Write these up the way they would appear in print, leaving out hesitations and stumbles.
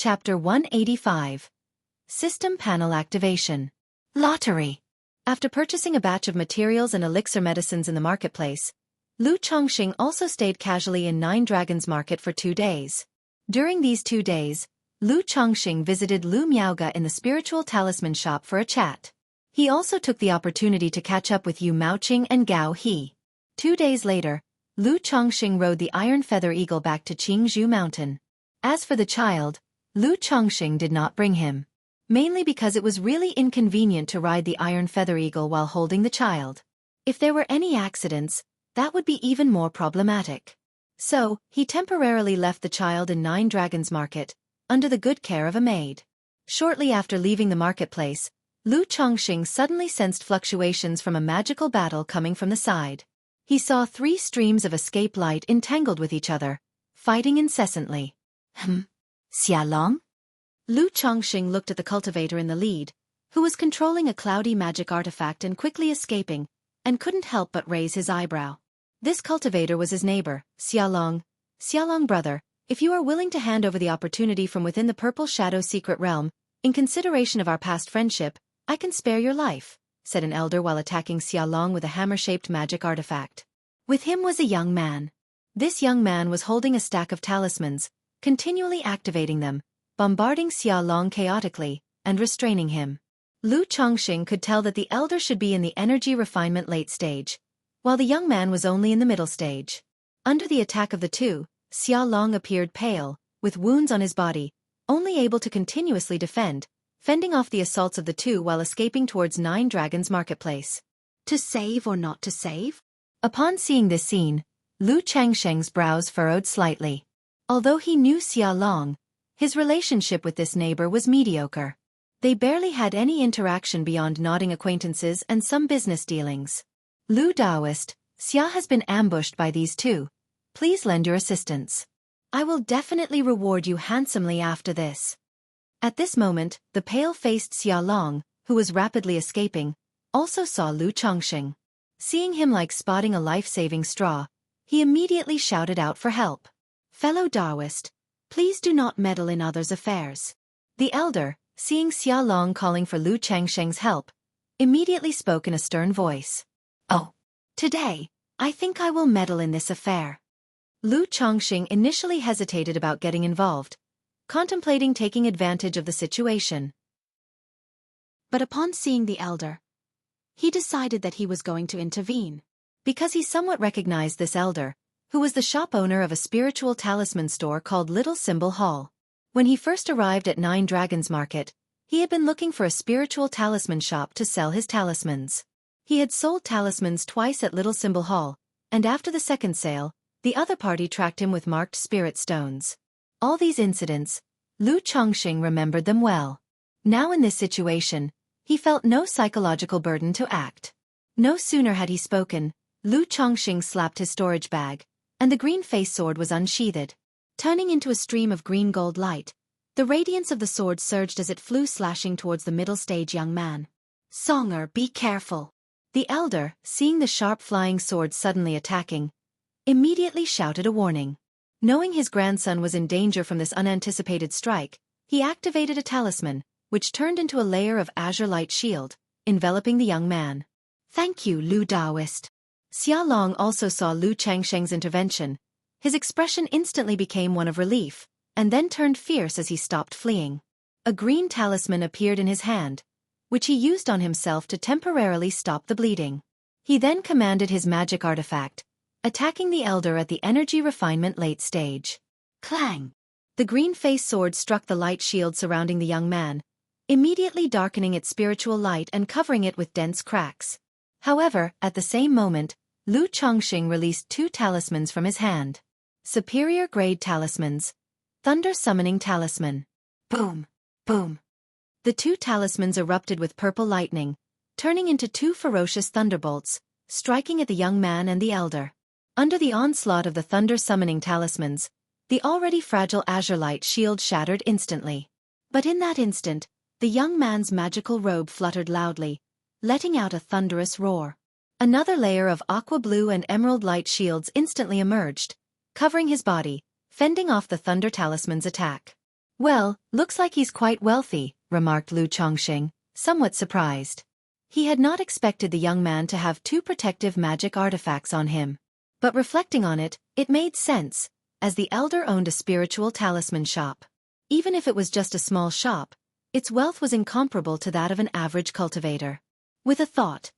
Chapter 185. System Panel Activation. Lottery. After purchasing a batch of materials and elixir medicines in the marketplace, Lu Chongqing also stayed casually in Nine Dragons Market for 2 days. During these 2 days, Lu Chongqing visited Lu Miaoga in the spiritual talisman shop for a chat. He also took the opportunity to catch up with Yu Maoqing and Gao He. 2 days later, Lu Chongqing rode the Iron Feather Eagle back to Qingzhou Mountain. As for the child, Lu Chongqing did not bring him, mainly because it was really inconvenient to ride the Iron Feather Eagle while holding the child. If there were any accidents, that would be even more problematic. So, he temporarily left the child in Nine Dragons Market, under the good care of a maid. Shortly after leaving the marketplace, Lu Chongqing suddenly sensed fluctuations from a magical battle coming from the side. He saw 3 streams of escape light entangled with each other, fighting incessantly. Xiaolong? Lu Chongqing looked at the cultivator in the lead, who was controlling a cloudy magic artifact and quickly escaping, and couldn't help but raise his eyebrow. This cultivator was his neighbor, Xiaolong. Xiaolong brother, if you are willing to hand over the opportunity from within the Purple Shadow Secret Realm, in consideration of our past friendship, I can spare your life, said an elder while attacking Xiaolong with a hammer-shaped magic artifact. With him was a young man. This young man was holding a stack of talismans, continually activating them, bombarding Xiaolong chaotically, and restraining him. Lu Chongqing could tell that the elder should be in the energy refinement late stage, while the young man was only in the middle stage. Under the attack of the two, Xiaolong appeared pale, with wounds on his body, only able to continuously fending off the assaults of the two while escaping towards Nine Dragons Marketplace. To save or not to save? Upon seeing this scene, Lu Chongqing's brows furrowed slightly. Although he knew Xiaolong, his relationship with this neighbor was mediocre. They barely had any interaction beyond nodding acquaintances and some business dealings. Lu Daoist, Xia has been ambushed by these two. Please lend your assistance. I will definitely reward you handsomely after this. At this moment, the pale-faced Xiaolong, who was rapidly escaping, also saw Lu Chongqing. Seeing him like spotting a life-saving straw, he immediately shouted out for help. Fellow Daoist, please do not meddle in others' affairs. The elder, seeing Xiaolong calling for Lu Chongqing's help, immediately spoke in a stern voice. Oh, today, I think I will meddle in this affair. Lu Chongqing initially hesitated about getting involved, contemplating taking advantage of the situation. But upon seeing the elder, he decided that he was going to intervene. Because he somewhat recognized this elder, who was the shop owner of a spiritual talisman store called Little Symbol Hall. When he first arrived at Nine Dragons Market, he had been looking for a spiritual talisman shop to sell his talismans. He had sold talismans twice at Little Symbol Hall, and after the second sale, the other party tracked him with marked spirit stones. All these incidents, Lu Chongqing remembered them well. Now in this situation, he felt no psychological burden to act. No sooner had he spoken, Lu Chongqing slapped his storage bag, and the green-faced sword was unsheathed. Turning into a stream of green-gold light, the radiance of the sword surged as it flew slashing towards the middle-stage young man. Songer, be careful. The elder, seeing the sharp flying sword suddenly attacking, immediately shouted a warning. Knowing his grandson was in danger from this unanticipated strike, he activated a talisman, which turned into a layer of azure light shield, enveloping the young man. Thank you, Lu Daoist. Xiaolong also saw Lu Chongqing's intervention. His expression instantly became one of relief, and then turned fierce as he stopped fleeing. A green talisman appeared in his hand, which he used on himself to temporarily stop the bleeding. He then commanded his magic artifact, attacking the elder at the energy refinement late stage. Clang! The green-faced sword struck the light shield surrounding the young man, immediately darkening its spiritual light and covering it with dense cracks. However, at the same moment, Lu Chongqing released 2 talismans from his hand. Superior grade talismans. Thunder Summoning Talisman. Boom! Boom! The 2 talismans erupted with purple lightning, turning into 2 ferocious thunderbolts, striking at the young man and the elder. Under the onslaught of the Thunder Summoning Talismans, the already fragile azure light shield shattered instantly. But in that instant, the young man's magical robe fluttered loudly, letting out a thunderous roar. Another layer of aqua blue and emerald light shields instantly emerged, covering his body, fending off the Thunder Talisman's attack. Well, looks like he's quite wealthy, remarked Lu Chongqing, somewhat surprised. He had not expected the young man to have two protective magic artifacts on him. But reflecting on it, it made sense, as the elder owned a spiritual talisman shop. Even if it was just a small shop, its wealth was incomparable to that of an average cultivator. With a thought,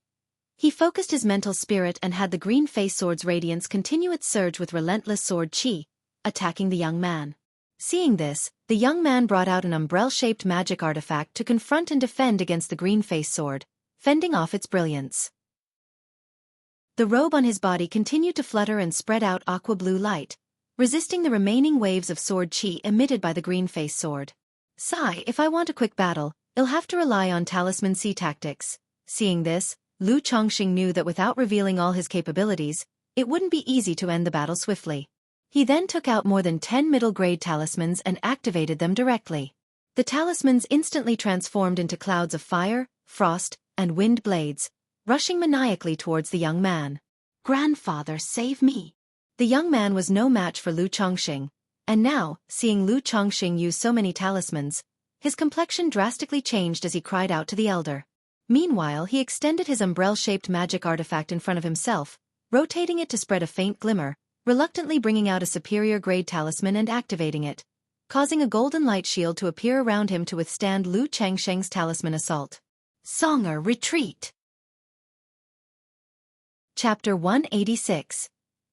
he focused his mental spirit and had the green face sword's radiance continue its surge with relentless sword chi, attacking the young man. Seeing this, the young man brought out an umbrella-shaped magic artifact to confront and defend against the green face sword, fending off its brilliance. The robe on his body continued to flutter and spread out aqua-blue light, resisting the remaining waves of sword chi emitted by the green face sword. Sigh, if I want a quick battle, I'll have to rely on talisman C tactics. Seeing this, Lu Chongqing knew that without revealing all his capabilities, it wouldn't be easy to end the battle swiftly. He then took out more than 10 middle-grade talismans and activated them directly. The talismans instantly transformed into clouds of fire, frost, and wind blades, rushing maniacally towards the young man. "Grandfather, save me!" The young man was no match for Lu Chongqing, and now, seeing Lu Chongqing use so many talismans, his complexion drastically changed as he cried out to the elder. Meanwhile, he extended his umbrella-shaped magic artifact in front of himself, rotating it to spread a faint glimmer, reluctantly bringing out a superior-grade talisman and activating it, causing a golden light shield to appear around him to withstand Lu Chongqing's talisman assault. Songer, retreat! Chapter 186.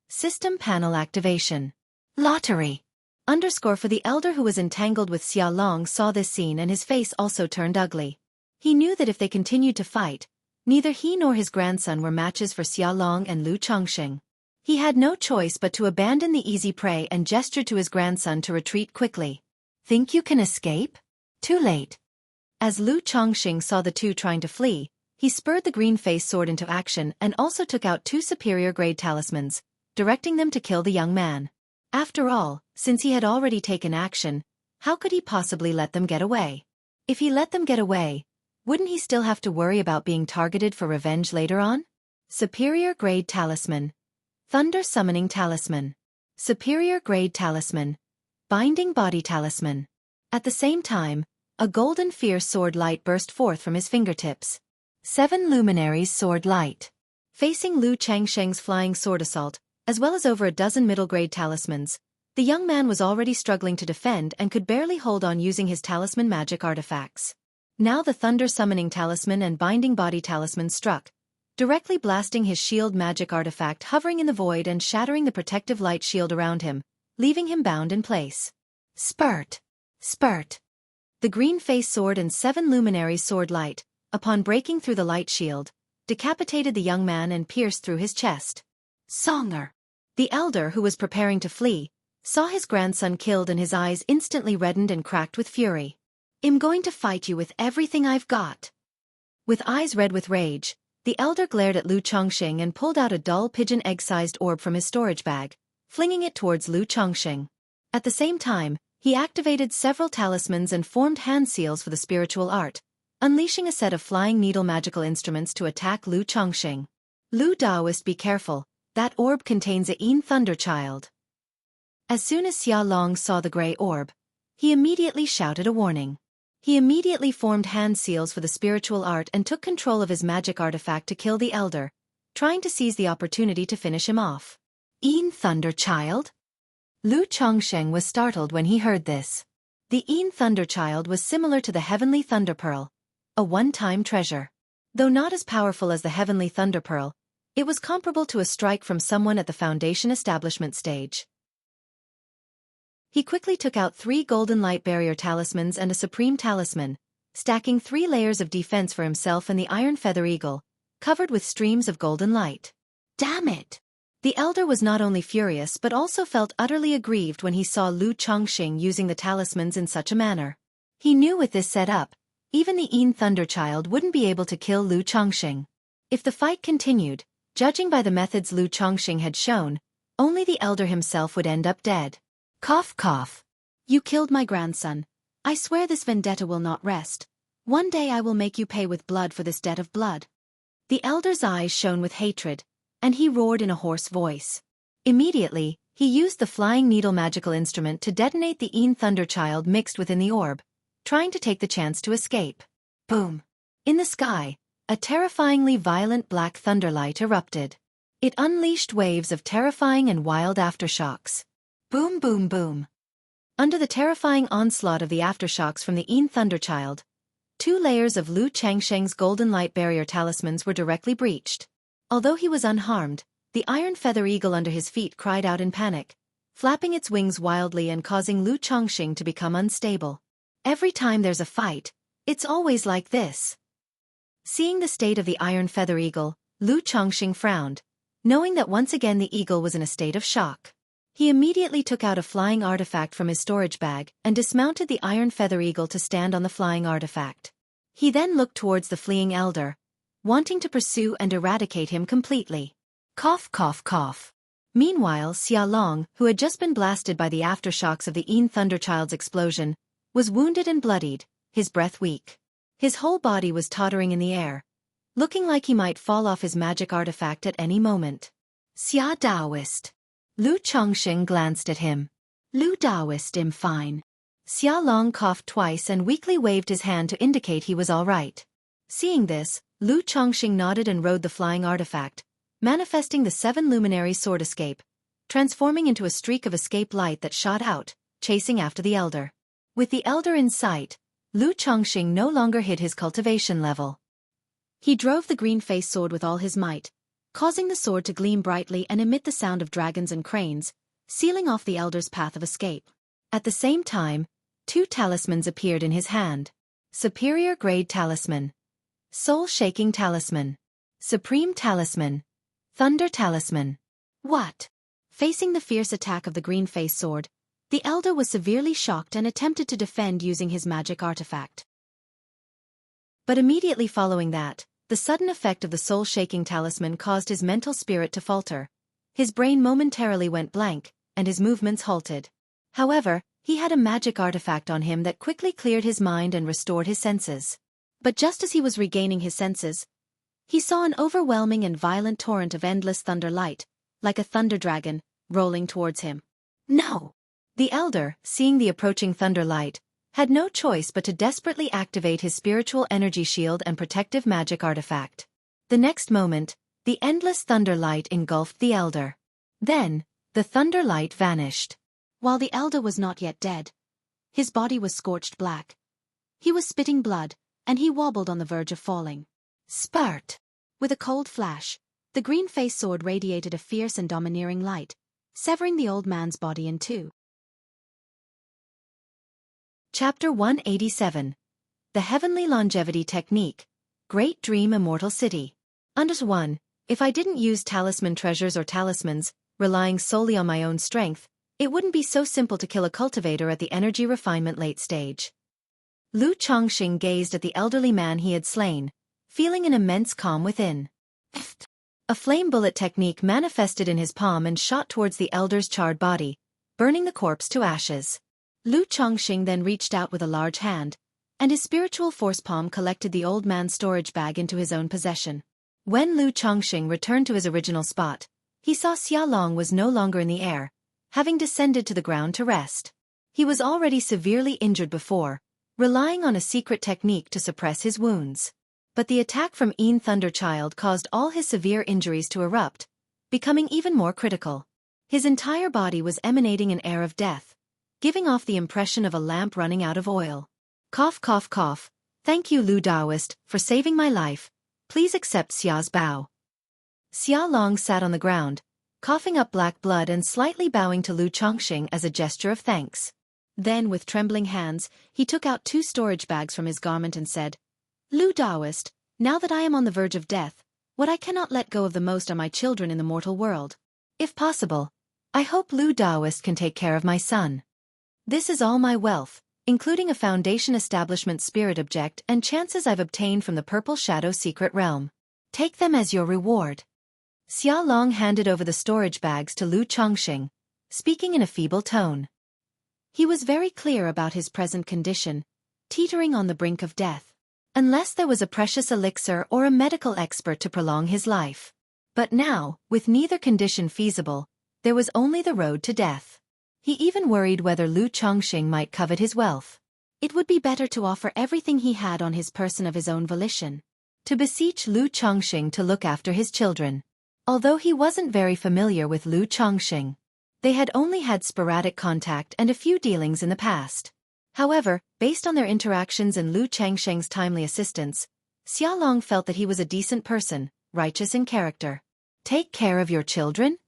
System Panel Activation. Lottery. For the elder who was entangled with Xia Long saw this scene and his face also turned ugly. He knew that if they continued to fight, neither he nor his grandson were matches for Xia Long and Lu Chongqing. He had no choice but to abandon the easy prey and gestured to his grandson to retreat quickly. "Think you can escape?" Too late. As Lu Chongqing saw the two trying to flee, he spurred the green face sword into action and also took out two superior-grade talismans, directing them to kill the young man. After all, since he had already taken action, how could he possibly let them get away? If he let them get away, wouldn't he still have to worry about being targeted for revenge later on? Superior-grade talisman. Thunder Summoning Talisman. Superior-grade talisman. Binding Body Talisman. At the same time, a golden fierce sword light burst forth from his fingertips. 7 Luminaries Sword Light. Facing Lu Chongqing's flying sword assault, as well as over a dozen middle-grade talismans, the young man was already struggling to defend and could barely hold on using his talisman magic artifacts. Now the Thunder Summoning Talisman and Binding Body Talisman struck, directly blasting his shield magic artifact hovering in the void and shattering the protective light shield around him, leaving him bound in place. Spurt! Spurt! The green face sword and 7 Luminaries Sword Light, upon breaking through the light shield, decapitated the young man and pierced through his chest. Songer! The elder, who was preparing to flee, saw his grandson killed and his eyes instantly reddened and cracked with fury. "I'm going to fight you with everything I've got." With eyes red with rage, the elder glared at Lu Chongqing and pulled out a dull pigeon egg-sized orb from his storage bag, flinging it towards Lu Chongqing. At the same time, he activated several talismans and formed hand seals for the spiritual art, unleashing a set of flying needle magical instruments to attack Lu Chongqing. "Lu Daoist, be careful, that orb contains a Yin Thunder Child." As soon as Xia Long saw the grey orb, he immediately shouted a warning. He immediately formed hand seals for the spiritual art and took control of his magic artifact to kill the elder, trying to seize the opportunity to finish him off. Yin Thunder Child? Lu Chongqing was startled when he heard this. The Yin Thunder Child was similar to the Heavenly Thunder Pearl, a one-time treasure. Though not as powerful as the Heavenly Thunder Pearl, it was comparable to a strike from someone at the Foundation establishment stage. He quickly took out 3 golden light barrier talismans and a supreme talisman, stacking 3 layers of defense for himself and the iron feather eagle, covered with streams of golden light. Damn it! The elder was not only furious but also felt utterly aggrieved when he saw Lu Chongqing using the talismans in such a manner. He knew with this setup, even the Yin Thunder Child wouldn't be able to kill Lu Chongqing. If the fight continued, judging by the methods Lu Chongqing had shown, only the elder himself would end up dead. Cough cough. You killed my grandson. I swear this vendetta will not rest. One day I will make you pay with blood for this debt of blood. The elder's eyes shone with hatred, and he roared in a hoarse voice. Immediately, He used the flying needle magical instrument to detonate the Een Thunderchild mixed within the orb, trying to take the chance to escape. Boom! In the sky, a terrifyingly violent black thunderlight erupted. It unleashed waves of terrifying and wild aftershocks. Boom boom boom. Under the terrifying onslaught of the aftershocks from the Een Thunderchild, 2 layers of Lu Changsheng's golden light barrier talismans were directly breached. Although he was unharmed, the iron feather eagle under his feet cried out in panic, flapping its wings wildly and causing Lu Changsheng to become unstable. Every time there's a fight, it's always like this. Seeing the state of the iron feather eagle, Lu Changsheng frowned, knowing that once again the eagle was in a state of shock. He immediately took out a flying artifact from his storage bag and dismounted the iron feather eagle to stand on the flying artifact. He then looked towards the fleeing elder, wanting to pursue and eradicate him completely. Cough cough cough. Meanwhile, Xiaolong, who had just been blasted by the aftershocks of the Een Thunderchild's explosion, was wounded and bloodied, his breath weak. His whole body was tottering in the air, looking like he might fall off his magic artifact at any moment. Xia Daoist. Lu Changsheng glanced at him. Lu Daoist am fine. Xiaolong coughed twice and weakly waved his hand to indicate he was all right. Seeing this, Lu Changsheng nodded and rode the flying artifact, manifesting the 7 luminary sword escape, transforming into a streak of escape light that shot out, chasing after the elder. With the elder in sight, Lu Changsheng no longer hid his cultivation level. He drove the green-face sword with all his might, causing the sword to gleam brightly and emit the sound of dragons and cranes, sealing off the elder's path of escape. At the same time, 2 talismans appeared in his hand. Superior Grade Talisman, Soul-Shaking Talisman, Supreme Talisman, Thunder Talisman. What? Facing the fierce attack of the green-face sword, the elder was severely shocked and attempted to defend using his magic artifact. But immediately following that, the sudden effect of the soul-shaking talisman caused his mental spirit to falter. His brain momentarily went blank, and his movements halted. However, he had a magic artifact on him that quickly cleared his mind and restored his senses. But just as he was regaining his senses, he saw an overwhelming and violent torrent of endless thunder light, like a thunder dragon, rolling towards him. No! The elder, seeing the approaching thunder light, had no choice but to desperately activate his spiritual energy shield and protective magic artifact. The next moment, the endless thunder light engulfed the elder. Then, the thunder light vanished. While the elder was not yet dead, his body was scorched black. He was spitting blood, and he wobbled on the verge of falling. Spurt! With a cold flash, the green-faced sword radiated a fierce and domineering light, severing the old man's body in 2. Chapter 187. The Heavenly Longevity Technique. Great Dream Immortal City. Under 1. If I didn't use talisman treasures or talismans, relying solely on my own strength, it wouldn't be so simple to kill a cultivator at the energy refinement late stage. Lu Changsheng gazed at the elderly man he had slain, feeling an immense calm within. A flame bullet technique manifested in his palm and shot towards the elder's charred body, burning the corpse to ashes. Lu Changsheng then reached out with a large hand, and his spiritual force palm collected the old man's storage bag into his own possession. When Lu Changsheng returned to his original spot, he saw Xiaolong was no longer in the air, having descended to the ground to rest. He was already severely injured before, relying on a secret technique to suppress his wounds. But the attack from Een Thunderchild caused all his severe injuries to erupt, becoming even more critical. His entire body was emanating an air of death, giving off the impression of a lamp running out of oil. Cough cough cough. Thank you Lu Daoist, for saving my life. Please accept Xia's bow. Xiaolong sat on the ground, coughing up black blood and slightly bowing to Lu Changsheng as a gesture of thanks. Then with trembling hands, he took out 2 storage bags from his garment and said, Lu Daoist, now that I am on the verge of death, what I cannot let go of the most are my children in the mortal world. If possible, I hope Lu Daoist can take care of my son. This is all my wealth, including a Foundation Establishment Spirit Object and chances I've obtained from the Purple Shadow Secret Realm. Take them as your reward. Xiaolong handed over the storage bags to Lu Changsheng, speaking in a feeble tone. He was very clear about his present condition, teetering on the brink of death. Unless there was a precious elixir or a medical expert to prolong his life. But now, with neither condition feasible, There was only the road to death. He even worried whether Lu Chongqing might covet his wealth. It would be better to offer everything he had on his person of his own volition, to beseech Lu Chongqing to look after his children. Although he wasn't very familiar with Lu Chongqing, they had only had sporadic contact and a few dealings in the past. However, based on their interactions and Lu Changsheng's timely assistance, Xiaolong felt that he was a decent person, righteous in character. Take care of your children?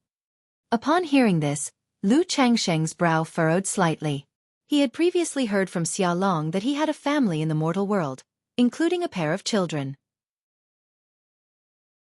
Upon hearing this, Lu Changsheng's brow furrowed slightly. He had previously heard from Xiaolong that he had a family in the mortal world, including a pair of children.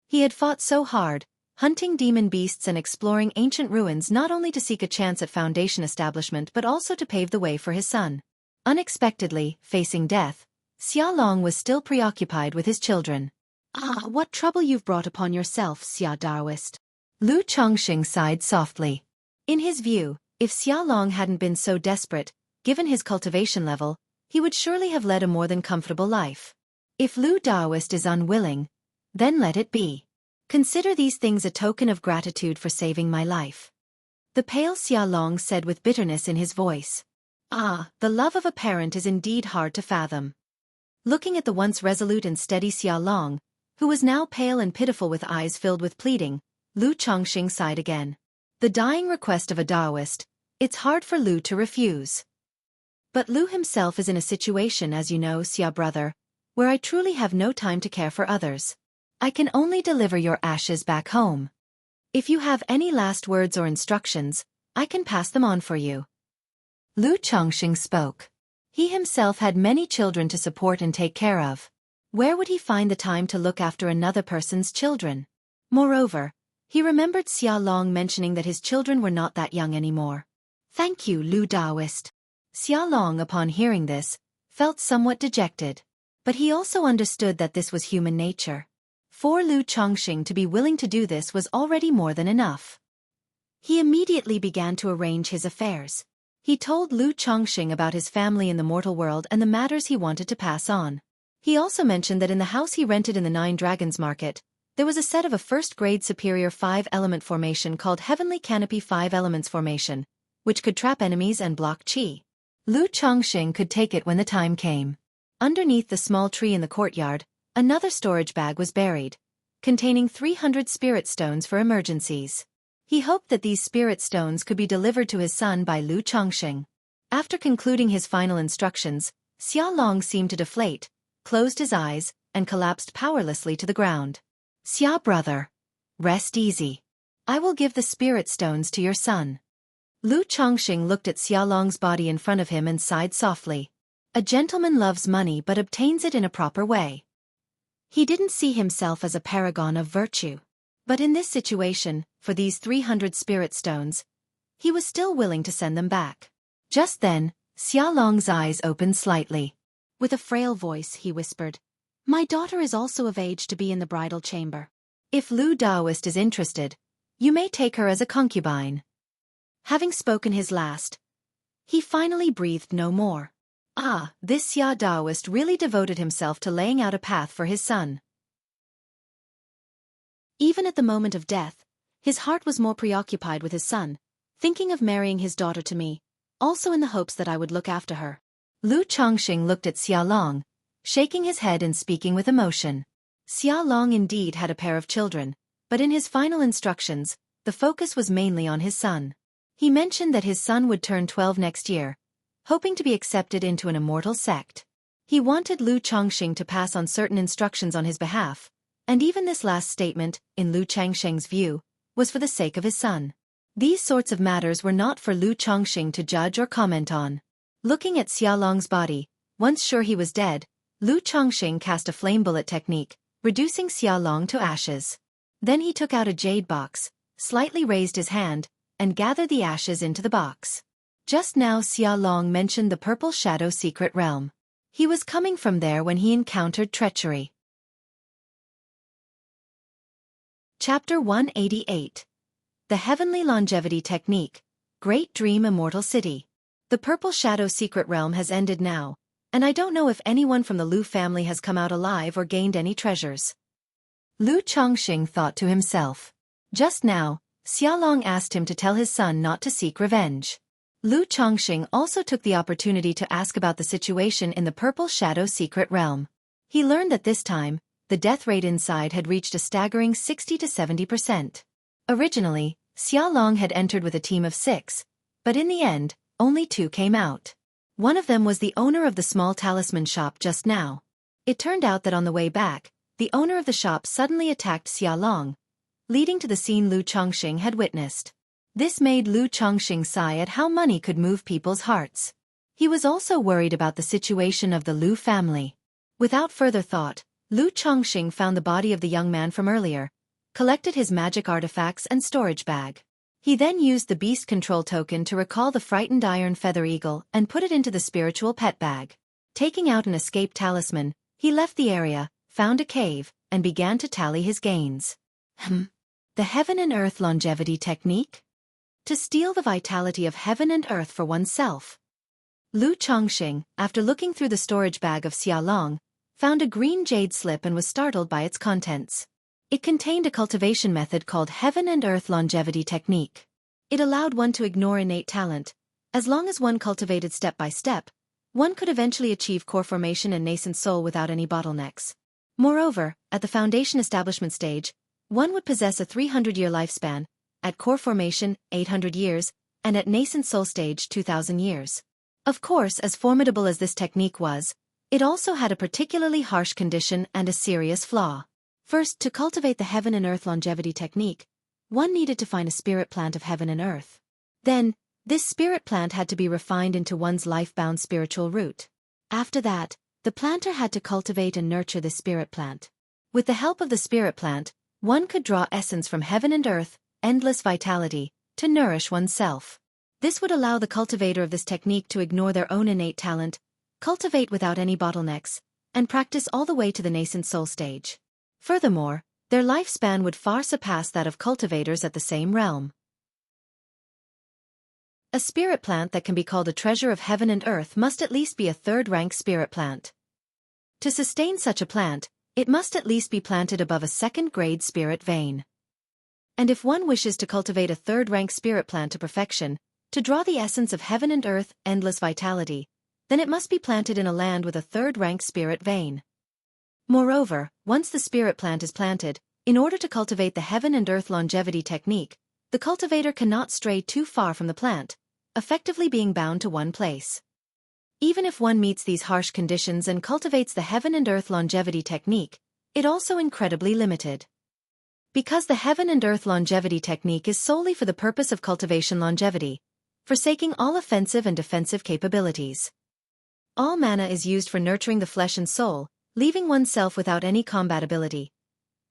He had fought so hard, hunting demon beasts and exploring ancient ruins not only to seek a chance at Foundation establishment but also to pave the way for his son. Unexpectedly, facing death, Xiaolong was still preoccupied with his children. "Ah, what trouble you've brought upon yourself, Xia Daoist." Lu Chongqing sighed softly. In his view, if Xiaolong hadn't been so desperate, given his cultivation level, he would surely have led a more than comfortable life. If Lu Daoist is unwilling, then let it be. Consider these things a token of gratitude for saving my life. The pale Xiaolong said with bitterness in his voice. Ah, the love of a parent is indeed hard to fathom. Looking at the once resolute and steady Xiaolong, who was now pale and pitiful with eyes filled with pleading, Lu Chongqing sighed again. The dying request of a Daoist, it's hard for Lu to refuse. But Lu himself is in a situation, as you know, Xia brother, where I truly have no time to care for others. I can only deliver your ashes back home. If you have any last words or instructions, I can pass them on for you. Lu Chongqing spoke. He himself had many children to support and take care of. Where would he find the time to look after another person's children? Moreover, he remembered Xiaolong mentioning that his children were not that young anymore. Thank you, Lu Daoist. Xiaolong, upon hearing this, felt somewhat dejected. But he also understood that this was human nature. For Lu Chongqing to be willing to do this was already more than enough. He immediately began to arrange his affairs. He told Lu Chongqing about his family in the mortal world and the matters he wanted to pass on. He also mentioned that in the house he rented in the Nine Dragons Market, there was a set of a first-grade superior 5-element formation called Heavenly Canopy 5 Elements Formation, which could trap enemies and block qi. Lu Chongqing could take it when the time came. Underneath the small tree in the courtyard, another storage bag was buried, containing 300 spirit stones for emergencies. He hoped that these spirit stones could be delivered to his son by Lu Chongqing. After concluding his final instructions, Xiaolong seemed to deflate, closed his eyes, and collapsed powerlessly to the ground. Xia brother, rest easy. I will give the spirit stones to your son. Lu Chongqing looked at Xiaolong's body in front of him and sighed softly. A gentleman loves money but obtains it in a proper way. He didn't see himself as a paragon of virtue. But in this situation, for these 300 spirit stones, he was still willing to send them back. Just then, Xiaolong's eyes opened slightly. With a frail voice, he whispered, "My daughter is also of age to be in the bridal chamber. If Lu Daoist is interested, you may take her as a concubine." Having spoken his last, he finally breathed no more. Ah, this Xia Daoist really devoted himself to laying out a path for his son. Even at the moment of death, his heart was more preoccupied with his son, thinking of marrying his daughter to me, also in the hopes that I would look after her. Lu Chongqing looked at Xiaolong, shaking his head and speaking with emotion. Xiaolong indeed had a pair of children, but in his final instructions, the focus was mainly on his son. He mentioned that his son would turn 12 next year, hoping to be accepted into an immortal sect. He wanted Lu Chongqing to pass on certain instructions on his behalf, and even this last statement, in Lu Changsheng's view, was for the sake of his son. These sorts of matters were not for Lu Chongqing to judge or comment on. Looking at Xiaolong's body, once sure he was dead, Lu Chongqing cast a flame bullet technique, reducing Xiaolong to ashes. Then he took out a jade box, slightly raised his hand, and gathered the ashes into the box. Just now Xiaolong mentioned the Purple Shadow Secret Realm. He was coming from there when he encountered treachery. Chapter 188. The Heavenly Longevity Technique, Great Dream Immortal City. The Purple Shadow Secret Realm has ended now, and I don't know if anyone from the Lu family has come out alive or gained any treasures. Lu Chongqing thought to himself. Just now, Xiaolong asked him to tell his son not to seek revenge. Lu Chongqing also took the opportunity to ask about the situation in the Purple Shadow Secret Realm. He learned that this time, the death rate inside had reached a staggering 60 to 70%. Originally, Xiaolong had entered with a team of 6, but in the end, only 2 came out. One of them was the owner of the small talisman shop just now. It turned out that on the way back, the owner of the shop suddenly attacked Xiaolong, leading to the scene Lu Chongqing had witnessed. This made Lu Chongqing sigh at how money could move people's hearts. He was also worried about the situation of the Lu family. Without further thought, Lu Chongqing found the body of the young man from earlier, collected his magic artifacts and storage bag. He then used the beast control token to recall the frightened iron feather eagle and put it into the spiritual pet bag. Taking out an escape talisman, he left the area, found a cave, and began to tally his gains. The Heaven and Earth Longevity Technique? To steal the vitality of heaven and earth for oneself. Lu Chongqing, after looking through the storage bag of Xiaolong, found a green jade slip and was startled by its contents. It contained a cultivation method called Heaven and Earth Longevity Technique. It allowed one to ignore innate talent. As long as one cultivated step by step, one could eventually achieve core formation and nascent soul without any bottlenecks. Moreover, at the foundation establishment stage, one would possess a 300-year lifespan, at core formation, 800 years, and at nascent soul stage 2,000 years. Of course, as formidable as this technique was, it also had a particularly harsh condition and a serious flaw. First, to cultivate the Heaven and Earth Longevity Technique, one needed to find a spirit plant of heaven and earth. Then, this spirit plant had to be refined into one's life-bound spiritual root. After that, the planter had to cultivate and nurture this spirit plant. With the help of the spirit plant, one could draw essence from heaven and earth, endless vitality, to nourish oneself. This would allow the cultivator of this technique to ignore their own innate talent, cultivate without any bottlenecks, and practice all the way to the nascent soul stage. Furthermore, their lifespan would far surpass that of cultivators at the same realm. A spirit plant that can be called a treasure of heaven and earth must at least be a third-rank spirit plant. To sustain such a plant, it must at least be planted above a second-grade spirit vein. And if one wishes to cultivate a third-rank spirit plant to perfection, to draw the essence of heaven and earth, endless vitality, then it must be planted in a land with a third-rank spirit vein. Moreover, once the spirit plant is planted, in order to cultivate the Heaven and Earth Longevity Technique, the cultivator cannot stray too far from the plant, effectively being bound to one place. Even if one meets these harsh conditions and cultivates the Heaven and Earth Longevity Technique, it also incredibly limited. Because the Heaven and Earth Longevity Technique is solely for the purpose of cultivation longevity, forsaking all offensive and defensive capabilities. All mana is used for nurturing the flesh and soul, leaving oneself without any combatability.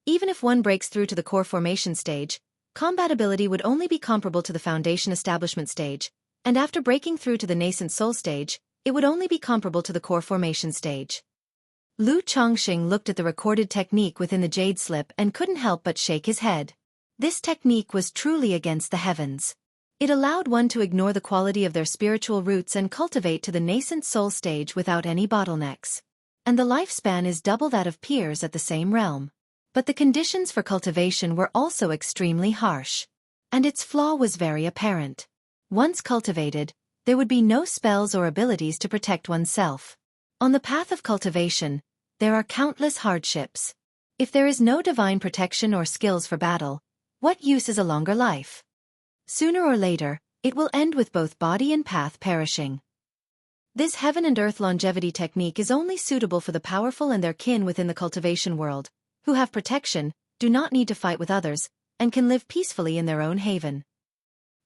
Even if one breaks through to the core formation stage, combatability would only be comparable to the foundation establishment stage, and after breaking through to the nascent soul stage, it would only be comparable to the core formation stage. Lu Chongqing looked at the recorded technique within the jade slip and couldn't help but shake his head. This technique was truly against the heavens. It allowed one to ignore the quality of their spiritual roots and cultivate to the nascent soul stage without any bottlenecks. And the lifespan is double that of peers at the same realm. But the conditions for cultivation were also extremely harsh. And its flaw was very apparent. Once cultivated, there would be no spells or abilities to protect oneself. On the path of cultivation, there are countless hardships. If there is no divine protection or skills for battle, what use is a longer life? Sooner or later, it will end with both body and path perishing. This Heaven and Earth Longevity Technique is only suitable for the powerful and their kin within the cultivation world, who have protection, do not need to fight with others, and can live peacefully in their own haven.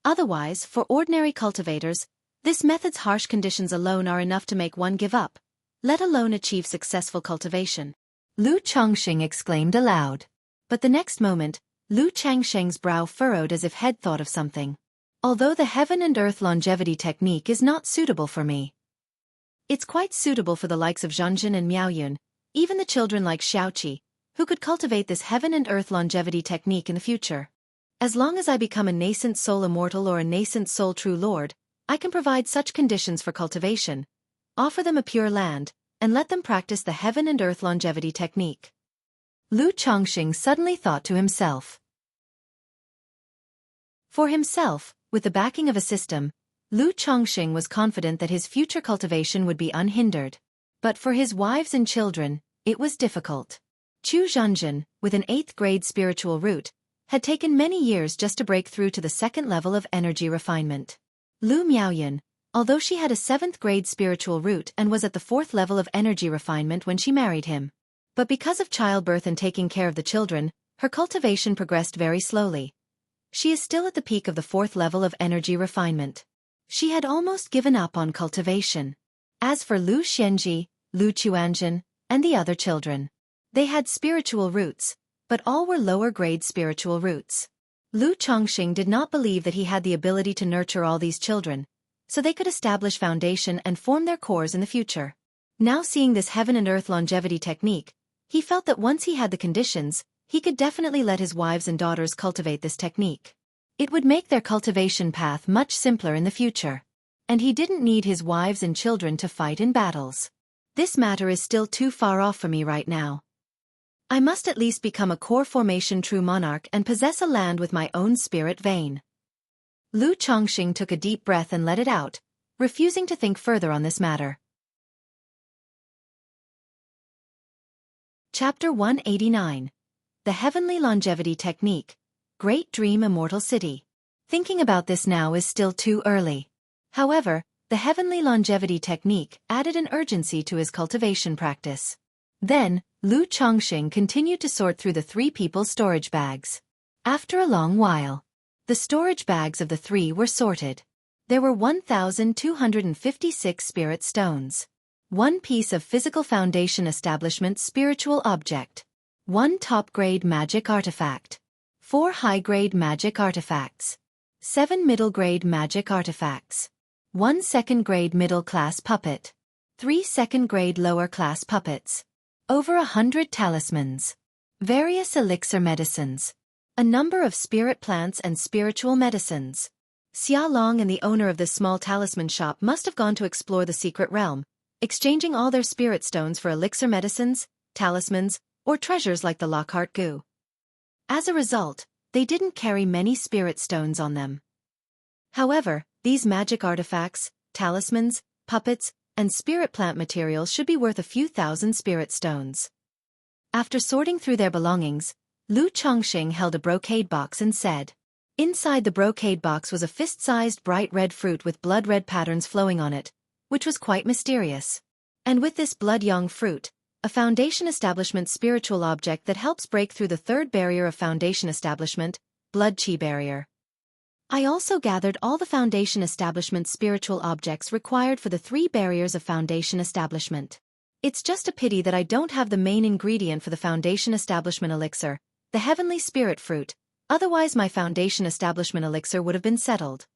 Otherwise, for ordinary cultivators, this method's harsh conditions alone are enough to make one give up, let alone achieve successful cultivation. Lu Chongqing exclaimed aloud. But the next moment, Lu Changsheng's brow furrowed as if he'd thought of something. Although the Heaven and Earth Longevity Technique is not suitable for me, it's quite suitable for the likes of Zhangjin and Miaoyun, even the children like Xiaoqi, who could cultivate this Heaven and Earth Longevity Technique in the future. As long as I become a nascent soul immortal or a nascent soul true lord, I can provide such conditions for cultivation, offer them a pure land, and let them practice the Heaven and Earth Longevity Technique. Lu Chongqing suddenly thought to himself. For himself, with the backing of a system, Lu Chongqing was confident that his future cultivation would be unhindered. But for his wives and children, it was difficult. Chu Zhanzhan, with an 8th grade spiritual root, had taken many years just to break through to the 2nd level of energy refinement. Lu Miaoyan, although she had a 7th grade spiritual root and was at the 4th level of energy refinement when she married him. But because of childbirth and taking care of the children, her cultivation progressed very slowly. She is still at the peak of the 4th level of energy refinement. She had almost given up on cultivation. As for Lu Xianji, Lu Chuanzhen, and the other children, they had spiritual roots, but all were lower-grade spiritual roots. Lu Chongqing did not believe that he had the ability to nurture all these children, so they could establish foundation and form their cores in the future. Now seeing this heaven and earth longevity technique, he felt that once he had the conditions, he could definitely let his wives and daughters cultivate this technique. It would make their cultivation path much simpler in the future. And he didn't need his wives and children to fight in battles. This matter is still too far off for me right now. I must at least become a core formation true monarch and possess a land with my own spirit vein. Lu Chongqing took a deep breath and let it out, refusing to think further on this matter. Chapter 189. The Heavenly Longevity Technique. Great Dream Immortal City. Thinking about this now is still too early. However, the Heavenly Longevity Technique added an urgency to his cultivation practice. Then, Lu Chongqing continued to sort through the 3 people's storage bags. After a long while, the storage bags of the 3 were sorted. There were 1,256 spirit stones. 1 piece of physical foundation establishment spiritual object. 1 top-grade magic artifact. 4 high-grade magic artifacts. 7 middle-grade magic artifacts. 1 second-grade middle-class puppet. 3 second-grade lower-class puppets. Over 100 talismans. Various elixir medicines. A number of spirit plants and spiritual medicines. Xia Long and the owner of this small talisman shop must have gone to explore the secret realm, exchanging all their spirit stones for elixir medicines, talismans, or treasures like the Lockhart goo. As a result, they didn't carry many spirit stones on them. However, these magic artifacts, talismans, puppets, and spirit plant materials should be worth a few thousand spirit stones. After sorting through their belongings, Lu Chongqing held a brocade box and said, inside the brocade box was a fist-sized bright red fruit with blood-red patterns flowing on it, which was quite mysterious. And with this blood-yang fruit, a foundation establishment spiritual object that helps break through the 3rd barrier of foundation establishment, blood chi barrier. I also gathered all the foundation establishment spiritual objects required for the 3 barriers of foundation establishment. It's just a pity that I don't have the main ingredient for the foundation establishment elixir, the heavenly spirit fruit, otherwise my foundation establishment elixir would have been settled.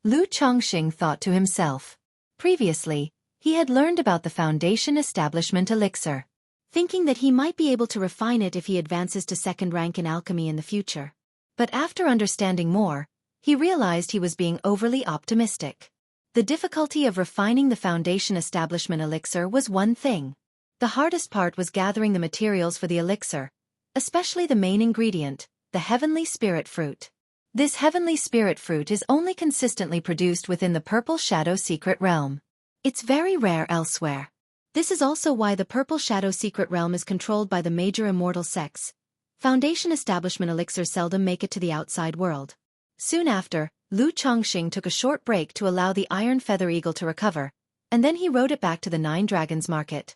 Lu Chongqing thought to himself. Previously, he had learned about the foundation establishment elixir, thinking that he might be able to refine it if he advances to 2nd rank in alchemy in the future. But after understanding more, he realized he was being overly optimistic. The difficulty of refining the foundation establishment elixir was one thing. The hardest part was gathering the materials for the elixir, especially the main ingredient, the heavenly spirit fruit. This heavenly spirit fruit is only consistently produced within the Purple Shadow Secret Realm. It's very rare elsewhere. This is also why the Purple Shadow Secret Realm is controlled by the major immortal sects. Foundation establishment elixirs seldom make it to the outside world. Soon after, Lu Chongqing took a short break to allow the Iron Feather Eagle to recover, and then he rode it back to the 9 Dragons Market.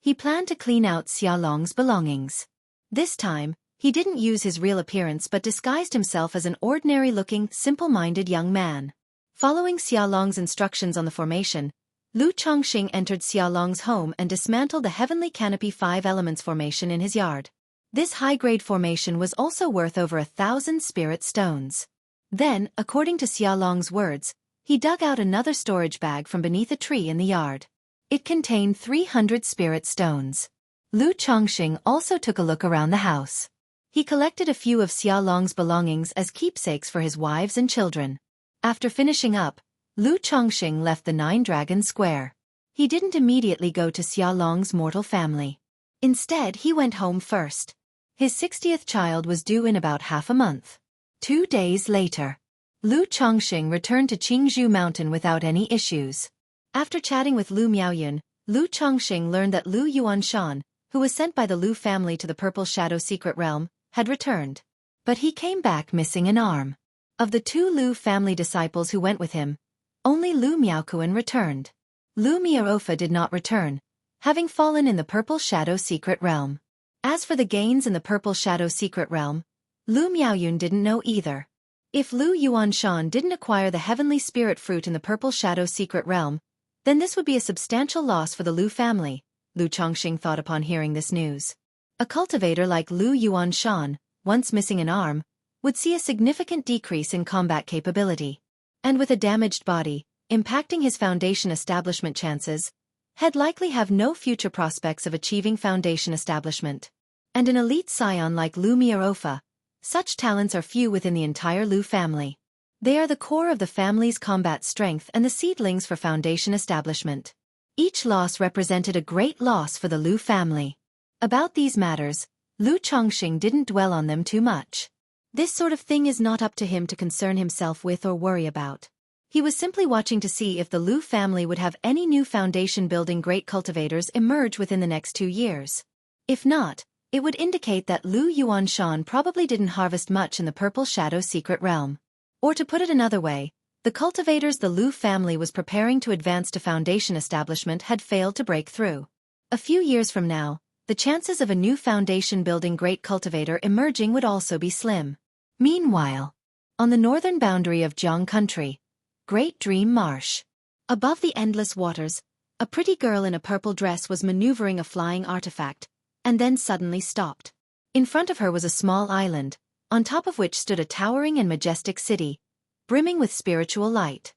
He planned to clean out Xia Long's belongings. This time, he didn't use his real appearance but disguised himself as an ordinary-looking, simple-minded young man. Following Xia Long's instructions on the formation, Lu Chongqing entered Xia Long's home and dismantled the Heavenly Canopy 5 Elements formation in his yard. This high-grade formation was also worth over 1,000 spirit stones. Then, according to Xia Long's words, he dug out another storage bag from beneath a tree in the yard. It contained 300 spirit stones. Lu Chongqing also took a look around the house. He collected a few of Xia Long's belongings as keepsakes for his wives and children. After finishing up, Lu Chongqing left the 9 Dragon Square. He didn't immediately go to Xia Long's mortal family. Instead, he went home first. His 60th child was due in about half a month. 2 days later, Lu Chongqing returned to Qingzhou Mountain without any issues. After chatting with Lu Miaoyun, Lu Chongqing learned that Lu Yuanshan, who was sent by the Lu family to the Purple Shadow secret realm, had returned. But he came back missing an arm. Of the 2 Lu family disciples who went with him, only Lu Miaokuan returned. Lu Miaofa did not return, having fallen in the Purple Shadow secret realm. As for the gains in the Purple Shadow secret realm, Lu Miaoyun didn't know either. If Lu Yuanshan didn't acquire the heavenly spirit fruit in the Purple Shadow secret realm, then this would be a substantial loss for the Lu family, Lu Chongqing thought upon hearing this news. A cultivator like Lu Yuanshan, once missing an arm, would see a significant decrease in combat capability. And with a damaged body, impacting his foundation establishment chances, he'd likely have no future prospects of achieving foundation establishment. And an elite scion like Lu Miaofa, such talents are few within the entire Lu family. They are the core of the family's combat strength and the seedlings for foundation establishment. Each loss represented a great loss for the Lu family. About these matters, Lu Chongqing didn't dwell on them too much. This sort of thing is not up to him to concern himself with or worry about. He was simply watching to see if the Lu family would have any new foundation-building great cultivators emerge within the next 2 years. If not, it would indicate that Lu Yuanshan probably didn't harvest much in the Purple Shadow secret realm. Or to put it another way, the cultivators the Lu family was preparing to advance to foundation establishment had failed to break through. A few years from now, the chances of a new foundation-building great cultivator emerging would also be slim. Meanwhile, on the northern boundary of Jiang country, Great Dream Marsh. Above the endless waters, a pretty girl in a purple dress was maneuvering a flying artifact, and then suddenly stopped. In front of her was a small island, on top of which stood a towering and majestic city, brimming with spiritual light.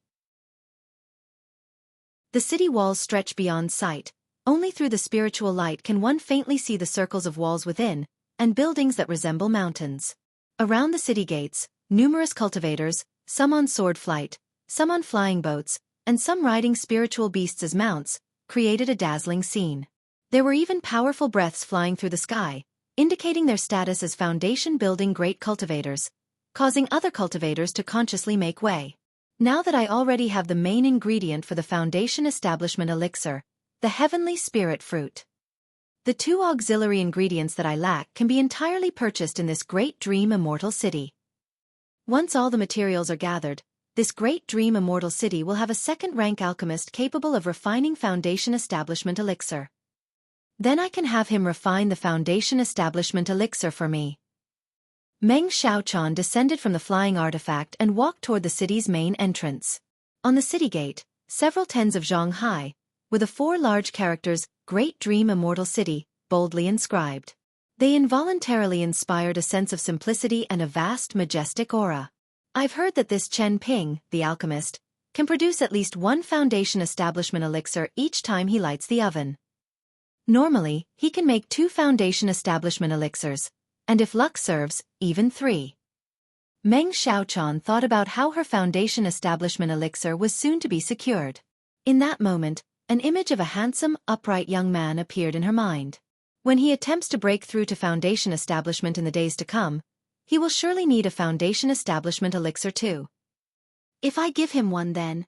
The city walls stretch beyond sight. Only through the spiritual light can one faintly see the circles of walls within, and buildings that resemble mountains. Around the city gates, numerous cultivators, some on sword flight, some on flying boats, and some riding spiritual beasts as mounts, created a dazzling scene. There were even powerful breaths flying through the sky, indicating their status as foundation-building great cultivators, causing other cultivators to consciously make way. Now that I already have the main ingredient for the foundation establishment elixir, the heavenly spirit fruit. The 2 auxiliary ingredients that I lack can be entirely purchased in this Great Dream Immortal City. Once all the materials are gathered, this Great Dream Immortal City will have a second-rank alchemist capable of refining foundation establishment elixir. Then I can have him refine the foundation establishment elixir for me. Meng Xiaochan descended from the flying artifact and walked toward the city's main entrance. On the city gate, several tens of zhang hai, with the 4 large characters, Great Dream Immortal City, boldly inscribed. They involuntarily inspired a sense of simplicity and a vast, majestic aura. I've heard that this Chen Ping, the alchemist, can produce at least 1 foundation establishment elixir each time he lights the oven. Normally, he can make 2 foundation establishment elixirs, and if luck serves, even 3. Meng Xiaochan thought about how her foundation establishment elixir was soon to be secured. In that moment, an image of a handsome, upright young man appeared in her mind. When he attempts to break through to foundation establishment in the days to come, he will surely need a foundation establishment elixir too. If I give him one then,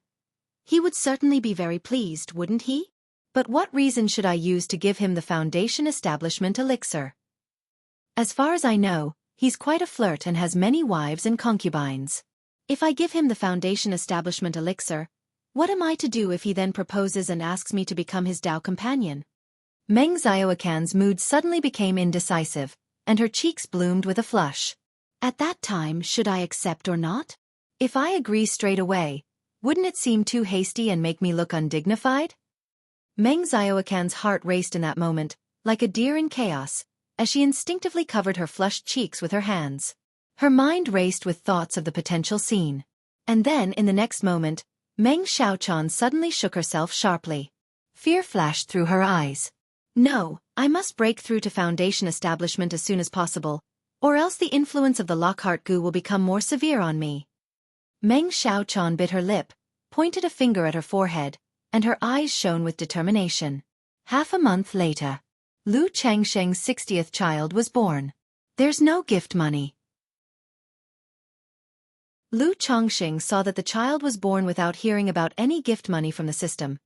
he would certainly be very pleased, wouldn't he? But what reason should I use to give him the foundation establishment elixir? As far as I know, he's quite a flirt and has many wives and concubines. If I give him the foundation establishment elixir, what am I to do if he then proposes and asks me to become his Dao companion? Meng Xiaocan's mood suddenly became indecisive, and her cheeks bloomed with a flush. At that time, should I accept or not? If I agree straight away, wouldn't it seem too hasty and make me look undignified? Meng Xiaocan's heart raced in that moment, like a deer in chaos, as she instinctively covered her flushed cheeks with her hands. Her mind raced with thoughts of the potential scene. And then, in the next moment, Meng Xiaochan suddenly shook herself sharply. Fear flashed through her eyes. No, I must break through to foundation establishment as soon as possible, or else the influence of the Lockhart goo will become more severe on me. Meng Xiaochan bit her lip, pointed a finger at her forehead, and her eyes shone with determination. Half a month later, Lu Changsheng's 60th child was born. There's no gift money. Lu Chongqing saw that the child was born without hearing about any gift money from the system,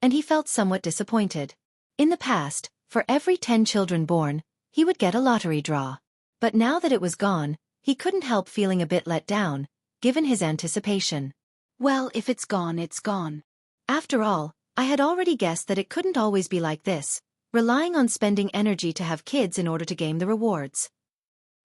and he felt somewhat disappointed. In the past, for every 10 children born, he would get a lottery draw. But now that it was gone, he couldn't help feeling a bit let down, given his anticipation. Well, if it's gone, it's gone. After all, I had already guessed that it couldn't always be like this, relying on spending energy to have kids in order to gain the rewards.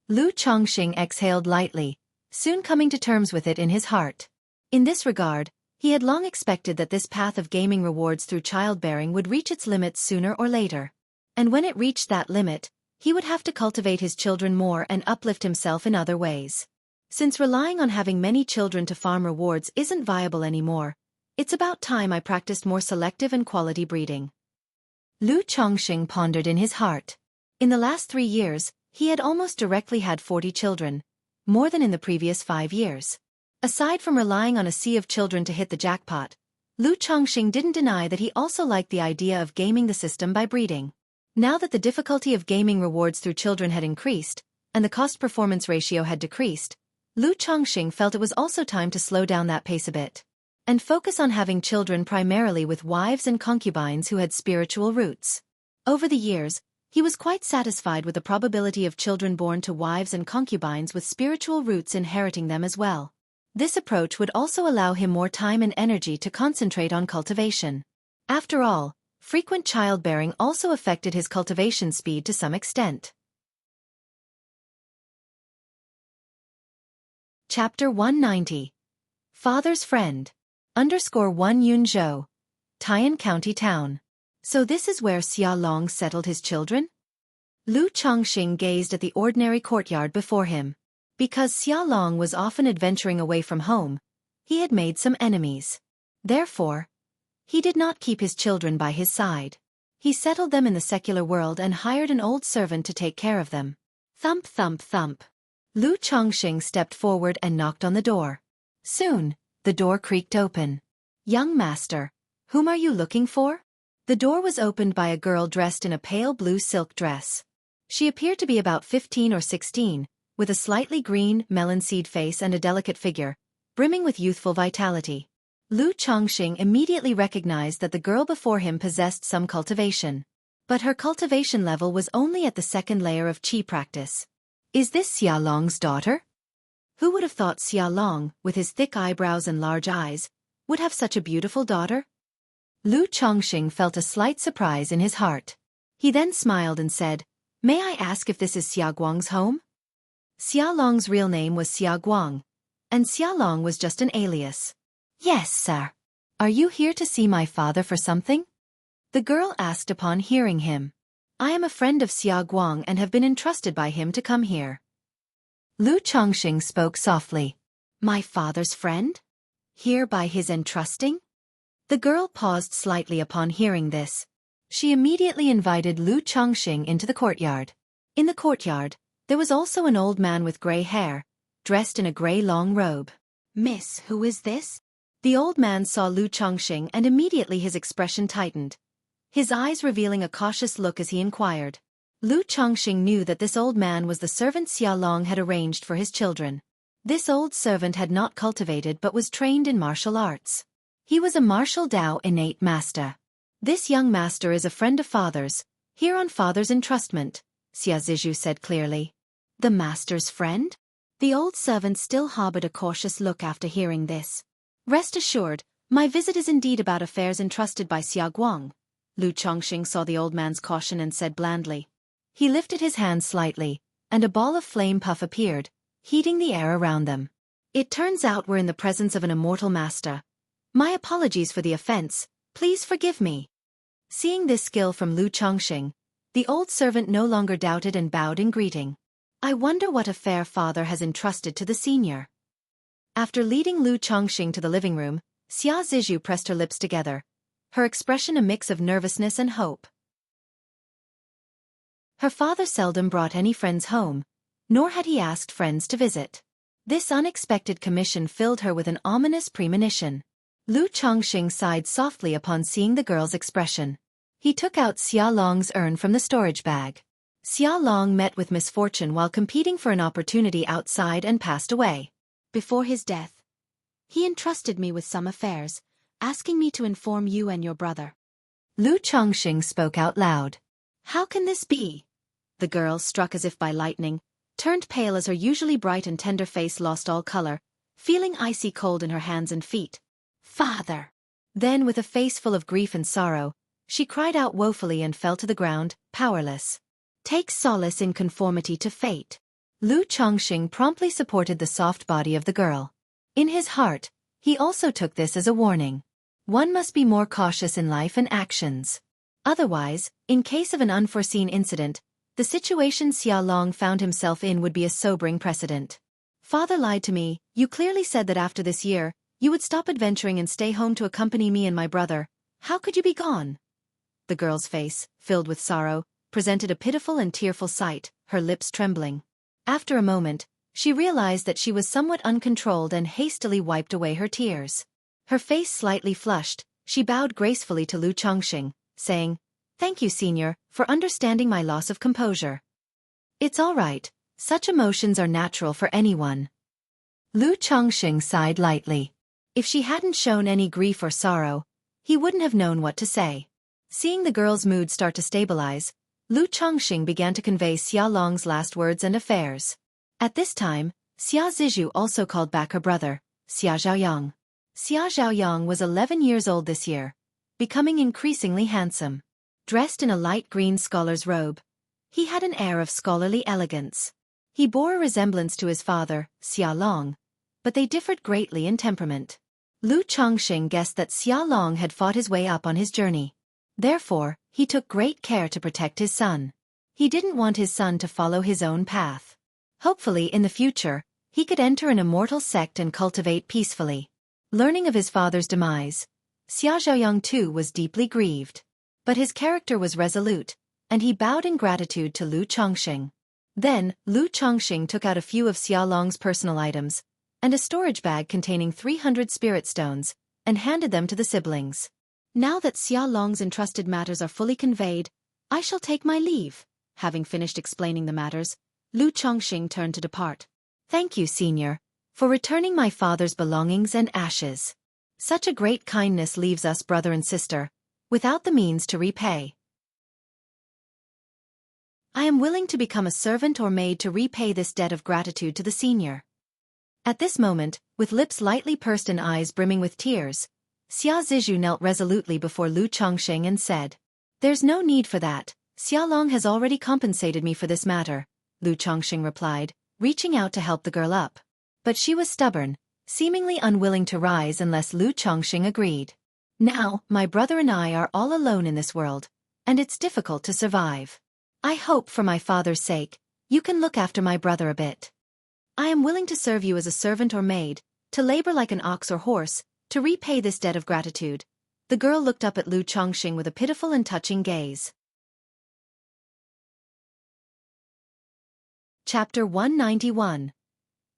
Lu Chongqing exhaled lightly, soon coming to terms with it in his heart. In this regard, he had long expected that this path of gaming rewards through childbearing would reach its limits sooner or later. And when it reached that limit, he would have to cultivate his children more and uplift himself in other ways. Since relying on having many children to farm rewards isn't viable anymore, it's about time I practiced more selective and quality breeding. Lu Chongqing pondered in his heart. In the last 3 years, he had almost directly had 40 children, more than in the previous 5 years. Aside from relying on a sea of children to hit the jackpot, Lu Chongqing didn't deny that he also liked the idea of gaming the system by breeding. Now that the difficulty of gaming rewards through children had increased, and the cost-performance ratio had decreased, Lu Chongqing felt it was also time to slow down that pace a bit, and focus on having children primarily with wives and concubines who had spiritual roots. Over the years, he was quite satisfied with the probability of children born to wives and concubines with spiritual roots inheriting them as well. This approach would also allow him more time and energy to concentrate on cultivation. After all, frequent childbearing also affected his cultivation speed to some extent. Chapter 190. Father's Friend. _1 Yunzhou. Tai'an County Town. So this is where Xia Long settled his children? Lu Chongqing gazed at the ordinary courtyard before him. Because Xia Long was often adventuring away from home, he had made some enemies. Therefore, he did not keep his children by his side. He settled them in the secular world and hired an old servant to take care of them. Thump thump thump. Lu Chongqing stepped forward and knocked on the door. Soon, the door creaked open. Young master, whom are you looking for? The door was opened by a girl dressed in a pale blue silk dress. She appeared to be about 15 or 16, with a slightly green, melon-seed face and a delicate figure, brimming with youthful vitality. Lu Chongqing immediately recognized that the girl before him possessed some cultivation. But her cultivation level was only at the 2nd layer of qi practice. Is this Xia Long's daughter? Who would have thought Xia Long, with his thick eyebrows and large eyes, would have such a beautiful daughter? Lu Chongqing felt a slight surprise in his heart. He then smiled and said, "May I ask if this is Xia Guang's home?" Xia Long's real name was Xia Guang, and Xia Long was just an alias. "Yes, sir. Are you here to see my father for something?" the girl asked upon hearing him. "I am a friend of Xia Guang and have been entrusted by him to come here." Lu Chongqing spoke softly. "My father's friend? Here by his entrusting?" The girl paused slightly upon hearing this. She immediately invited Lu Chongqing into the courtyard. In the courtyard, there was also an old man with gray hair, dressed in a gray long robe. "Miss, who is this?" The old man saw Lu Chongqing and immediately his expression tightened, his eyes revealing a cautious look as he inquired. Lu Chongqing knew that this old man was the servant Xia Long had arranged for his children. This old servant had not cultivated but was trained in martial arts. He was a martial Dao innate master. "This young master is a friend of father's, here on father's entrustment," Xia Zizhu said clearly. "The master's friend?" The old servant still harbored a cautious look after hearing this. "Rest assured, my visit is indeed about affairs entrusted by Xia Guang." Lu Chongqing saw the old man's caution and said blandly. He lifted his hand slightly, and a ball of flame puff appeared, heating the air around them. "It turns out we're in the presence of an immortal master. My apologies for the offense, please forgive me." Seeing this skill from Lu Chongqing, the old servant no longer doubted and bowed in greeting. "I wonder what affair father has entrusted to the senior." After leading Lu Chongqing to the living room, Xia Zizhu pressed her lips together, her expression a mix of nervousness and hope. Her father seldom brought any friends home, nor had he asked friends to visit. This unexpected commission filled her with an ominous premonition. Lu Chongqing sighed softly upon seeing the girl's expression. He took out Xia Long's urn from the storage bag. Xia Long met with misfortune while competing for an opportunity outside and passed away. Before his death, he entrusted me with some affairs, asking me to inform you and your brother. Lu Chongqing spoke out loud. How can this be? The girl, struck as if by lightning, turned pale as her usually bright and tender face lost all color, feeling icy cold in her hands and feet. Father! Then, with a face full of grief and sorrow, she cried out woefully and fell to the ground, powerless. Take solace in conformity to fate. Lu Chongqing promptly supported the soft body of the girl. In his heart, he also took this as a warning. One must be more cautious in life and actions. Otherwise, in case of an unforeseen incident, the situation Xia Long found himself in would be a sobering precedent. Father lied to me. You clearly said that after this year, you would stop adventuring and stay home to accompany me and my brother. How could you be gone? The girl's face, filled with sorrow, presented a pitiful and tearful sight, her lips trembling. After a moment, she realized that she was somewhat uncontrolled and hastily wiped away her tears. Her face slightly flushed, she bowed gracefully to Lu Chongqing, saying, "Thank you, Senior, for understanding my loss of composure. It's all right, such emotions are natural for anyone." Lu Chongqing sighed lightly. If she hadn't shown any grief or sorrow, he wouldn't have known what to say. Seeing the girl's mood start to stabilize, Lu Chongqing began to convey Xia Long's last words and affairs. At this time, Xia Zizhu also called back her brother, Xia Zhaoyang. Xia Zhaoyang was 11 years old this year, becoming increasingly handsome. Dressed in a light green scholar's robe, he had an air of scholarly elegance. He bore a resemblance to his father, Xia Long, but they differed greatly in temperament. Lu Chongqing guessed that Xia Long had fought his way up on his journey. Therefore, he took great care to protect his son. He didn't want his son to follow his own path. Hopefully in the future, he could enter an immortal sect and cultivate peacefully. Learning of his father's demise, Xia Zhaoyang too was deeply grieved. But his character was resolute, and he bowed in gratitude to Lu Chongqing. Then, Lu Chongqing took out a few of Xia Long's personal items, and a storage bag containing 300 spirit stones, and handed them to the siblings. Now that Xia Long's entrusted matters are fully conveyed, I shall take my leave. Having finished explaining the matters, Lu Chongqing turned to depart. Thank you, Senior, for returning my father's belongings and ashes. Such a great kindness leaves us brother and sister, without the means to repay. I am willing to become a servant or maid to repay this debt of gratitude to the Senior. At this moment, with lips lightly pursed and eyes brimming with tears, Xia Zizhu knelt resolutely before Lu Chongqing and said, "There's no need for that. Xia Long has already compensated me for this matter," Lu Chongqing replied, reaching out to help the girl up. But she was stubborn, seemingly unwilling to rise unless Lu Chongqing agreed. "Now, my brother and I are all alone in this world, and it's difficult to survive. I hope for my father's sake, you can look after my brother a bit. I am willing to serve you as a servant or maid, to labor like an ox or horse, to repay this debt of gratitude." The girl looked up at Lu Chongqing with a pitiful and touching gaze. Chapter 191.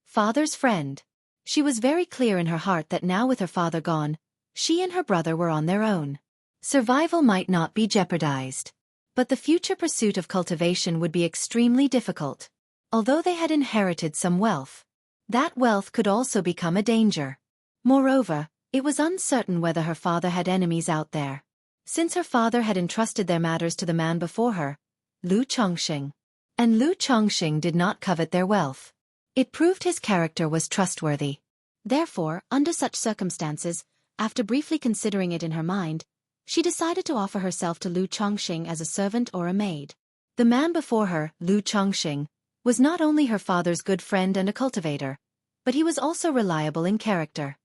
Father's Friend. She was very clear in her heart that now with her father gone, she and her brother were on their own. Survival might not be jeopardized, but the future pursuit of cultivation would be extremely difficult. Although they had inherited some wealth, that wealth could also become a danger. Moreover, it was uncertain whether her father had enemies out there. Since her father had entrusted their matters to the man before her, Lu Chongqing, and Lu Chongqing did not covet their wealth. It proved his character was trustworthy. Therefore, under such circumstances, after briefly considering it in her mind, she decided to offer herself to Lu Chongqing as a servant or a maid. The man before her, Lu Chongqing, was not only her father's good friend and a cultivator, but he was also reliable in character.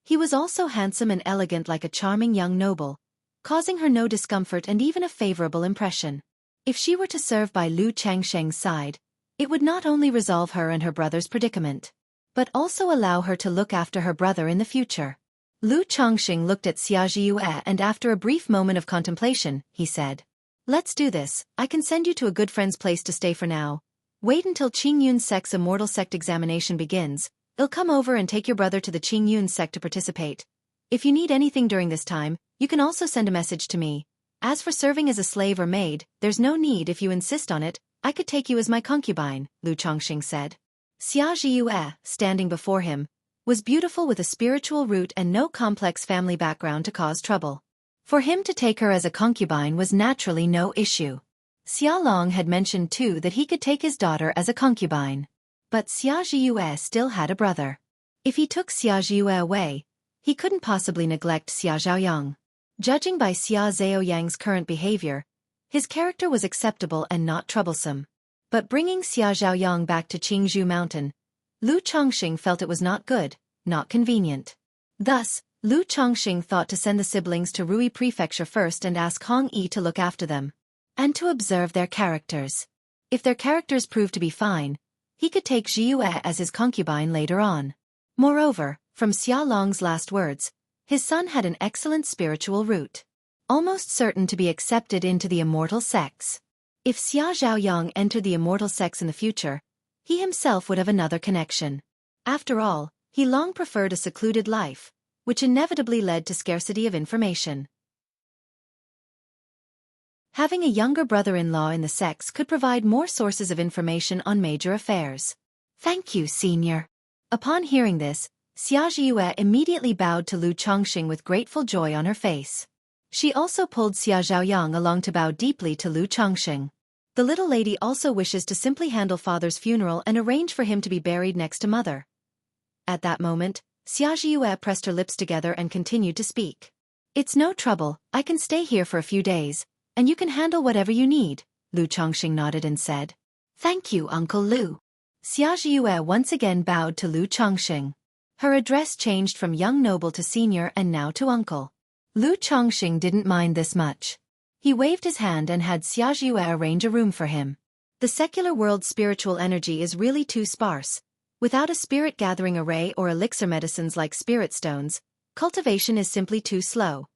He was also handsome and elegant like a charming young noble, causing her no discomfort and even a favorable impression. If she were to serve by Lu Chongqing's side, it would not only resolve her and her brother's predicament, but also allow her to look after her brother in the future. Lu Chongqing looked at Xia Zhiyue and after a brief moment of contemplation, he said, "Let's do this. I can send you to a good friend's place to stay for now. Wait until Qingyun sect's immortal sect examination begins. I'll come over and take your brother to the Qingyun sect to participate. If you need anything during this time, you can also send a message to me. As for serving as a slave or maid, there's no need if you insist on it. I could take you as my concubine, Lu Chongqing said. Xia Zhiyue, standing before him, was beautiful with a spiritual root and no complex family background to cause trouble. For him to take her as a concubine was naturally no issue. Xia Long had mentioned too that he could take his daughter as a concubine. But Xia Zhiyue still had a brother. If he took Xia Zhiyue away, he couldn't possibly neglect Xia Zhaoyang. Judging by Xia Zhaoyang's current behavior, his character was acceptable and not troublesome. But bringing Xia Zhaoyang back to Qingzhou Mountain, Lu Chongqing felt it was not good, not convenient. Thus, Lu Chongqing thought to send the siblings to Rui Prefecture first and ask Hong Yi to look after them, and to observe their characters. If their characters proved to be fine, he could take Zhiyue as his concubine later on. Moreover, from Xia Long's last words, his son had an excellent spiritual root, almost certain to be accepted into the immortal sex. If Xia Zhaoyang entered the immortal sex in the future, he himself would have another connection. After all, he long preferred a secluded life, which inevitably led to scarcity of information. Having a younger brother-in-law in the sex could provide more sources of information on major affairs. Thank you, senior. Upon hearing this, Xia Zhiyue immediately bowed to Lu Chongqing with grateful joy on her face. She also pulled Xia Zhaoyang along to bow deeply to Lu Chongqing. The little lady also wishes to simply handle father's funeral and arrange for him to be buried next to mother. At that moment, Xia Zhiyue pressed her lips together and continued to speak. It's no trouble, I can stay here for a few days, and you can handle whatever you need, Lu Chongqing nodded and said. Thank you, Uncle Lu. Xia Zhiyue once again bowed to Lu Chongqing. Her address changed from young noble to senior and now to uncle. Lu Chongqing didn't mind this much. He waved his hand and had Xia Zhiyue arrange a room for him. The secular world's spiritual energy is really too sparse. Without a spirit-gathering array or elixir medicines like spirit stones, cultivation is simply too slow.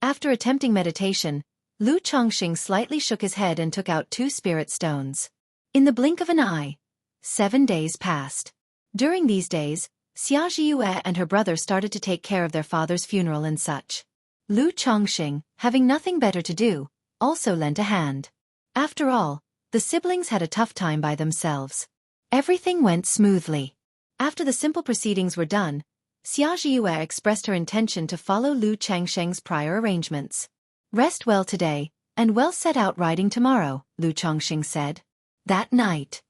After attempting meditation, Lu Chongqing slightly shook his head and took out 2 spirit stones. In the blink of an eye, 7 days passed. During these days, Xia Zhiyue and her brother started to take care of their father's funeral and such. Lu Chongqing, having nothing better to do, also lent a hand. After all, the siblings had a tough time by themselves. Everything went smoothly. After the simple proceedings were done, Xia Zhiyue expressed her intention to follow Lu Chongqing's prior arrangements. Rest well today, and well set out riding tomorrow, Lu Chongqing said. That night.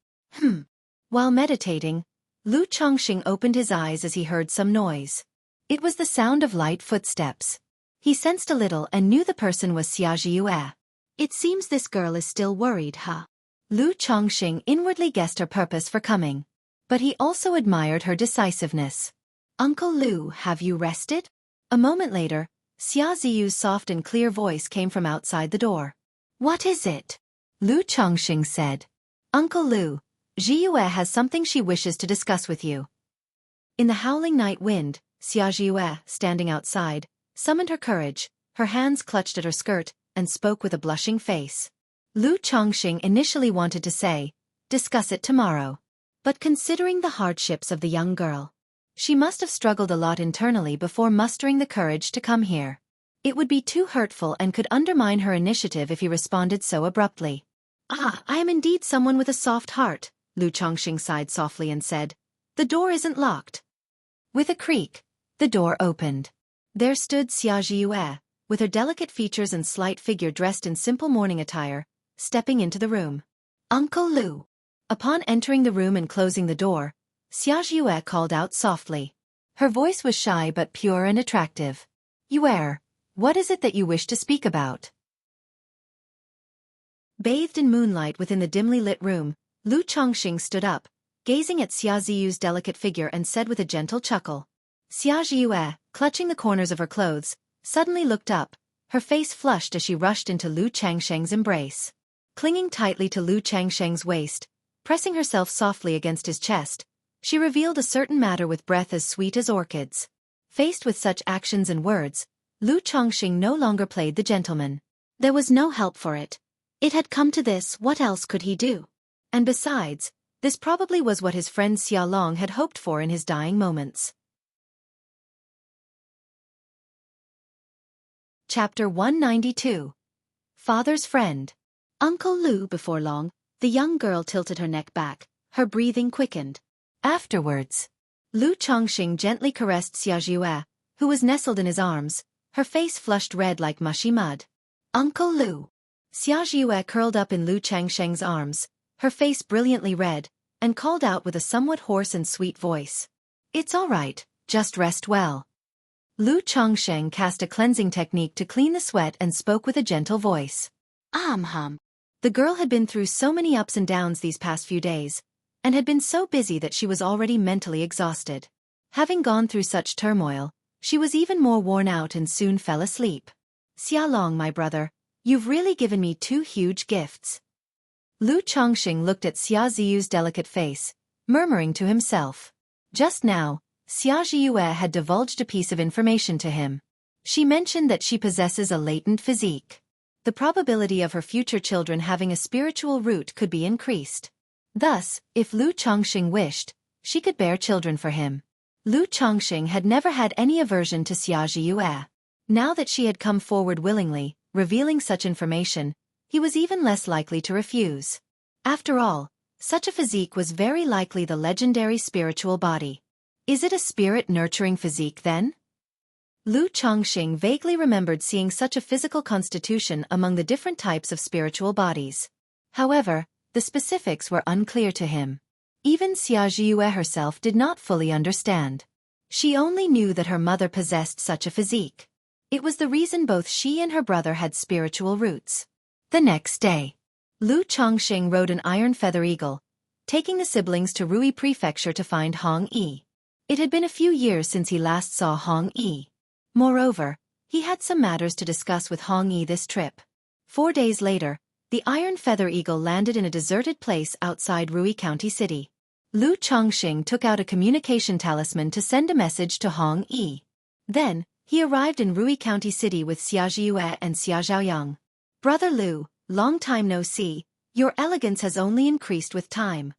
While meditating, Lu Chongqing opened his eyes as he heard some noise. It was the sound of light footsteps. He sensed a little and knew the person was Xia Zhiyue. It seems this girl is still worried, huh? Lu Chongqing inwardly guessed her purpose for coming. But he also admired her decisiveness. Uncle Lu, have you rested? A moment later, Xia Ziyu's soft and clear voice came from outside the door. What is it? Lu Chongqing said. Uncle Lu, Zhiyue has something she wishes to discuss with you. In the howling night wind, Xia Zhiyue, standing outside, summoned her courage, her hands clutched at her skirt, and spoke with a blushing face. Lu Chongqing initially wanted to say, discuss it tomorrow. But considering the hardships of the young girl, she must have struggled a lot internally before mustering the courage to come here. It would be too hurtful and could undermine her initiative if he responded so abruptly. I am indeed someone with a soft heart, Lu Chongqing sighed softly and said. The door isn't locked. With a creak, the door opened. There stood Xia Zhiyue, with her delicate features and slight figure dressed in simple morning attire, stepping into the room. Uncle Lu. Upon entering the room and closing the door, Xia Zhiyue called out softly. Her voice was shy but pure and attractive. Yue, what is it that you wish to speak about? Bathed in moonlight within the dimly lit room, Lu Chongqing stood up, gazing at Xia Ziyu's delicate figure and said with a gentle chuckle. Xia Zhiyue, clutching the corners of her clothes, suddenly looked up, her face flushed as she rushed into Lu Chongqing's embrace. Clinging tightly to Lu Chongqing's waist, pressing herself softly against his chest, she revealed a certain matter with breath as sweet as orchids. Faced with such actions and words, Lu Chongqing no longer played the gentleman. There was no help for it. It had come to this, what else could he do? And besides, this probably was what his friend Xia Long had hoped for in his dying moments. Chapter 192. Father's Friend. Uncle Lu. Before long, The young girl tilted her neck back, her breathing quickened. Afterwards, Lu Chongqing gently caressed Xia Yue, who was nestled in his arms, her face flushed red like mushy mud. Uncle Lu. Xia Yue curled up in Lu Changsheng's arms, her face brilliantly red, and called out with a somewhat hoarse and sweet voice. It's all right, just rest well. Lu Chongsheng cast a cleansing technique to clean the sweat and spoke with a gentle voice. The girl had been through so many ups and downs these past few days, and had been so busy that she was already mentally exhausted. Having gone through such turmoil, she was even more worn out and soon fell asleep. Xia Long, my brother, you've really given me 2 huge gifts. Lu Chongqing looked at Xia Ziyu's delicate face, murmuring to himself. Just now, Xia Yue had divulged a piece of information to him. She mentioned that she possesses a latent physique. The probability of her future children having a spiritual root could be increased. Thus, if Lu Chongqing wished, she could bear children for him. Lu Chongqing had never had any aversion to Xia Yue. Now that she had come forward willingly, revealing such information, he was even less likely to refuse. After all, such a physique was very likely the legendary spiritual body. Is it a spirit-nurturing physique then? Lu Chongqing vaguely remembered seeing such a physical constitution among the different types of spiritual bodies. However, the specifics were unclear to him. Even Xia Yue herself did not fully understand. She only knew that her mother possessed such a physique. It was the reason both she and her brother had spiritual roots. The next day, Lu Chongqing rode an iron feather eagle, taking the siblings to Rui Prefecture to find Hong Yi. It had been a few years since he last saw Hong Yi. Moreover, he had some matters to discuss with Hong Yi this trip. 4 days later, the iron feather eagle landed in a deserted place outside Rui County City. Lu Chongqing took out a communication talisman to send a message to Hong Yi. Then, he arrived in Rui County City with Xia Yue and Xia Zhaoyang. Brother Lu, long time no see, your elegance has only increased with time.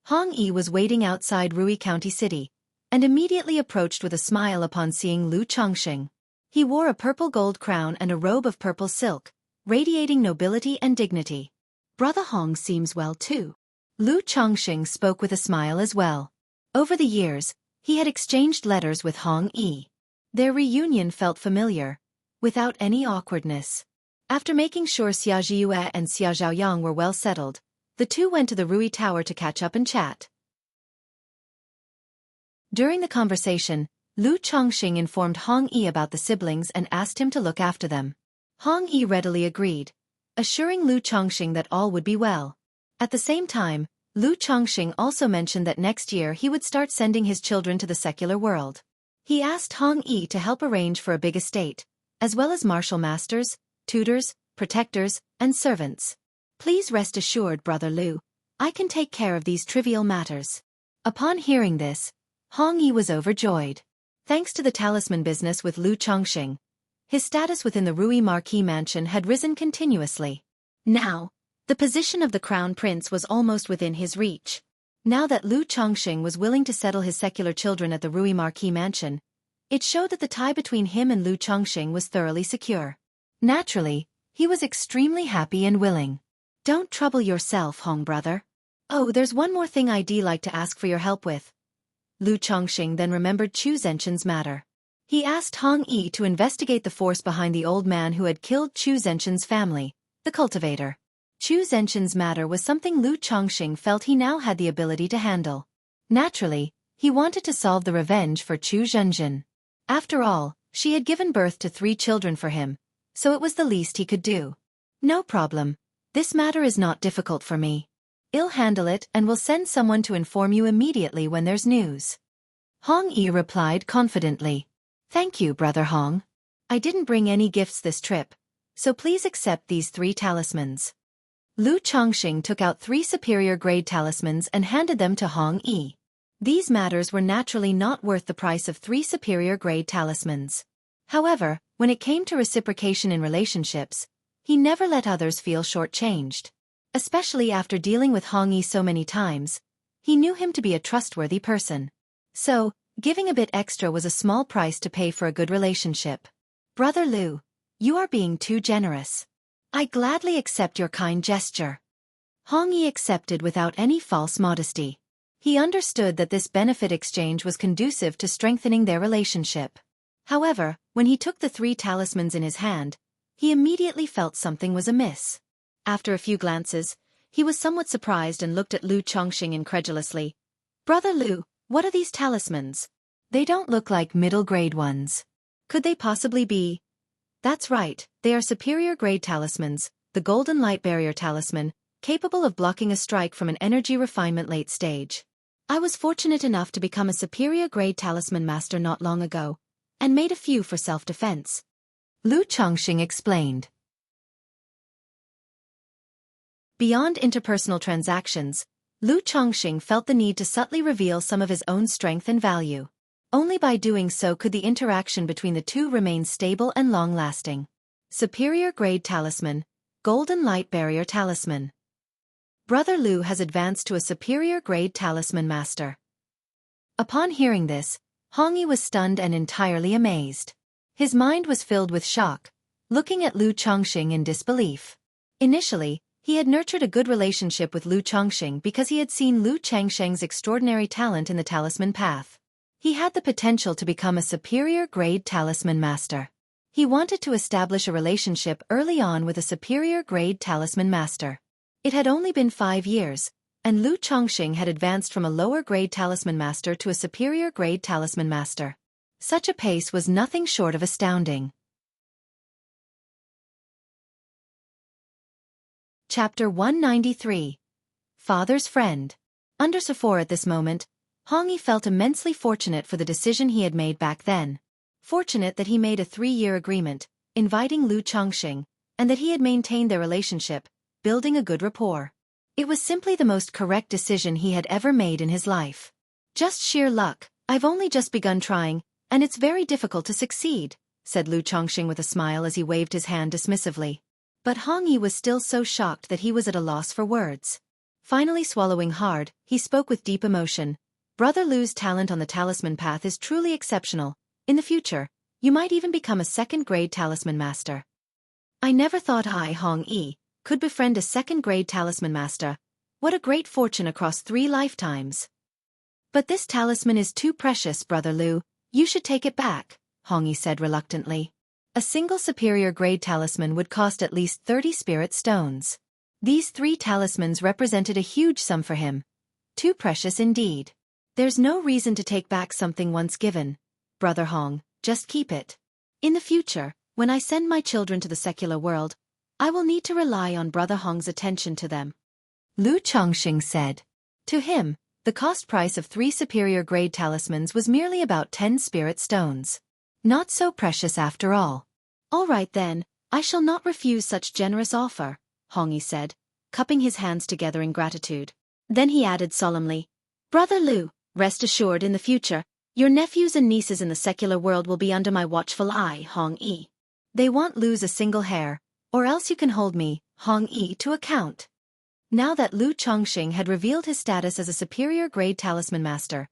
Hong Yi was waiting outside Rui County City, and immediately approached with a smile upon seeing Lu Chongqing. He wore a purple gold crown and a robe of purple silk, radiating nobility and dignity. Brother Hong seems well too. Lu Chongqing spoke with a smile as well. Over the years, he had exchanged letters with Hong Yi. Their reunion felt familiar, without any awkwardness. After making sure Xia Yue and Xia Zhaoyang were well settled, the two went to the Rui Tower to catch up and chat. During the conversation, Lu Chongqing informed Hong Yi about the siblings and asked him to look after them. Hong Yi readily agreed, assuring Lu Chongqing that all would be well. At the same time, Lu Chongqing also mentioned that next year he would start sending his children to the secular world. He asked Hong Yi to help arrange for a big estate, as well as martial masters, tutors, protectors, and servants. Please rest assured, Brother Lu, I can take care of these trivial matters. Upon hearing this, Hong Yi was overjoyed. Thanks to the talisman business with Lu Chongqing, his status within the Rui Marquis mansion had risen continuously. Now, the position of the crown prince was almost within his reach. Now that Lu Chongqing was willing to settle his secular children at the Rui Marquis mansion, it showed that the tie between him and Lu Chongqing was thoroughly secure. Naturally, he was extremely happy and willing. Don't trouble yourself, Hong brother. Oh, there's one more thing I'd like to ask for your help with. Lu Chongqing then remembered Chu Zenshin's matter. He asked Hong Yi to investigate the force behind the old man who had killed Chu Zenshin's family, the cultivator. Chu Zenshin's matter was something Lu Chongqing felt he now had the ability to handle. Naturally, he wanted to solve the revenge for Chu Zhenzhin. After all, she had given birth to 3 children for him, so it was the least he could do. No problem. This matter is not difficult for me. I'll handle it and will send someone to inform you immediately when there's news. Hong Yi replied confidently. Thank you, Brother Hong. I didn't bring any gifts this trip, so please accept these 3 talismans. Lu Chongqing took out 3 superior-grade talismans and handed them to Hong Yi. These matters were naturally not worth the price of 3 superior-grade talismans. However, when it came to reciprocation in relationships, he never let others feel shortchanged. Especially after dealing with Hong Yi so many times, he knew him to be a trustworthy person. So, giving a bit extra was a small price to pay for a good relationship. Brother Lu, you are being too generous. I gladly accept your kind gesture. Hong Yi accepted without any false modesty. He understood that this benefit exchange was conducive to strengthening their relationship. However, when he took the 3 talismans in his hand, he immediately felt something was amiss. After a few glances, he was somewhat surprised and looked at Lu Chongqing incredulously. "Brother Lu, what are these talismans? They don't look like middle-grade ones. Could they possibly be?" "That's right, they are superior-grade talismans, the Golden Light Barrier Talisman, capable of blocking a strike from an energy refinement late stage. I was fortunate enough to become a superior-grade talisman master not long ago, and made a few for self-defense," Lu Chongqing explained. Beyond interpersonal transactions, Lu Chongqing felt the need to subtly reveal some of his own strength and value. Only by doing so could the interaction between the two remain stable and long-lasting. Superior-grade talisman, Golden Light Barrier Talisman. Brother Lu has advanced to a superior-grade talisman master. Upon hearing this, Hong Yi was stunned and entirely amazed. His mind was filled with shock, looking at Lu Chongqing in disbelief. Initially, he had nurtured a good relationship with Lu Chongqing because he had seen Lu Changsheng's extraordinary talent in the talisman path. He had the potential to become a superior-grade talisman master. He wanted to establish a relationship early on with a superior-grade talisman master. It had only been 5 years, and Lu Chongqing had advanced from a lower-grade talisman master to a superior-grade talisman master. Such a pace was nothing short of astounding. Chapter 193. Father's Friend. Under Sephora at this moment, Hong Yi felt immensely fortunate for the decision he had made back then. Fortunate that he made a 3-year agreement, inviting Lu Chongqing, and that he had maintained their relationship, building a good rapport. It was simply the most correct decision he had ever made in his life. "Just sheer luck, I've only just begun trying, and it's very difficult to succeed," said Lu Chongqing with a smile as he waved his hand dismissively. But Hong Yi was still so shocked that he was at a loss for words. Finally swallowing hard, he spoke with deep emotion. "Brother Lu's talent on the talisman path is truly exceptional. In the future, you might even become a 2nd-grade talisman master." "I never thought I, Hong Yi, could befriend a 2nd-grade talisman master. What a great fortune across 3 lifetimes." "But this talisman is too precious, Brother Lu. You should take it back," Hong Yi said reluctantly. A single superior-grade talisman would cost at least 30 spirit stones. These 3 talismans represented a huge sum for him. Too precious indeed. "There's no reason to take back something once given, Brother Hong, just keep it. In the future, when I send my children to the secular world, I will need to rely on Brother Hong's attention to them," Lu Chongqing said. To him, the cost price of 3 superior-grade talismans was merely about 10 spirit stones. Not so precious after all. "All right then, I shall not refuse such generous offer," Hong Yi said, cupping his hands together in gratitude. Then he added solemnly, "Brother Lu, rest assured in the future, your nephews and nieces in the secular world will be under my watchful eye, Hong Yi. They won't lose a single hair, or else you can hold me, Hong Yi, to account." Now that Lu Chongqing had revealed his status as a superior-grade talisman master,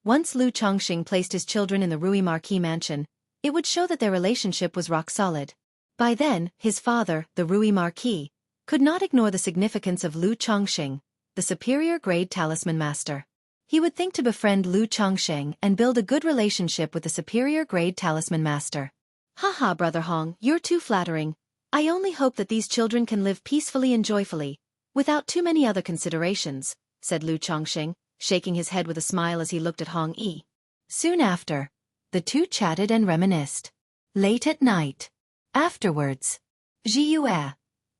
once Lu Chongqing placed his children in the Rui Marquis mansion, it would show that their relationship was rock solid. By then, his father, the Rui Marquis, could not ignore the significance of Lu Chongqing, the superior-grade talisman master. He would think to befriend Lu Chongqing and build a good relationship with the superior-grade talisman master. "Haha, Brother Hong, you're too flattering. I only hope that these children can live peacefully and joyfully, without too many other considerations," said Lu Chongqing, shaking his head with a smile as he looked at Hong Yi. Soon after, the two chatted and reminisced. Late at night. Afterwards. "Zhiyue,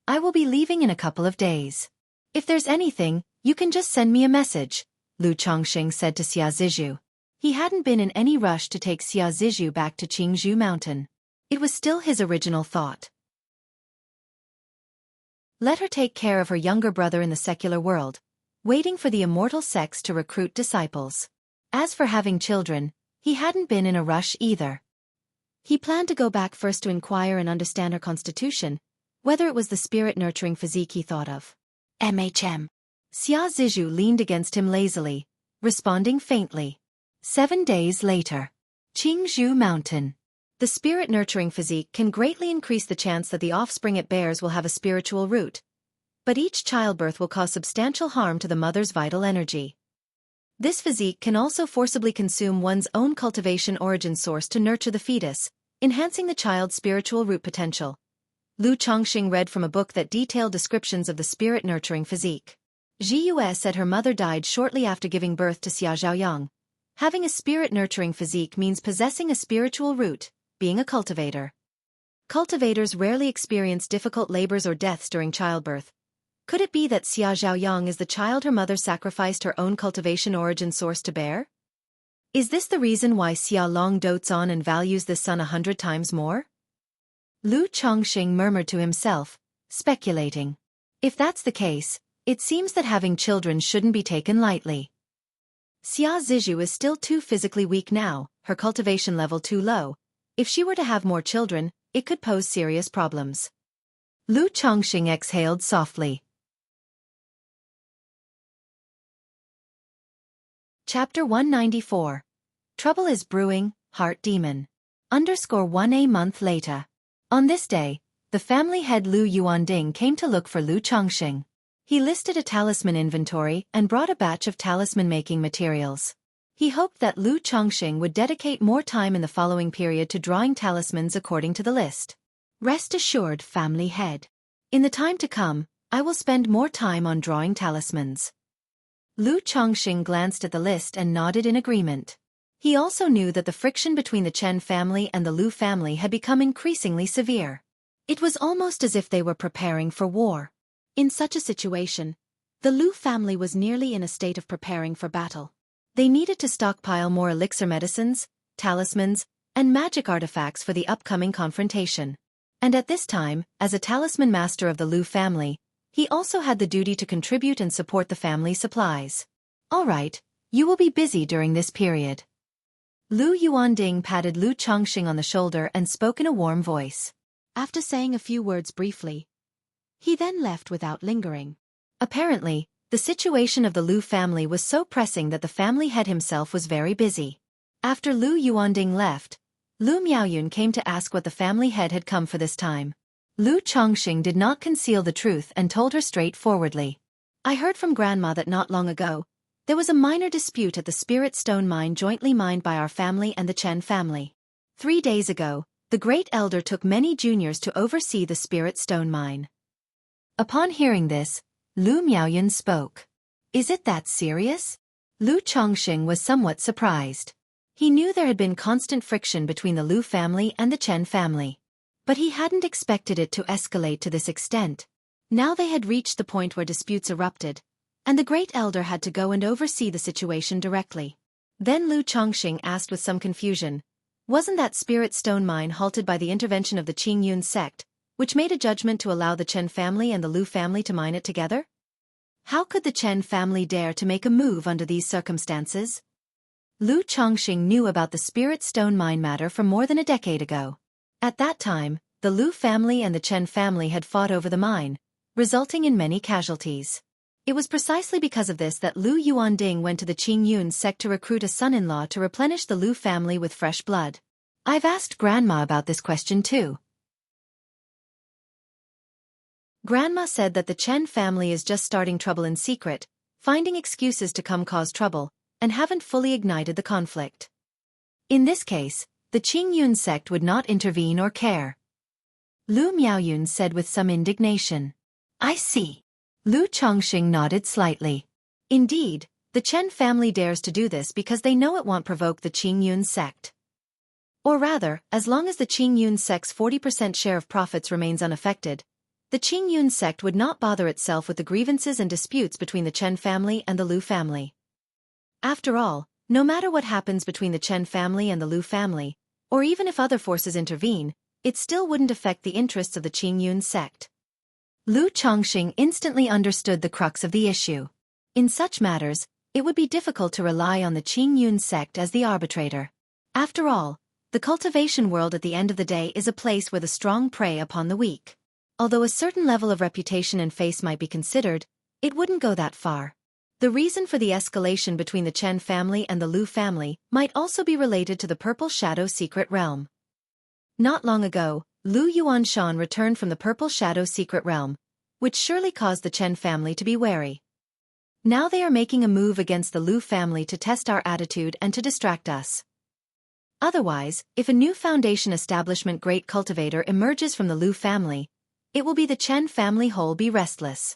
I will be leaving in a couple of days. If there's anything, you can just send me a message," Lu Chongqing said to Xia Zizhu. He hadn't been in any rush to take Xia Zizhu back to Qingzhou Mountain. It was still his original thought. Let her take care of her younger brother in the secular world, waiting for the immortal sex to recruit disciples. As for having children, he hadn't been in a rush either. He planned to go back first to inquire and understand her constitution, whether it was the spirit-nurturing physique he thought of. "MHM. Xia Zizhu leaned against him lazily, responding faintly. 7 days later. Qingzhou Mountain. The spirit-nurturing physique can greatly increase the chance that the offspring it bears will have a spiritual root. But each childbirth will cause substantial harm to the mother's vital energy. This physique can also forcibly consume one's own cultivation origin source to nurture the fetus, enhancing the child's spiritual root potential. Lu Chongqing read from a book that detailed descriptions of the spirit-nurturing physique. Zhiyue said her mother died shortly after giving birth to Xia Zhaoyang. Having a spirit-nurturing physique means possessing a spiritual root, being a cultivator. Cultivators rarely experience difficult labors or deaths during childbirth. Could it be that Xia Zhaoyang is the child her mother sacrificed her own cultivation origin source to bear? Is this the reason why Xia Long dotes on and values this son 100 times more? Lu Chongqing murmured to himself, speculating. If that's the case, it seems that having children shouldn't be taken lightly. Xia Zizhu is still too physically weak now, her cultivation level too low. If she were to have more children, it could pose serious problems. Lu Chongqing exhaled softly. Chapter 194. Trouble is Brewing, Heart Demon. _1 A month later. On this day, the family head Lu Yuanding came to look for Lu Chongqing. He listed a talisman inventory and brought a batch of talisman-making materials. He hoped that Lu Chongqing would dedicate more time in the following period to drawing talismans according to the list. Rest assured, family head. In the time to come, I will spend more time on drawing talismans. Lu Chongqing glanced at the list and nodded in agreement. He also knew that the friction between the Chen family and the Lu family had become increasingly severe. It was almost as if they were preparing for war. In such a situation, the Lu family was nearly in a state of preparing for battle. They needed to stockpile more elixir medicines, talismans, and magic artifacts for the upcoming confrontation. And at this time, as a talisman master of the Lu family, he also had the duty to contribute and support the family supplies. All right, you will be busy during this period. Lu Yuanding patted Lu Chongqing on the shoulder and spoke in a warm voice. After saying a few words briefly, he then left without lingering. Apparently, the situation of the Lu family was so pressing that the family head himself was very busy. After Lu Yuanding left, Lu Miaoyun came to ask what the family head had come for this time. Lu Chongqing did not conceal the truth and told her straightforwardly. I heard from Grandma that not long ago, there was a minor dispute at the spirit stone mine jointly mined by our family and the Chen family. 3 days ago, the great elder took many juniors to oversee the spirit stone mine. Upon hearing this, Lu Miaoyun spoke. Is it that serious? Lu Chongqing was somewhat surprised. He knew there had been constant friction between the Lu family and the Chen family. But he hadn't expected it to escalate to this extent. Now they had reached the point where disputes erupted, and the great elder had to go and oversee the situation directly. Then Lu Chongqing asked with some confusion, wasn't that spirit stone mine halted by the intervention of the Qingyun sect, which made a judgment to allow the Chen family and the Lu family to mine it together? How could the Chen family dare to make a move under these circumstances? Lu Chongqing knew about the spirit stone mine matter for more than a decade ago. At that time, the Lu family and the Chen family had fought over the mine, resulting in many casualties. It was precisely because of this that Lu Yuanding went to the Qingyun sect to recruit a son-in-law to replenish the Lu family with fresh blood. I've asked Grandma about this question too. Grandma said that the Chen family is just starting trouble in secret, finding excuses to come cause trouble, and haven't fully ignited the conflict. In this case, the Qingyun sect would not intervene or care. Lu Miaoyun said with some indignation. I see. Lu Chongqing nodded slightly. Indeed, the Chen family dares to do this because they know it won't provoke the Qingyun sect. Or rather, as long as the Qingyun sect's 40% share of profits remains unaffected, the Qingyun sect would not bother itself with the grievances and disputes between the Chen family and the Lu family. After all, no matter what happens between the Chen family and the Lu family, or even if other forces intervene, it still wouldn't affect the interests of the Qingyun sect. Lu Chongqing instantly understood the crux of the issue. In such matters, it would be difficult to rely on the Qingyun sect as the arbitrator. After all, the cultivation world at the end of the day is a place where the strong prey upon the weak. Although a certain level of reputation and face might be considered, it wouldn't go that far. The reason for the escalation between the Chen family and the Lu family might also be related to the Purple Shadow secret realm. Not long ago, Lu Yuanshan returned from the Purple Shadow secret realm, which surely caused the Chen family to be wary. Now they are making a move against the Lu family to test our attitude and to distract us. Otherwise, if a new foundation establishment great cultivator emerges from the Lu family, it will be the Chen family whole be restless.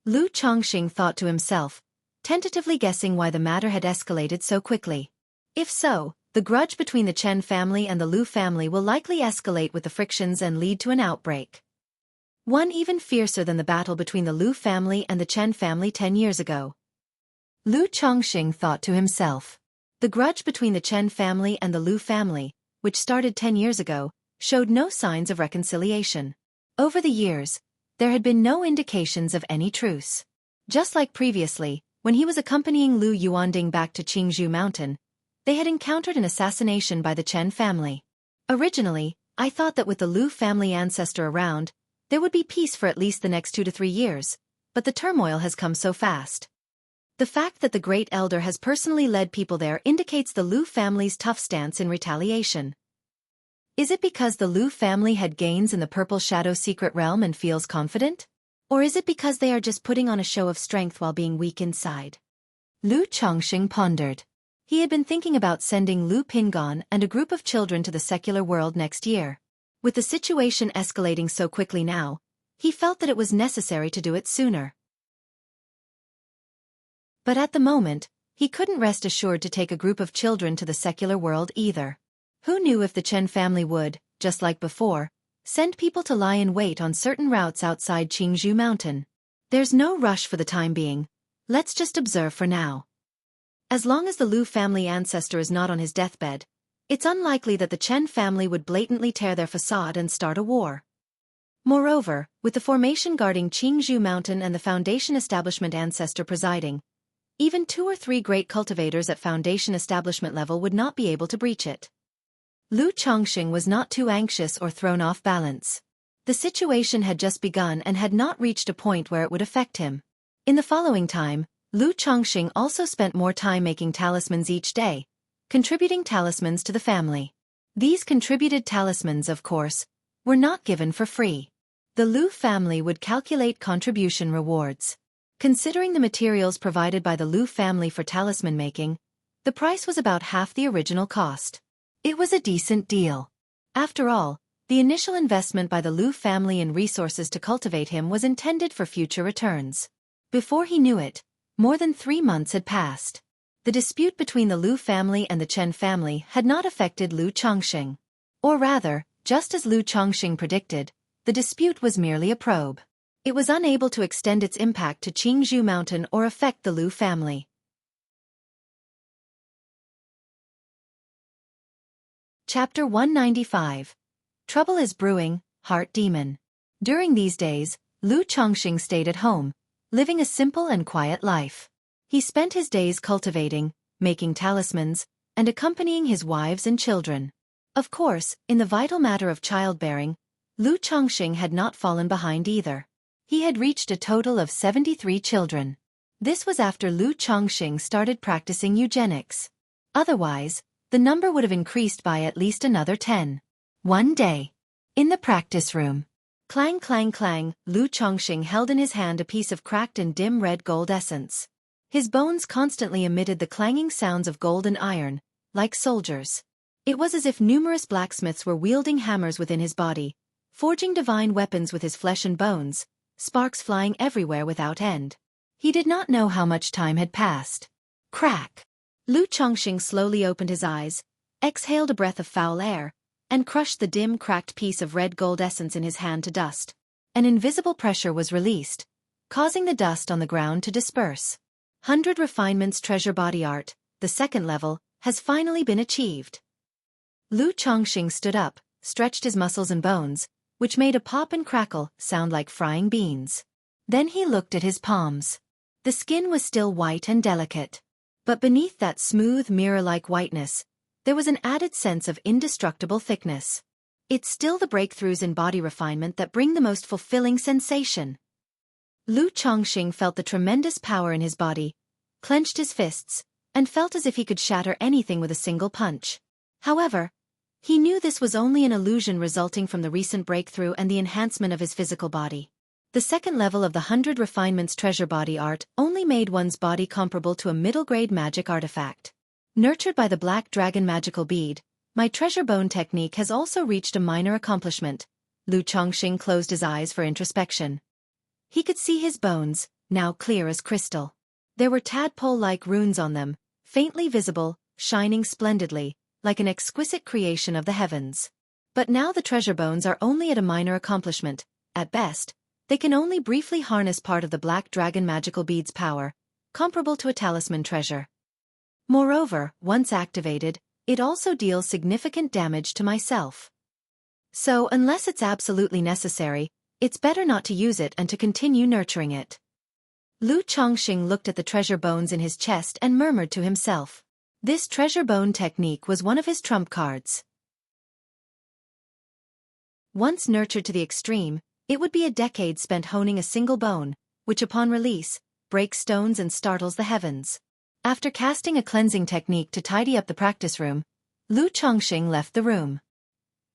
Lu Chongqing thought to himself, tentatively guessing why the matter had escalated so quickly. If so, the grudge between the Chen family and the Lu family will likely escalate with the frictions and lead to an outbreak. One even fiercer than the battle between the Lu family and the Chen family 10 years ago. Lu Chongqing thought to himself. The grudge between the Chen family and the Lu family, which started 10 years ago, showed no signs of reconciliation. Over the years, there had been no indications of any truce. Just like previously, when he was accompanying Lu Yuanding back to Qingzhou Mountain, they had encountered an assassination by the Chen family. Originally, I thought that with the Lu family ancestor around, there would be peace for at least the next 2 to 3 years, but the turmoil has come so fast. The fact that the Great Elder has personally led people there indicates the Lu family's tough stance in retaliation. Is it because the Lu family had gains in the Purple Shadow secret realm and feels confident? Or is it because they are just putting on a show of strength while being weak inside? Lu Chongqing pondered. He had been thinking about sending Lu Pingon and a group of children to the secular world next year. With the situation escalating so quickly now, he felt that it was necessary to do it sooner. But at the moment, he couldn't rest assured to take a group of children to the secular world either. Who knew if the Chen family would, just like before, send people to lie in wait on certain routes outside Qingzhou Mountain? There's no rush for the time being. Let's just observe for now. As long as the Lu family ancestor is not on his deathbed, it's unlikely that the Chen family would blatantly tear their facade and start a war. Moreover, with the formation guarding Qingzhou Mountain and the Foundation establishment ancestor presiding, even 2 or 3 great cultivators at Foundation establishment level would not be able to breach it. Lu Chongqing was not too anxious or thrown off balance. The situation had just begun and had not reached a point where it would affect him. In the following time, Lu Chongqing also spent more time making talismans each day, contributing talismans to the family. These contributed talismans, of course, were not given for free. The Lu family would calculate contribution rewards. Considering the materials provided by the Lu family for talisman making, the price was about half the original cost. It was a decent deal. After all, the initial investment by the Lu family in resources to cultivate him was intended for future returns. Before he knew it, more than 3 months had passed. The dispute between the Lu family and the Chen family had not affected Lu Chongqing. Or rather, just as Lu Chongqing predicted, the dispute was merely a probe. It was unable to extend its impact to Qingzhou Mountain or affect the Lu family. Chapter 195. Trouble is Brewing, Heart Demon. During these days, Lu Chongqing stayed at home, living a simple and quiet life. He spent his days cultivating, making talismans, and accompanying his wives and children. Of course, in the vital matter of childbearing, Lu Chongqing had not fallen behind either. He had reached a total of 73 children. This was after Lu Chongqing started practicing eugenics. Otherwise, the number would have increased by at least another 10. One day, in the practice room, clang clang clang, Lu Chongqing held in his hand a piece of cracked and dim red gold essence. His bones constantly emitted the clanging sounds of gold and iron, like soldiers. It was as if numerous blacksmiths were wielding hammers within his body, forging divine weapons with his flesh and bones, sparks flying everywhere without end. He did not know how much time had passed. Crack! Lu Chongqing slowly opened his eyes, exhaled a breath of foul air, and crushed the dim cracked piece of red gold essence in his hand to dust. An invisible pressure was released, causing the dust on the ground to disperse. 100 Refinements Treasure Body Art, the second level, has finally been achieved. Lu Chongqing stood up, stretched his muscles and bones, which made a pop and crackle sound like frying beans. Then he looked at his palms. The skin was still white and delicate. But beneath that smooth mirror-like whiteness, there was an added sense of indestructible thickness. It's still the breakthroughs in body refinement that bring the most fulfilling sensation. Lu Chongqing felt the tremendous power in his body, clenched his fists, and felt as if he could shatter anything with a single punch. However, he knew this was only an illusion resulting from the recent breakthrough and the enhancement of his physical body. The second level of the 100 Refinements treasure body art only made one's body comparable to a middle-grade magic artifact. Nurtured by the Black Dragon magical bead, my treasure bone technique has also reached a minor accomplishment. Lu Chongqing closed his eyes for introspection. He could see his bones, now clear as crystal. There were tadpole-like runes on them, faintly visible, shining splendidly, like an exquisite creation of the heavens. But now the treasure bones are only at a minor accomplishment. At best, they can only briefly harness part of the Black Dragon magical bead's power, comparable to a talisman treasure. Moreover, once activated, it also deals significant damage to myself. So, unless it's absolutely necessary, it's better not to use it and to continue nurturing it. Lu Chongqing looked at the treasure bones in his chest and murmured to himself. This treasure bone technique was one of his trump cards. Once nurtured to the extreme, it would be a decade spent honing a single bone, which upon release, breaks stones and startles the heavens. After casting a cleansing technique to tidy up the practice room, Lu Chongqing left the room.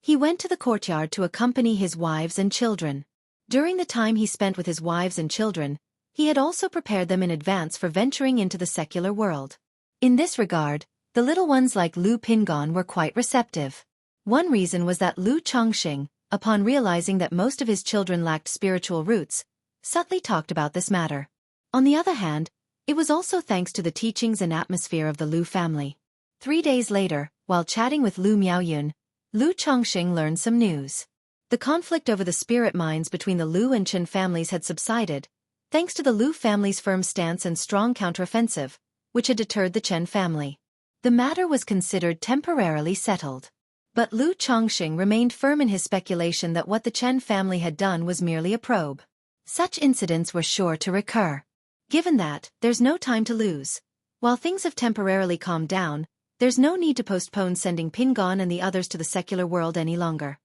He went to the courtyard to accompany his wives and children. During the time he spent with his wives and children, he had also prepared them in advance for venturing into the secular world. In this regard, the little ones like Lu Pingon were quite receptive. One reason was that Lu Chongqing, upon realizing that most of his children lacked spiritual roots, subtly talked about this matter. On the other hand, it was also thanks to the teachings and atmosphere of the Lu family. 3 days later, while chatting with Lu Miaoyun, Lu Chongqing learned some news. The conflict over the spirit mines between the Lu and Chen families had subsided, thanks to the Lu family's firm stance and strong counteroffensive, which had deterred the Chen family. The matter was considered temporarily settled. But Lu Chongqing remained firm in his speculation that what the Chen family had done was merely a probe. Such incidents were sure to recur. Given that, there's no time to lose. While things have temporarily calmed down, there's no need to postpone sending Pingon and the others to the secular world any longer.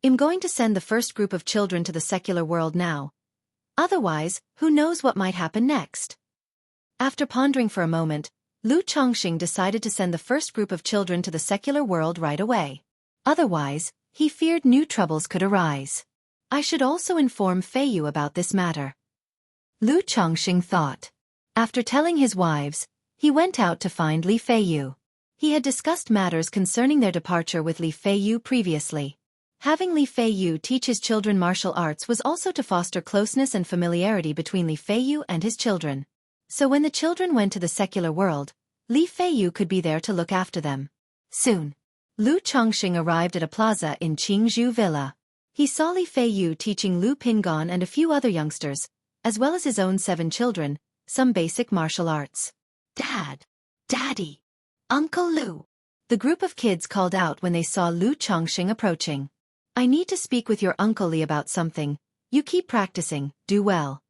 I'm going to send the first group of children to the secular world now. Otherwise, who knows what might happen next? After pondering for a moment, Lu Chongqing decided to send the first group of children to the secular world right away. Otherwise, he feared new troubles could arise. I should also inform Feiyu about this matter. Lu Chongqing thought. After telling his wives, he went out to find Li Feiyu. He had discussed matters concerning their departure with Li Feiyu previously. Having Li Feiyu teach his children martial arts was also to foster closeness and familiarity between Li Feiyu and his children. So when the children went to the secular world, Li Feiyu could be there to look after them. Soon, Lu Chongqing arrived at a plaza in Qingzhou Villa. He saw Li Feiyu teaching Lu Pingon and a few other youngsters, as well as his own 7 children, some basic martial arts. Dad! Daddy! Uncle Lu! The group of kids called out when they saw Lu Chongqing approaching. I need to speak with your Uncle Li about something. You keep practicing, do well.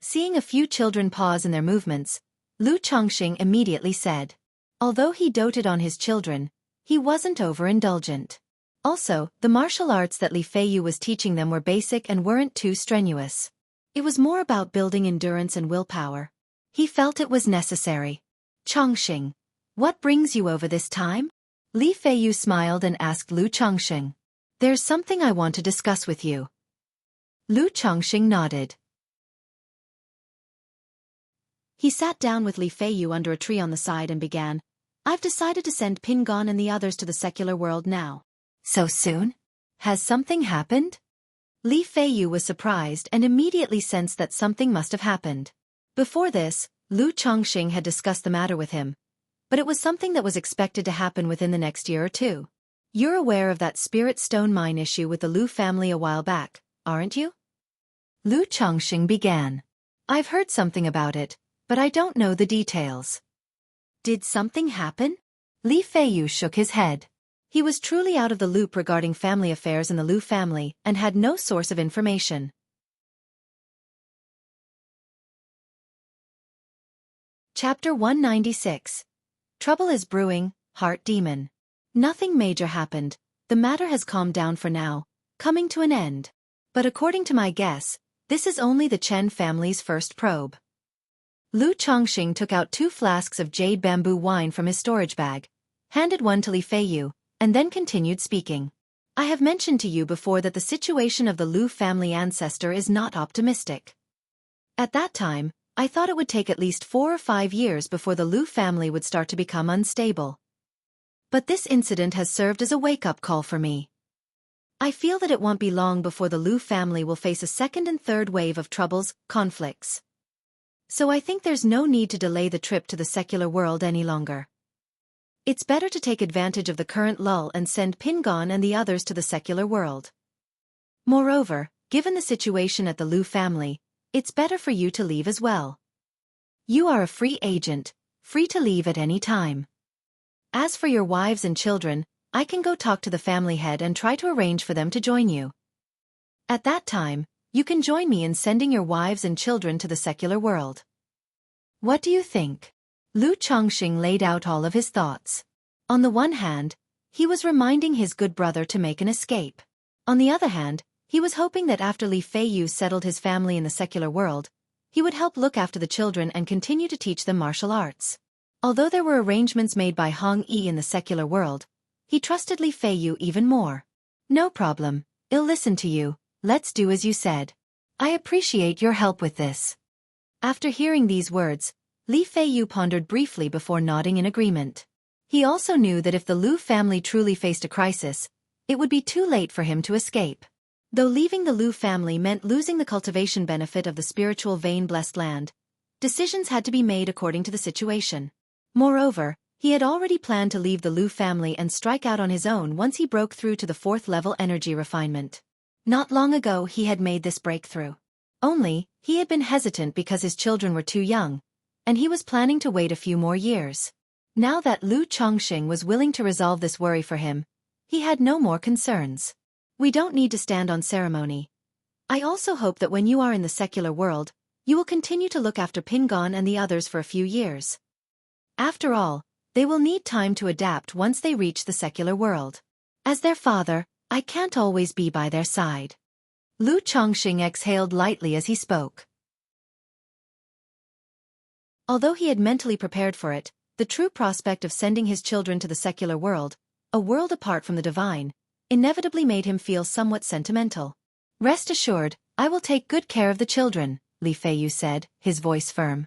Seeing a few children pause in their movements, Lu Chongqing immediately said. Although he doted on his children, he wasn't overindulgent. Also, the martial arts that Li Feiyu was teaching them were basic and weren't too strenuous. It was more about building endurance and willpower. He felt it was necessary. Chongqing, what brings you over this time? Li Feiyu smiled and asked Lu Chongqing. There's something I want to discuss with you. Lu Chongqing nodded. He sat down with Li Feiyu under a tree on the side and began, I've decided to send Pingon and the others to the secular world now. So soon? Has something happened? Li Feiyu was surprised and immediately sensed that something must have happened. Before this, Lu Chongqing had discussed the matter with him, but it was something that was expected to happen within the next year or two. You're aware of that spirit stone mine issue with the Lu family a while back, aren't you? Lu Chongqing began. I've heard something about it, but I don't know the details. Did something happen? Li Feiyu shook his head. He was truly out of the loop regarding family affairs in the Lu family and had no source of information. Chapter 196. Trouble is brewing, Heart Demon. Nothing major happened, the matter has calmed down for now, coming to an end. But according to my guess, this is only the Chen family's first probe. Lu Chongqing took out 2 flasks of jade bamboo wine from his storage bag, handed one to Li Feiyu, and then continued speaking. I have mentioned to you before that the situation of the Lu family ancestor is not optimistic. At that time, I thought it would take at least 4 or 5 years before the Lu family would start to become unstable. But this incident has served as a wake-up call for me. I feel that it won't be long before the Lu family will face a second and third wave of troubles, conflicts. So I think there's no need to delay the trip to the secular world any longer. It's better to take advantage of the current lull and send Pingon and the others to the secular world. Moreover, given the situation at the Lu family, it's better for you to leave as well. You are a free agent, free to leave at any time. As for your wives and children, I can go talk to the family head and try to arrange for them to join you. At that time, you can join me in sending your wives and children to the secular world. What do you think? Lu Chongqing laid out all of his thoughts. On the one hand, he was reminding his good brother to make an escape. On the other hand, he was hoping that after Li Feiyu settled his family in the secular world, he would help look after the children and continue to teach them martial arts. Although there were arrangements made by Hong Yi in the secular world, he trusted Li Feiyu even more. No problem, I'll listen to you, let's do as you said. I appreciate your help with this. After hearing these words, Li Feiyu pondered briefly before nodding in agreement. He also knew that if the Lu family truly faced a crisis, it would be too late for him to escape. Though leaving the Lu family meant losing the cultivation benefit of the spiritual vein-blessed land, decisions had to be made according to the situation. Moreover, he had already planned to leave the Lu family and strike out on his own once he broke through to the 4th level energy refinement. Not long ago he had made this breakthrough. Only, he had been hesitant because his children were too young, and he was planning to wait a few more years. Now that Lu Chongqing was willing to resolve this worry for him, he had no more concerns. We don't need to stand on ceremony. I also hope that when you are in the secular world, you will continue to look after Pingon and the others for a few years. After all, they will need time to adapt once they reach the secular world. As their father, I can't always be by their side. Lu Chongqing exhaled lightly as he spoke. Although he had mentally prepared for it, the true prospect of sending his children to the secular world, a world apart from the divine, inevitably made him feel somewhat sentimental. Rest assured, I will take good care of the children, Li Feiyu said, his voice firm.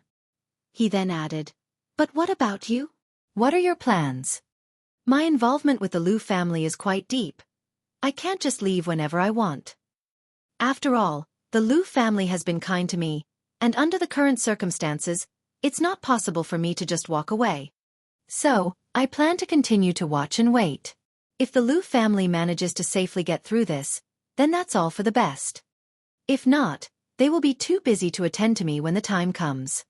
He then added, but what about you? What are your plans? My involvement with the Lu family is quite deep. I can't just leave whenever I want. After all, the Lu family has been kind to me, and under the current circumstances, it's not possible for me to just walk away. So, I plan to continue to watch and wait. If the Lu family manages to safely get through this, then that's all for the best. If not, they will be too busy to attend to me when the time comes.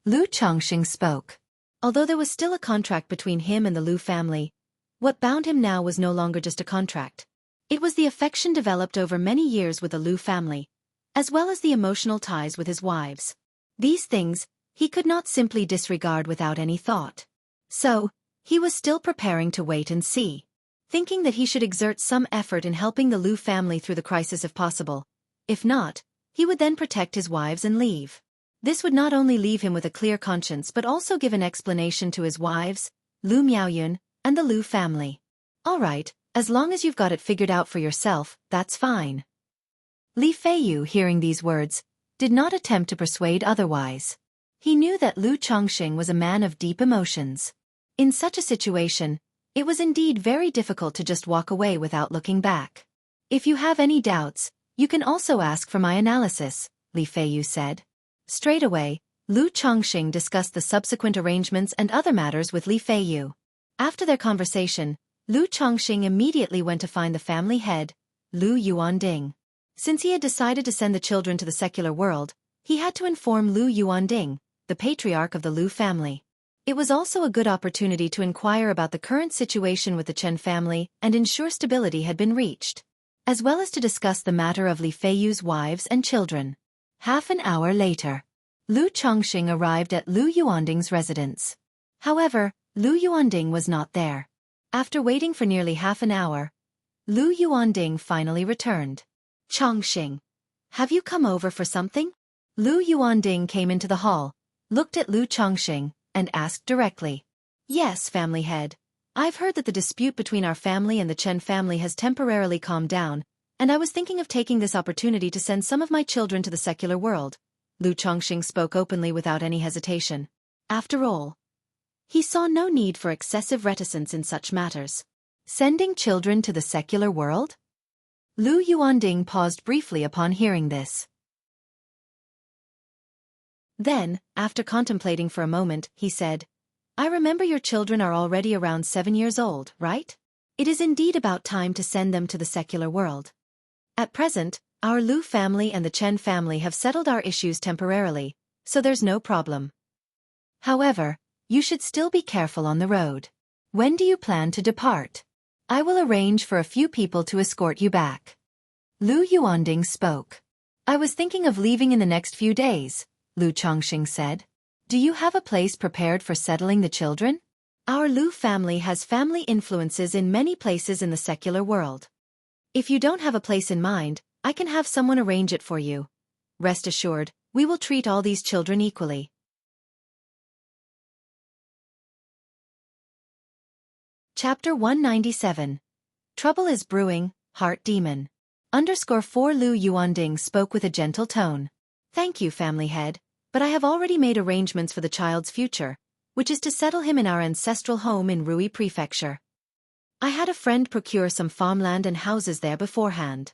Lu Chongqing spoke. Although there was still a contract between him and the Lu family, what bound him now was no longer just a contract. It was the affection developed over many years with the Lu family, as well as the emotional ties with his wives. These things, he could not simply disregard without any thought. So, he was still preparing to wait and see, thinking that he should exert some effort in helping the Lu family through the crisis if possible. If not, he would then protect his wives and leave. This would not only leave him with a clear conscience but also give an explanation to his wives, Lu Miaoyun, and the Lu family. All right, as long as you've got it figured out for yourself, that's fine. Li Feiyu, hearing these words, did not attempt to persuade otherwise. He knew that Lu Chongqing was a man of deep emotions. In such a situation, it was indeed very difficult to just walk away without looking back. If you have any doubts, you can also ask for my analysis, Li Feiyu said. Straight away, Lu Chongqing discussed the subsequent arrangements and other matters with Li Feiyu. After their conversation, Lu Chongqing immediately went to find the family head, Lu Yuanding. Since he had decided to send the children to the secular world, he had to inform Lu Yuanding, the patriarch of the Lu family. It was also a good opportunity to inquire about the current situation with the Chen family and ensure stability had been reached, as well as to discuss the matter of Li Feiyu's wives and children. Half an hour later, Lu Chongqing arrived at Lu Yuanding's residence. However, Lu Yuanding was not there. After waiting for nearly half an hour, Lu Yuanding finally returned. Chongqing, have you come over for something? Lu Yuanding came into the hall, looked at Lu Chongqing, and asked directly. Yes, family head. I've heard that the dispute between our family and the Chen family has temporarily calmed down, and I was thinking of taking this opportunity to send some of my children to the secular world. Lu Chongqing spoke openly without any hesitation. After all, he saw no need for excessive reticence in such matters. Sending children to the secular world? Lu Yuanding paused briefly upon hearing this. Then, after contemplating for a moment, he said, I remember your children are already around 7 years old, right? It is indeed about time to send them to the secular world. At present, our Lu family and the Chen family have settled our issues temporarily, so there's no problem. However, you should still be careful on the road. When do you plan to depart? I will arrange for a few people to escort you back. Lu Yuanding spoke. I was thinking of leaving in the next few days, Lu Chongqing said. Do you have a place prepared for settling the children? Our Lu family has family influences in many places in the secular world. If you don't have a place in mind, I can have someone arrange it for you. Rest assured, we will treat all these children equally. Chapter 197. Trouble is Brewing, Heart Demon. _4 Lu Yuanding spoke with a gentle tone. Thank you, family head, but I have already made arrangements for the child's future, which is to settle him in our ancestral home in Rui Prefecture. I had a friend procure some farmland and houses there beforehand.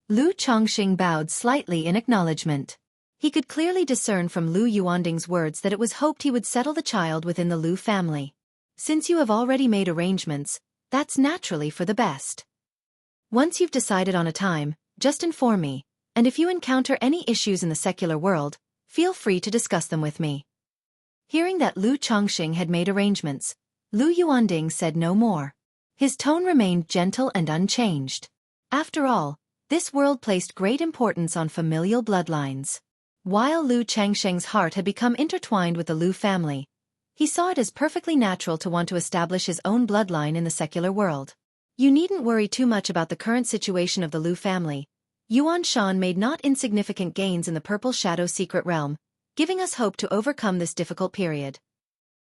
Lu Chongqing bowed slightly in acknowledgement. He could clearly discern from Lu Yuanding's words that it was hoped he would settle the child within the Lu family. Since you have already made arrangements, that's naturally for the best. Once you've decided on a time, just inform me, and if you encounter any issues in the secular world, feel free to discuss them with me. Hearing that Lu Chongqing had made arrangements, Lu Yuanding said no more. His tone remained gentle and unchanged. After all, this world placed great importance on familial bloodlines. While Lu Changsheng's heart had become intertwined with the Lu family, he saw it as perfectly natural to want to establish his own bloodline in the secular world. You needn't worry too much about the current situation of the Lu family. Yuan Shan made not insignificant gains in the Purple Shadow secret realm, giving us hope to overcome this difficult period.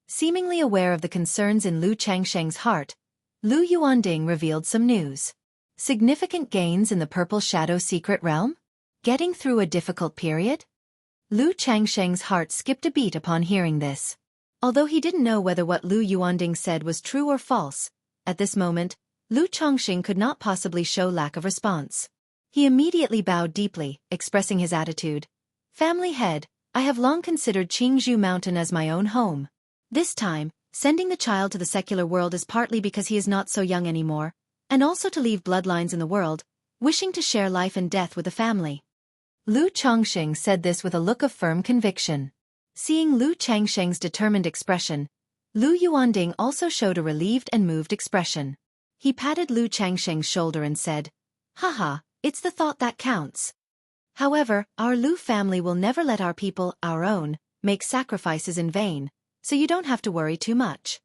Seemingly aware of the concerns in Lu Changsheng's heart, Lu Yuanding revealed some news. Significant gains in the Purple Shadow secret realm? Getting through a difficult period? Lu Changsheng's heart skipped a beat upon hearing this. Although he didn't know whether what Lu Yuanding said was true or false, at this moment, Lu Chongqing could not possibly show lack of response. He immediately bowed deeply, expressing his attitude. Family head, I have long considered Qingzhou Mountain as my own home. This time, sending the child to the secular world is partly because he is not so young anymore, and also to leave bloodlines in the world, wishing to share life and death with the family. Lu Chongqing said this with a look of firm conviction. Seeing Lu Changsheng's determined expression, Lu Yuanding also showed a relieved and moved expression. He patted Lu Changsheng's shoulder and said, Haha, it's the thought that counts. However, our Lu family will never let our people, our own, make sacrifices in vain, so you don't have to worry too much.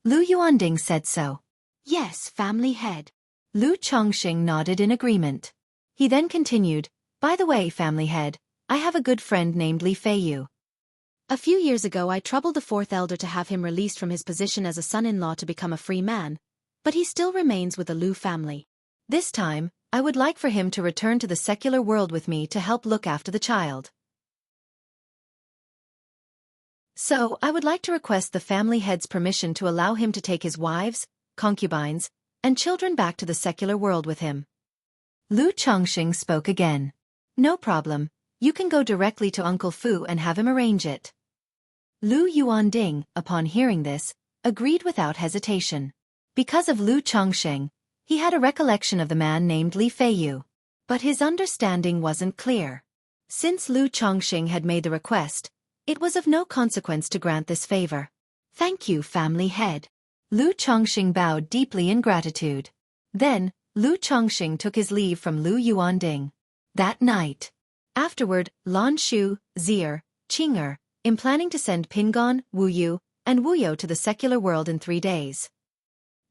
Lu Yuanding said so. Yes, family head. Lu Chongqing nodded in agreement. He then continued, By the way, family head, I have a good friend named Li Feiyu. A few years ago I troubled the fourth elder to have him released from his position as a son-in-law to become a free man, but he still remains with the Lu family. This time, I would like for him to return to the secular world with me to help look after the child. So, I would like to request the family head's permission to allow him to take his wives, concubines, and children back to the secular world with him. Lu Chongqing spoke again. No problem, you can go directly to Uncle Fu and have him arrange it. Lu Yuanding, upon hearing this, agreed without hesitation. Because of Lu Chongqing, he had a recollection of the man named Li Feiyu. But his understanding wasn't clear. Since Lu Chongqing had made the request, it was of no consequence to grant this favor. Thank you, family head. Lu Chongqing bowed deeply in gratitude. Then, Lu Chongqing took his leave from Lu Yuanding. That night. Afterward, Lan Shu, Zier, Qing'er, in planning to send Pingon, Wuyu, and Wuyo to the secular world in 3 days.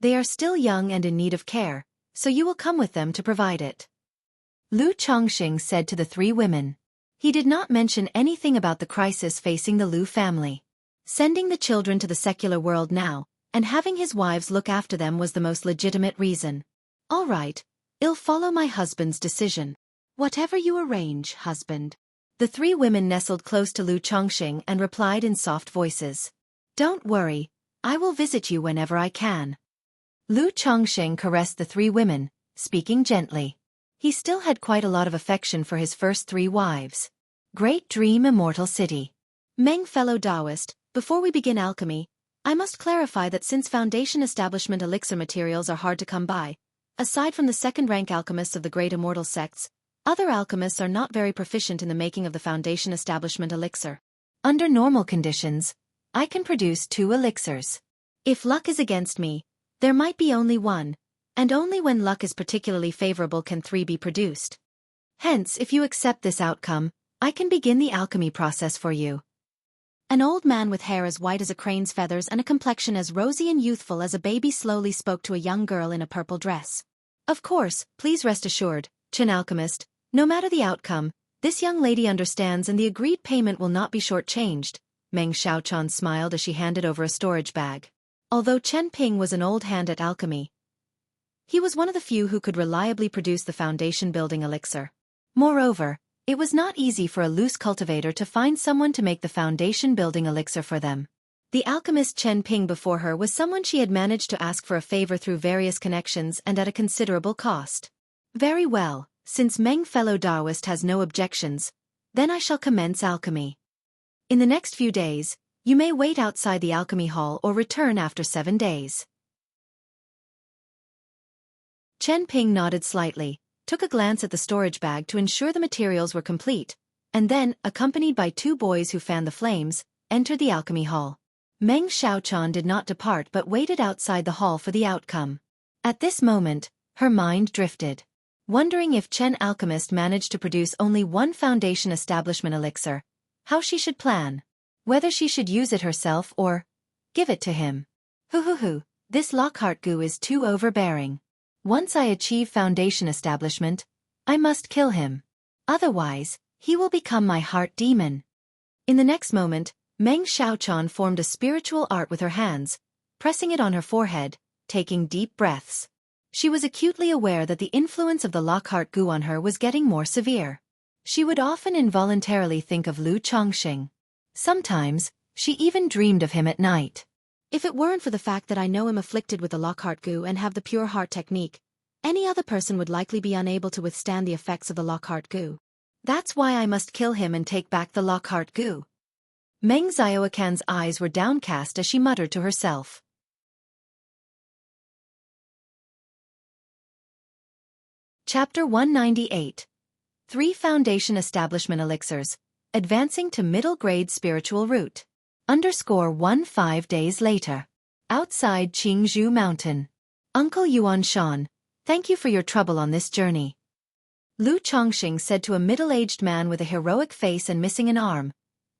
They are still young and in need of care, so you will come with them to provide it. Lu Chongqing said to the 3 women. He did not mention anything about the crisis facing the Lu family. Sending the children to the secular world now, and having his wives look after them was the most legitimate reason. All right, I'll follow my husband's decision. Whatever you arrange, husband. The three women nestled close to Lu Chongqing and replied in soft voices. Don't worry, I will visit you whenever I can. Lu Chongqing caressed the three women, speaking gently. He still had quite a lot of affection for his first three wives. Great Dream Immortal City. Meng, fellow Taoist, before we begin alchemy, I must clarify that since Foundation Establishment elixir materials are hard to come by, aside from the second-rank alchemists of the great immortal sects, other alchemists are not very proficient in the making of the Foundation Establishment elixir. Under normal conditions, I can produce 2 elixirs. If luck is against me, there might be only 1, and only when luck is particularly favorable can 3 be produced. Hence, if you accept this outcome, I can begin the alchemy process for you. An old man with hair as white as a crane's feathers and a complexion as rosy and youthful as a baby slowly spoke to a young girl in a purple dress. Of course, please rest assured, Chin Alchemist, no matter the outcome, this young lady understands and the agreed payment will not be shortchanged. Meng Xiaochan smiled as she handed over a storage bag. Although Chen Ping was an old hand at alchemy, he was one of the few who could reliably produce the foundation-building elixir. Moreover, it was not easy for a loose cultivator to find someone to make the foundation-building elixir for them. The alchemist Chen Ping before her was someone she had managed to ask for a favor through various connections and at a considerable cost. Very well, since Meng fellow Taoist has no objections, then I shall commence alchemy. In the next few days, you may wait outside the alchemy hall or return after 7 days. Chen Ping nodded slightly, took a glance at the storage bag to ensure the materials were complete, and then, accompanied by 2 boys who fanned the flames, entered the alchemy hall. Meng Xiaochan did not depart but waited outside the hall for the outcome. At this moment, her mind drifted. Wondering if Chen Alchemist managed to produce only 1 foundation establishment elixir, how she should plan. Whether she should use it herself or give it to him. This Lockhart goo is too overbearing. Once I achieve foundation establishment, I must kill him. Otherwise, he will become my heart demon. In the next moment, Meng Xiaochan formed a spiritual art with her hands, pressing it on her forehead, taking deep breaths. She was acutely aware that the influence of the Lockhart goo on her was getting more severe. She would often involuntarily think of Lu Chongqing. Sometimes, she even dreamed of him at night. If it weren't for the fact that I know him afflicted with the Lockhart goo and have the pure heart technique, any other person would likely be unable to withstand the effects of the Lockhart goo. That's why I must kill him and take back the Lockhart goo. Meng Xiaocan's eyes were downcast as she muttered to herself. Chapter 198. 3 Foundation Establishment Elixirs, Advancing to Middle Grade Spiritual Route. _15 days later. Outside Qingzhou Mountain. Uncle Yuan Shan, thank you for your trouble on this journey. Lu Chongqing said to a middle-aged man with a heroic face and missing an arm,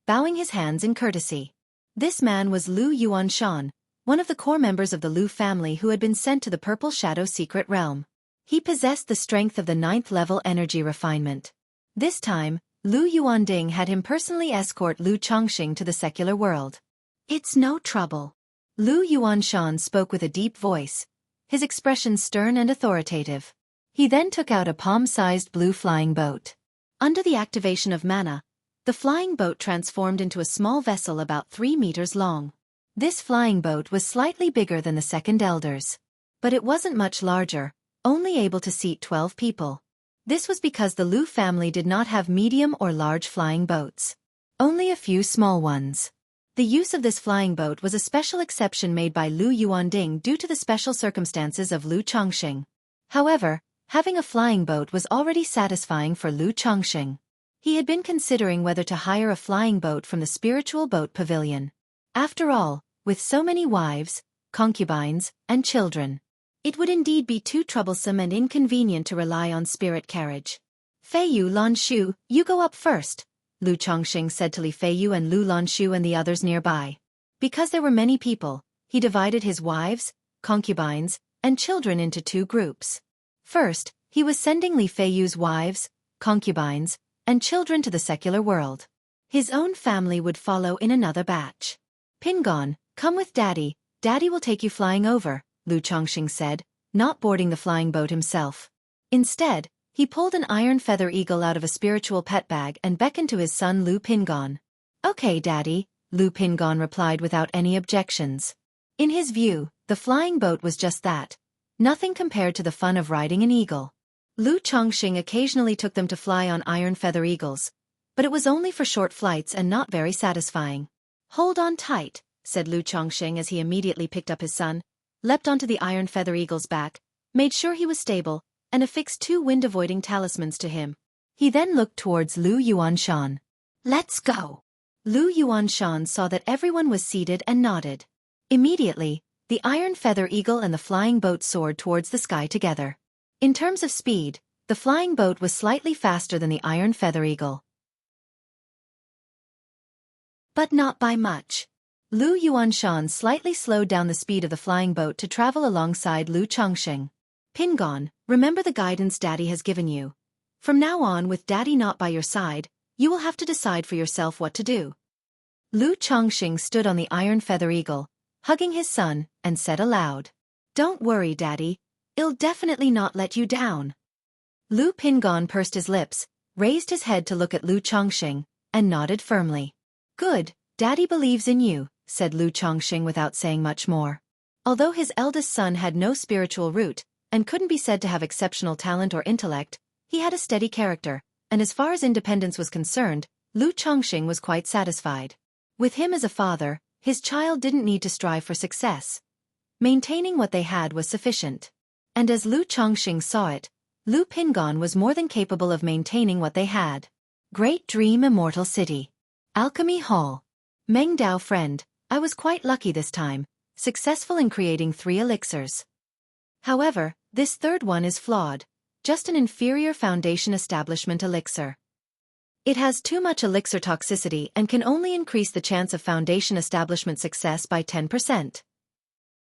bowing his hands in courtesy. This man was Lu Yuan Shan, one of the core members of the Lu family who had been sent to the Purple Shadow Secret Realm. He possessed the strength of the 9th level energy refinement. This time, Lu Yuanding had him personally escort Lu Chongqing to the secular world. It's no trouble. Lu Yuanshan spoke with a deep voice, his expression stern and authoritative. He then took out a palm-sized blue flying boat. Under the activation of mana, the flying boat transformed into a small vessel about 3 meters long. This flying boat was slightly bigger than the second elders. But it wasn't much larger, only able to seat 12 people. This was because the Lu family did not have medium or large flying boats. Only a few small ones. The use of this flying boat was a special exception made by Lu Yuanding due to the special circumstances of Lu Chongqing. However, having a flying boat was already satisfying for Lu Chongqing. He had been considering whether to hire a flying boat from the spiritual boat pavilion. After all, with so many wives, concubines, and children, it would indeed be too troublesome and inconvenient to rely on spirit carriage. Feiyu Lanshu, you go up first, Lu Chongqing said to Li Feiyu and Lu Lanshu and the others nearby. Because there were many people, he divided his wives, concubines, and children into 2 groups. First, he was sending Li Feiyu's wives, concubines, and children to the secular world. His own family would follow in another batch. Pingon, come with Daddy Daddy will take you flying over, Lu Chongqing said, not boarding the flying boat himself. Instead, he pulled an iron feather eagle out of a spiritual pet bag and beckoned to his son Lu Pingon. Okay, Daddy, Lu Pingon replied without any objections. In his view, the flying boat was just that. Nothing compared to the fun of riding an eagle. Lu Chongqing occasionally took them to fly on iron feather eagles, but it was only for short flights and not very satisfying. Hold on tight, said Lu Chongqing as he immediately picked up his son, leapt onto the iron feather eagle's back, made sure he was stable, and affixed 2 wind-avoiding talismans to him. He then looked towards Lu Yuanshan. Let's go. Lu Yuanshan saw that everyone was seated and nodded. Immediately, the iron feather eagle and the flying boat soared towards the sky together. In terms of speed, the flying boat was slightly faster than the iron feather eagle. But not by much. Lu Yuanshan slightly slowed down the speed of the flying boat to travel alongside Lu Chongqing. Pingon, remember the guidance Daddy has given you. From now on, with Daddy not by your side, you will have to decide for yourself what to do. Lu Chongqing stood on the iron feather eagle, hugging his son, and said aloud, Don't worry, Daddy, I'll definitely not let you down. Lu Pingon pursed his lips, raised his head to look at Lu Chongqing, and nodded firmly. Good, Daddy believes in you, said Lu Chongqing without saying much more. Although his eldest son had no spiritual root, and couldn't be said to have exceptional talent or intellect, he had a steady character, and as far as independence was concerned, Lu Chongqing was quite satisfied. With him as a father, his child didn't need to strive for success. Maintaining what they had was sufficient. And as Lu Chongqing saw it, Lu Pingon was more than capable of maintaining what they had. Great Dream Immortal City. Alchemy Hall. Meng Dao friend, I was quite lucky this time, successful in creating 3 elixirs. However, this third one is flawed, just an inferior foundation establishment elixir. It has too much elixir toxicity and can only increase the chance of foundation establishment success by 10%.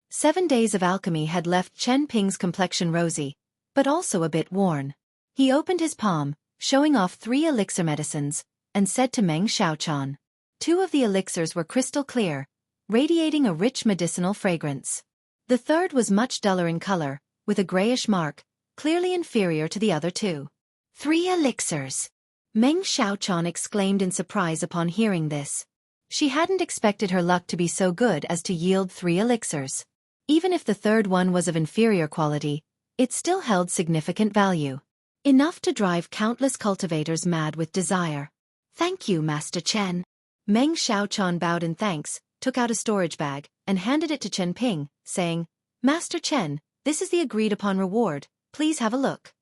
7 days of alchemy had left Chen Ping's complexion rosy, but also a bit worn. He opened his palm, showing off 3 elixir medicines, and said to Meng Xiaochan. 2 of the elixirs were crystal clear, radiating a rich medicinal fragrance. The third was much duller in color, with a grayish mark, clearly inferior to the other 2. 3 elixirs! Meng Xiaochan exclaimed in surprise upon hearing this. She hadn't expected her luck to be so good as to yield 3 elixirs. Even if the third one was of inferior quality, it still held significant value. Enough to drive countless cultivators mad with desire. Thank you, Master Chen. Meng Xiaochan bowed in thanks, took out a storage bag, and handed it to Chen Ping, saying, Master Chen, this is the agreed-upon reward, please have a look.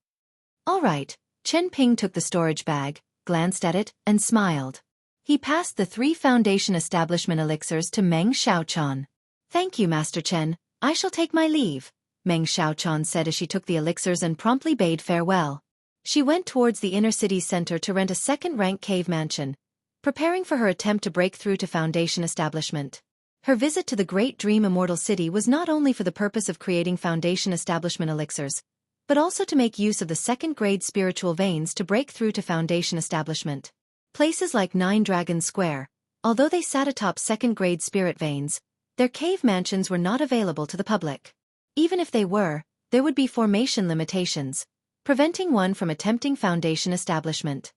All right, Chen Ping took the storage bag, glanced at it, and smiled. He passed the 3 foundation establishment elixirs to Meng Xiaochan. Thank you, Master Chen, I shall take my leave, Meng Xiaochan said as she took the elixirs and promptly bade farewell. She went towards the inner city's center to rent a second-rank cave mansion, preparing for her attempt to break through to foundation establishment. Her visit to the Great Dream Immortal City was not only for the purpose of creating foundation establishment elixirs, but also to make use of the second-grade spiritual veins to break through to foundation establishment. Places like Nine Dragon Square, although they sat atop second-grade spirit veins, their cave mansions were not available to the public. Even if they were, there would be formation limitations, preventing one from attempting foundation establishment.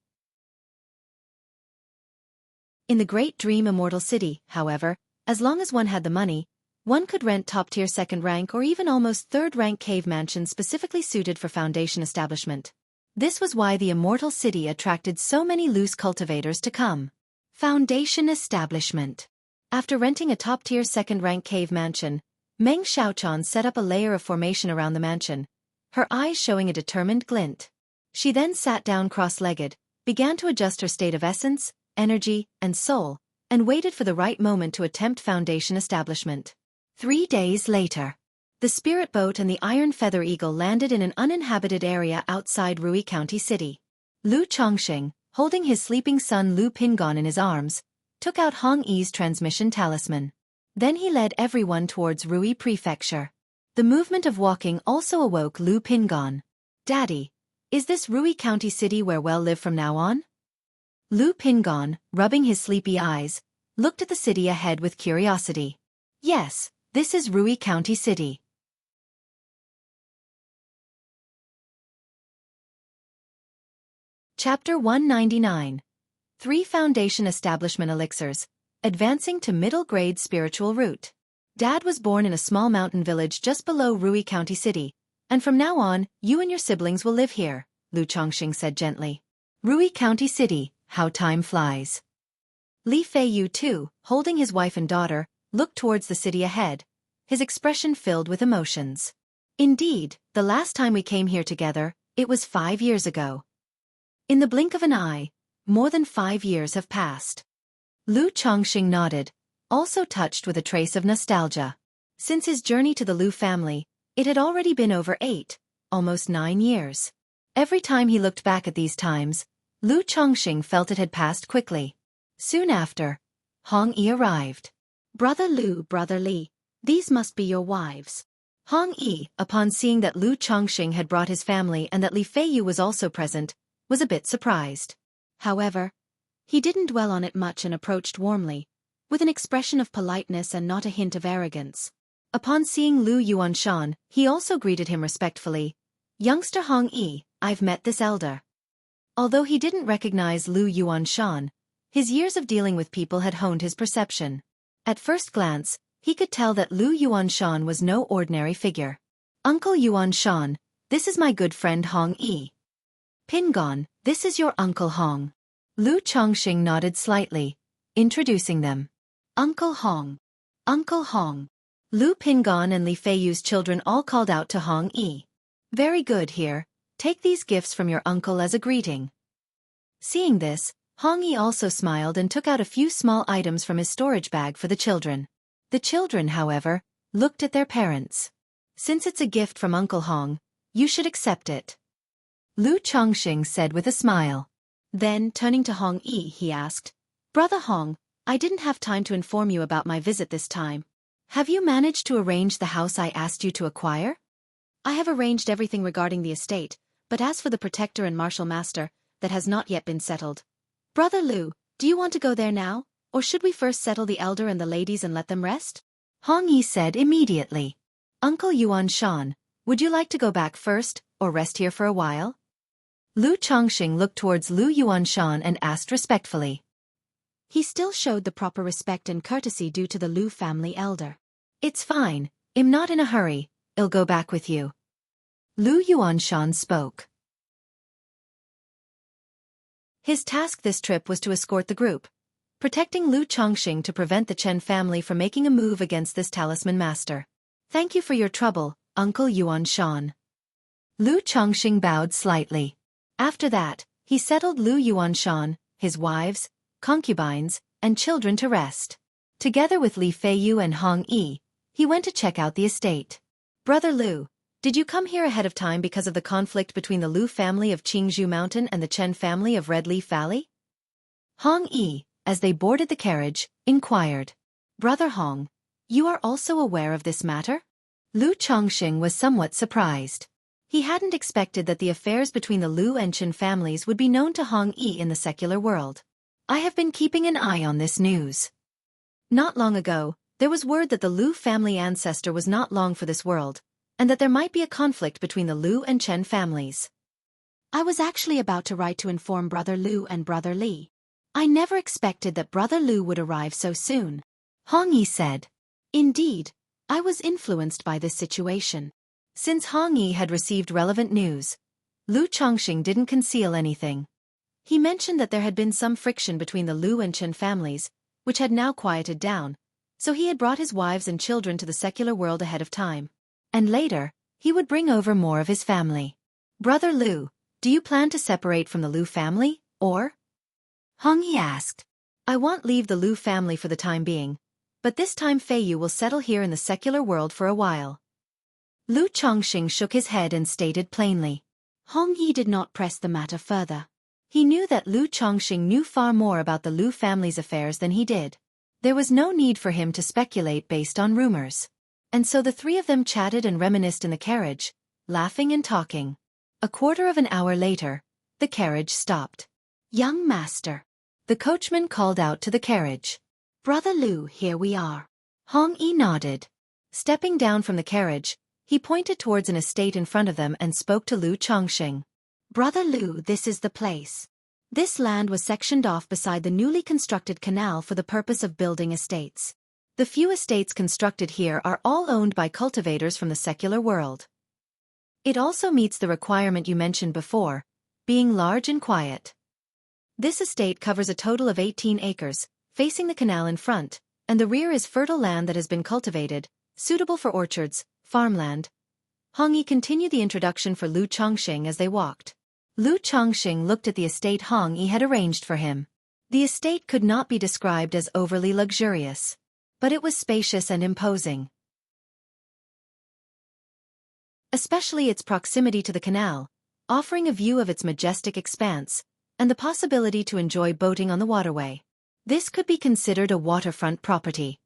In the Great Dream Immortal City, however, as long as one had the money, one could rent top-tier second-rank or even almost third-rank cave mansions specifically suited for foundation establishment. This was why the Immortal City attracted so many loose cultivators to come. Foundation establishment. After renting a top-tier second-rank cave mansion, Meng Xiaochan set up a layer of formation around the mansion, her eyes showing a determined glint. She then sat down cross-legged, began to adjust her state of essence, energy, and soul, and waited for the right moment to attempt foundation establishment. 3 days later, the spirit boat and the iron feather eagle landed in an uninhabited area outside Rui County City. Lu Chongqing, holding his sleeping son Lu Pingon in his arms, took out Hong Yi's transmission talisman. Then he led everyone towards Rui Prefecture. The movement of walking also awoke Lu Pingon. Daddy, is this Rui County City where we'll live from now on? Lu Pingon, rubbing his sleepy eyes, looked at the city ahead with curiosity. Yes, This is Rui County City. Chapter 199. 3 Foundation Establishment Elixirs, Advancing to Middle Grade Spiritual Route. Dad was born in a small mountain village just below Rui County City, and from now on, you and your siblings will live here, Lu Chongqing said gently. Rui County City, how time flies. Li Feiyu too, holding his wife and daughter, looked towards the city ahead, his expression filled with emotions. Indeed, the last time we came here together, it was 5 years ago. In the blink of an eye, more than 5 years have passed. Lu Chongqing nodded, also touched with a trace of nostalgia. Since his journey to the Lu family, it had already been over 8, almost 9 years. Every time he looked back at these times, Lu Chongqing felt it had passed quickly. Soon after, Hong Yi arrived. Brother Lu, Brother Li, these must be your wives. Hong Yi, upon seeing that Lu Chongqing had brought his family and that Li Feiyu was also present, was a bit surprised. However, he didn't dwell on it much and approached warmly, with an expression of politeness and not a hint of arrogance. Upon seeing Lu Yuanshan, he also greeted him respectfully. Youngster Hong Yi, I've met this elder. Although he didn't recognize Lu Yuanshan, his years of dealing with people had honed his perception. At first glance, he could tell that Lu Yuanshan was no ordinary figure. Uncle Yuanshan, this is my good friend Hong Yi. Pingon, this is your Uncle Hong. Lu Chongqing nodded slightly, introducing them. Uncle Hong. Uncle Hong. Lu Pingon and Li Feiyu's children all called out to Hong Yi. Very good here, take these gifts from your uncle as a greeting. Seeing this, Hong Yi also smiled and took out a few small items from his storage bag for the children. The children, however, looked at their parents. Since it's a gift from Uncle Hong, you should accept it. Lu Chongqing said with a smile. Then, turning to Hong Yi, he asked, Brother Hong, I didn't have time to inform you about my visit this time. Have you managed to arrange the house I asked you to acquire? I have arranged everything regarding the estate, but as for the protector and martial master, that has not yet been settled. Brother Lu, do you want to go there now, or should we first settle the elder and the ladies and let them rest? Hong Yi said immediately. Uncle Yuanshan, would you like to go back first, or rest here for a while? Lu Chongqing looked towards Lu Yuanshan and asked respectfully. He still showed the proper respect and courtesy due to the Lu family elder. It's fine, I'm not in a hurry, I'll go back with you. Lu Yuanshan spoke. His task this trip was to escort the group, protecting Lu Chongqing to prevent the Chen family from making a move against this talisman master. Thank you for your trouble, Uncle Yuanshan. Lu Chongqing bowed slightly. After that, he settled Lu Yuanshan, his wives, concubines, and children to rest. Together with Li Feiyu and Hong Yi, he went to check out the estate. Brother Lu, did you come here ahead of time because of the conflict between the Lu family of Qingzhou Mountain and the Chen family of Red Leaf Valley? Hong Yi, as they boarded the carriage, inquired. Brother Hong, you are also aware of this matter? Lu Chongqing was somewhat surprised. He hadn't expected that the affairs between the Lu and Chen families would be known to Hong Yi in the secular world. I have been keeping an eye on this news. Not long ago, there was word that the Lu family ancestor was not long for this world, and that there might be a conflict between the Lu and Chen families. I was actually about to write to inform Brother Lu and Brother Li. I never expected that Brother Lu would arrive so soon. Hong Yi said. Indeed, I was influenced by this situation. Since Hong Yi had received relevant news, Lu Chongqing didn't conceal anything. He mentioned that there had been some friction between the Lu and Chen families, which had now quieted down, so he had brought his wives and children to the secular world ahead of time. And later, he would bring over more of his family. Brother Lu, do you plan to separate from the Lu family, or? Hong Yi asked. I won't leave the Lu family for the time being, but this time Feiyu will settle here in the secular world for a while. Lu Chongqing shook his head and stated plainly. Hong Yi did not press the matter further. He knew that Lu Chongqing knew far more about the Lu family's affairs than he did. There was no need for him to speculate based on rumors. And so the three of them chatted and reminisced in the carriage, laughing and talking. A quarter of an hour later, the carriage stopped. Young master. The coachman called out to the carriage. Brother Lu, here we are. Hong Yi nodded. Stepping down from the carriage, he pointed towards an estate in front of them and spoke to Lu Chongxing. Brother Lu, this is the place. This land was sectioned off beside the newly constructed canal for the purpose of building estates. The few estates constructed here are all owned by cultivators from the secular world. It also meets the requirement you mentioned before, being large and quiet. This estate covers a total of 18 acres, facing the canal in front, and the rear is fertile land that has been cultivated, suitable for orchards, farmland. Hong Yi continued the introduction for Lu Chongxing as they walked. Lu Chongxing looked at the estate Hong Yi had arranged for him. The estate could not be described as overly luxurious, but it was spacious and imposing. Especially its proximity to the canal, offering a view of its majestic expanse, and the possibility to enjoy boating on the waterway. This could be considered a waterfront property.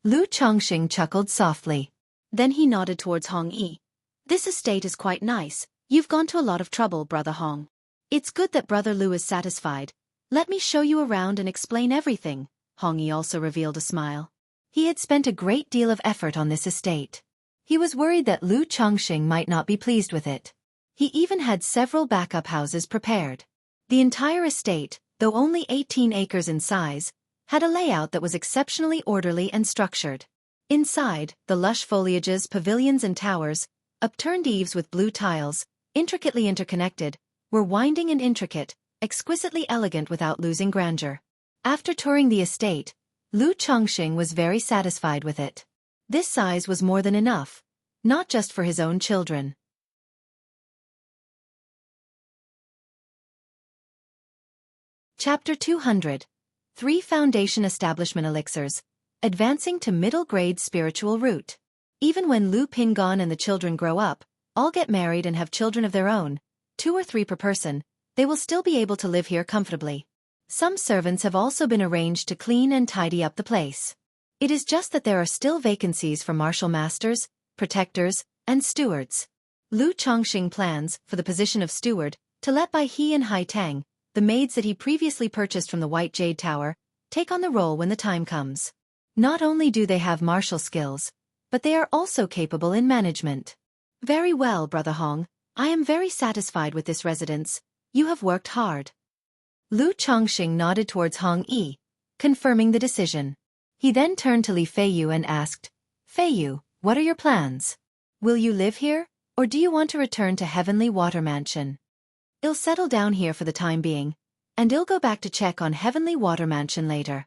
Lu Chongxing chuckled softly. Then he nodded towards Hong Yi. This estate is quite nice. You've gone to a lot of trouble, Brother Hong. It's good that Brother Lu is satisfied. Let me show you around and explain everything. Hong Yi also revealed a smile. He had spent a great deal of effort on this estate. He was worried that Lu Chongxing might not be pleased with it. He even had several backup houses prepared. The entire estate, though only 18 acres in size, had a layout that was exceptionally orderly and structured. Inside, the lush foliages, pavilions and towers, upturned eaves with blue tiles, intricately interconnected, were winding and intricate, exquisitely elegant without losing grandeur. After touring the estate, Lu Chongxing was very satisfied with it. This size was more than enough, not just for his own children. Chapter 200. 3 Foundation Establishment Elixirs, Advancing to Middle Grade Spiritual Route. Even when Lu Pingon and the children grow up, all get married and have children of their own, 2 or 3 per person, they will still be able to live here comfortably. Some servants have also been arranged to clean and tidy up the place. It is just that there are still vacancies for martial masters, protectors, and stewards. Lu Chongxing plans, for the position of steward, to let Bai He and Hai Tang, the maids that he previously purchased from the White Jade Tower, take on the role when the time comes. Not only do they have martial skills, but they are also capable in management. Very well, Brother Hong, I am very satisfied with this residence. You have worked hard. Lu Chongxing nodded towards Hong Yi, confirming the decision. He then turned to Li Feiyu and asked, Feiyu, what are your plans? Will you live here, or do you want to return to Heavenly Water Mansion? I'll settle down here for the time being, and I'll go back to check on Heavenly Water Mansion later.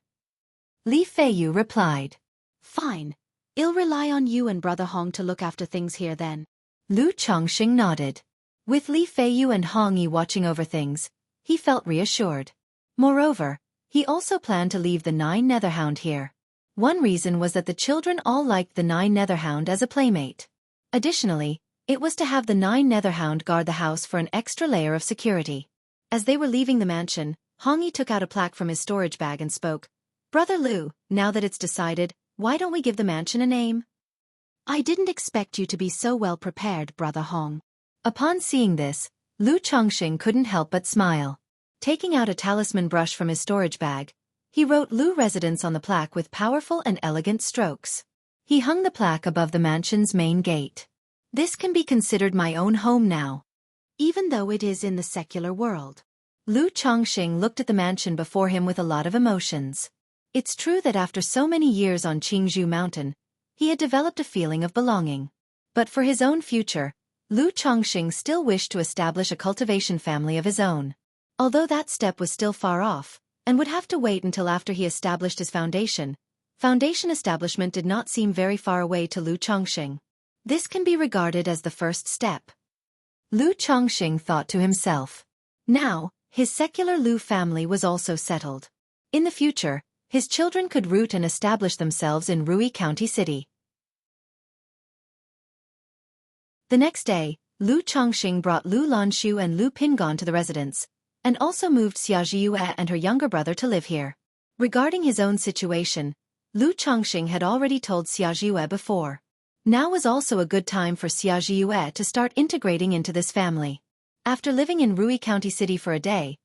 Li Feiyu replied. Fine. I'll rely on you and Brother Hong to look after things here then. Lu Chongxing nodded. With Li Feiyu and Hong Yi watching over things, he felt reassured. Moreover, he also planned to leave the 9 Netherhound here. One reason was that the children all liked the 9 Netherhound as a playmate. Additionally, it was to have the 9 Netherhound guard the house for an extra layer of security. As they were leaving the mansion, Hong Yi took out a plaque from his storage bag and spoke. Brother Lu, now that it's decided, why don't we give the mansion a name? I didn't expect you to be so well prepared, Brother Hong. Upon seeing this, Lu Chongxing couldn't help but smile. Taking out a talisman brush from his storage bag, he wrote Lu Residence on the plaque with powerful and elegant strokes. He hung the plaque above the mansion's main gate. This can be considered my own home now. Even though it is in the secular world. Lu Chongxing looked at the mansion before him with a lot of emotions. It's true that after so many years on Qingzhou Mountain, he had developed a feeling of belonging. But for his own future, Lu Chongxing still wished to establish a cultivation family of his own. Although that step was still far off, and would have to wait until after he established his foundation establishment did not seem very far away to Lu Chongxing. This can be regarded as the first step. Lu Chongxing thought to himself. Now, his secular Lu family was also settled. In the future, his children could root and establish themselves in Rui County City. The next day, Lu Chongxing brought Lu Lanxiu and Lu Pingon to the residence, and also moved Xia Zhiyue and her younger brother to live here. Regarding his own situation, Lu Chongxing had already told Xia Zhiyue before. Now was also a good time for Xia Zhiyue to start integrating into this family. After living in Rui County City for a day,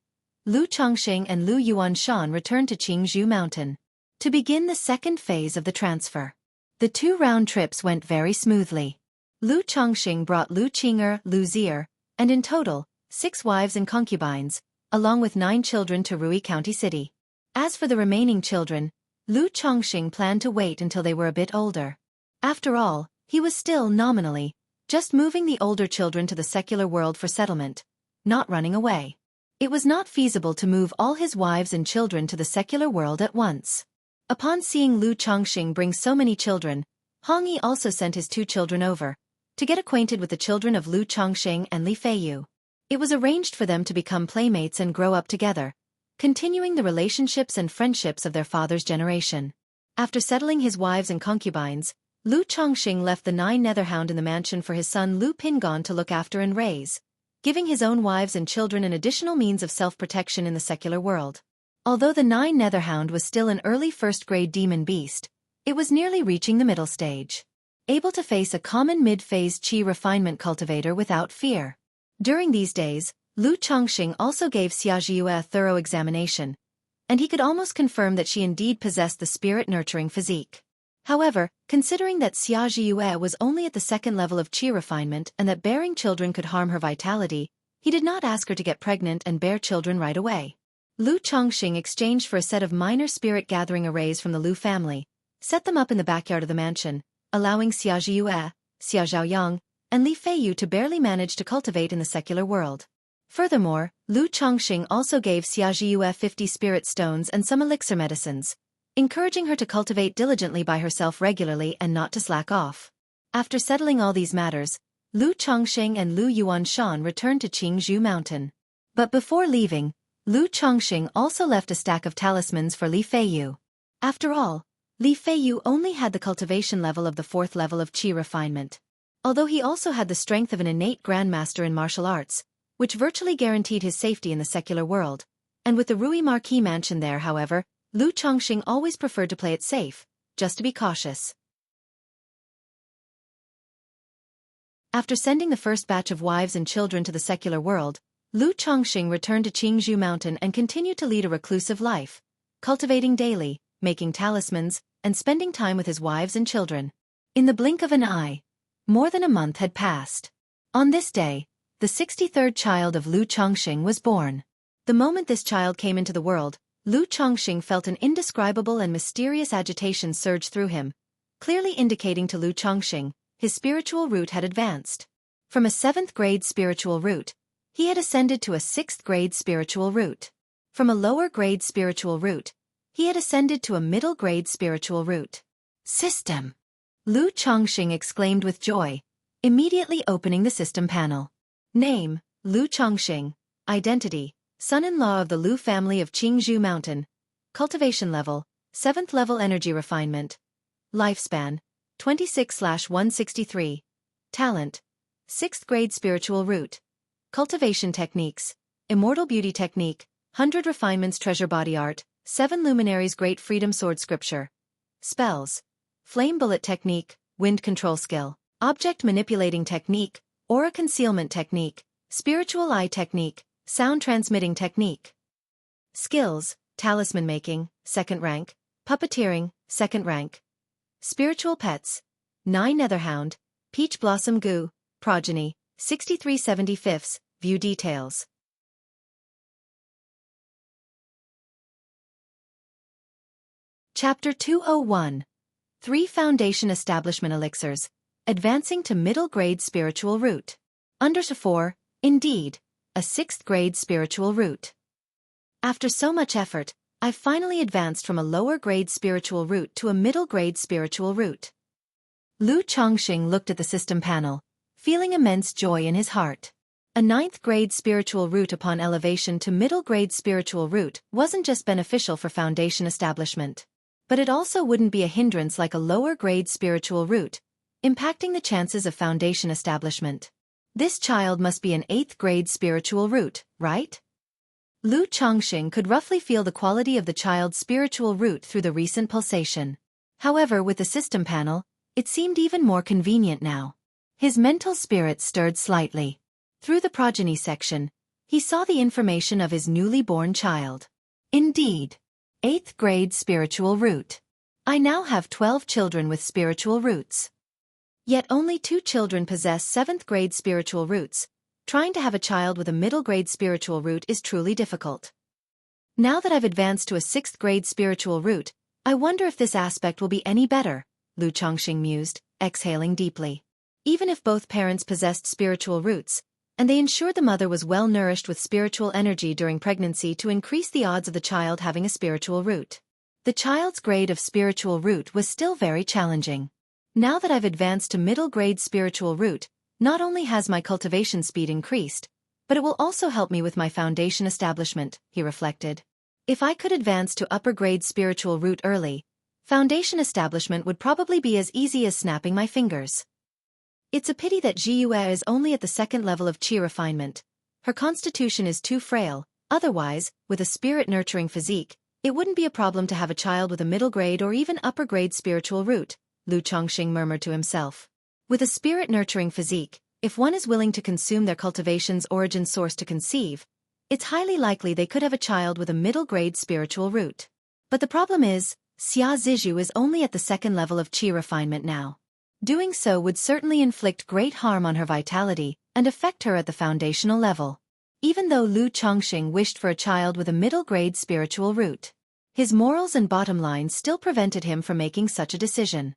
Lu Chongxing and Lu Yuanshan returned to Qingzhou Mountain to begin the second phase of the transfer. The 2 round trips went very smoothly. Lu Chongxing brought Lu Qing'er, Lu Zier, and in total, 6 wives and concubines, along with 9 children to Rui County City. As for the remaining children, Lu Chongxing planned to wait until they were a bit older. After all, he was still, nominally, just moving the older children to the secular world for settlement, not running away. It was not feasible to move all his wives and children to the secular world at once. Upon seeing Lu Chongxing bring so many children, Hong Yi also sent his 2 children over, to get acquainted with the children of Lu Chongxing and Li Feiyu. It was arranged for them to become playmates and grow up together, continuing the relationships and friendships of their father's generation. After settling his wives and concubines, Lu Chongxing left the 9 Netherhound in the mansion for his son Lu Pingon to look after and raise, giving his own wives and children an additional means of self-protection in the secular world. Although the 9 Netherhound was still an early first-grade demon beast, it was nearly reaching the middle stage, able to face a common mid-phase qi refinement cultivator without fear. During these days, Lu Chongxing also gave Xiaofan a thorough examination, and he could almost confirm that she indeed possessed the spirit-nurturing physique. However, considering that Xiaofan was only at the 2nd level of qi refinement and that bearing children could harm her vitality, he did not ask her to get pregnant and bear children right away. Lu Chongxing exchanged for a set of minor spirit-gathering arrays from the Lu family, set them up in the backyard of the mansion, allowing Xiaofan, Xia Zhaoyang, and Li Feiyu to barely manage to cultivate in the secular world. Furthermore, Lu Chongxing also gave Xiaofan 50 spirit stones and some elixir medicines, encouraging her to cultivate diligently by herself regularly and not to slack off. After settling all these matters, Lu Chongxing and Lu Yuanshan returned to Qingzhou Mountain. But before leaving, Lu Chongxing also left a stack of talismans for Li Feiyu. After all, Li Feiyu only had the cultivation level of the 4th level of qi refinement. Although he also had the strength of an innate grandmaster in martial arts, which virtually guaranteed his safety in the secular world, and with the Rui Marquis mansion there, however, Lu Chongxing always preferred to play it safe, just to be cautious. After sending the first batch of wives and children to the secular world, Lu Chongxing returned to Qingzhou Mountain and continued to lead a reclusive life, cultivating daily, making talismans, and spending time with his wives and children. In the blink of an eye, more than a month had passed. On this day, the 63rd child of Lu Chongxing was born. The moment this child came into the world, Lu Chongxing felt an indescribable and mysterious agitation surge through him, clearly indicating to Lu Chongxing his spiritual root had advanced. From a 7th grade spiritual root, he had ascended to a 6th grade spiritual root. From a lower grade spiritual root, he had ascended to a middle grade spiritual root. System! Lu Chongxing exclaimed with joy, immediately opening the system panel. Name, Lu Chongxing. Identity, son-in-law of the Lu family of Qingzhou Mountain. Cultivation level, 7th level energy refinement. Lifespan, 26/163. Talent, 6th grade spiritual root. Cultivation techniques, Immortal Beauty Technique, 100 Refinements Treasure Body Art, 7 Luminaries Great Freedom Sword Scripture. Spells, Flame Bullet Technique, Wind Control Skill, Object Manipulating Technique, Aura Concealment Technique, Spiritual Eye Technique, Sound Transmitting Technique. Skills, Talisman Making, 2nd rank, Puppeteering, 2nd rank. Spiritual Pets, 9 Netherhound, Peach Blossom Goo, Progeny, 63/75, View details. Chapter 201. 3 Foundation Establishment Elixirs, Advancing to Middle Grade Spiritual Root. Under 4, indeed, a 6th grade spiritual root. After so much effort, I finally advanced from a lower grade spiritual root to a middle grade spiritual root. Lu Chongxing looked at the system panel, feeling immense joy in his heart. A 9th grade spiritual root upon elevation to middle grade spiritual root wasn't just beneficial for foundation establishment, but it also wouldn't be a hindrance like a lower grade spiritual root, impacting the chances of foundation establishment. This child must be an 8th grade spiritual root, right? Lu Chongxing could roughly feel the quality of the child's spiritual root through the recent pulsation. However, with the system panel, it seemed even more convenient now. His mental spirit stirred slightly. Through the progeny section, he saw the information of his newly born child. Indeed, 8th grade spiritual root. I now have 12 children with spiritual roots. Yet only 2 children possess 7th grade spiritual roots. Trying to have a child with a middle grade spiritual root is truly difficult. Now that I've advanced to a 6th grade spiritual root, I wonder if this aspect will be any better, Lu Chongqing mused, exhaling deeply. Even if both parents possessed spiritual roots, and they ensured the mother was well nourished with spiritual energy during pregnancy to increase the odds of the child having a spiritual root, the child's grade of spiritual root was still very challenging. Now that I've advanced to middle grade spiritual root, not only has my cultivation speed increased, but it will also help me with my foundation establishment, he reflected. If I could advance to upper grade spiritual root early, foundation establishment would probably be as easy as snapping my fingers. It's a pity that Jiyue is only at the 2nd level of qi refinement. Her constitution is too frail, otherwise, with a spirit-nurturing physique, it wouldn't be a problem to have a child with a middle grade or even upper grade spiritual root, Lu Chongqing murmured to himself. With a spirit-nurturing physique, if one is willing to consume their cultivation's origin source to conceive, it's highly likely they could have a child with a middle grade spiritual root. But the problem is, Xia Zizhu is only at the 2nd level of qi refinement now. Doing so would certainly inflict great harm on her vitality and affect her at the foundational level. Even though Lu Chongqing wished for a child with a middle grade spiritual root, his morals and bottom line still prevented him from making such a decision.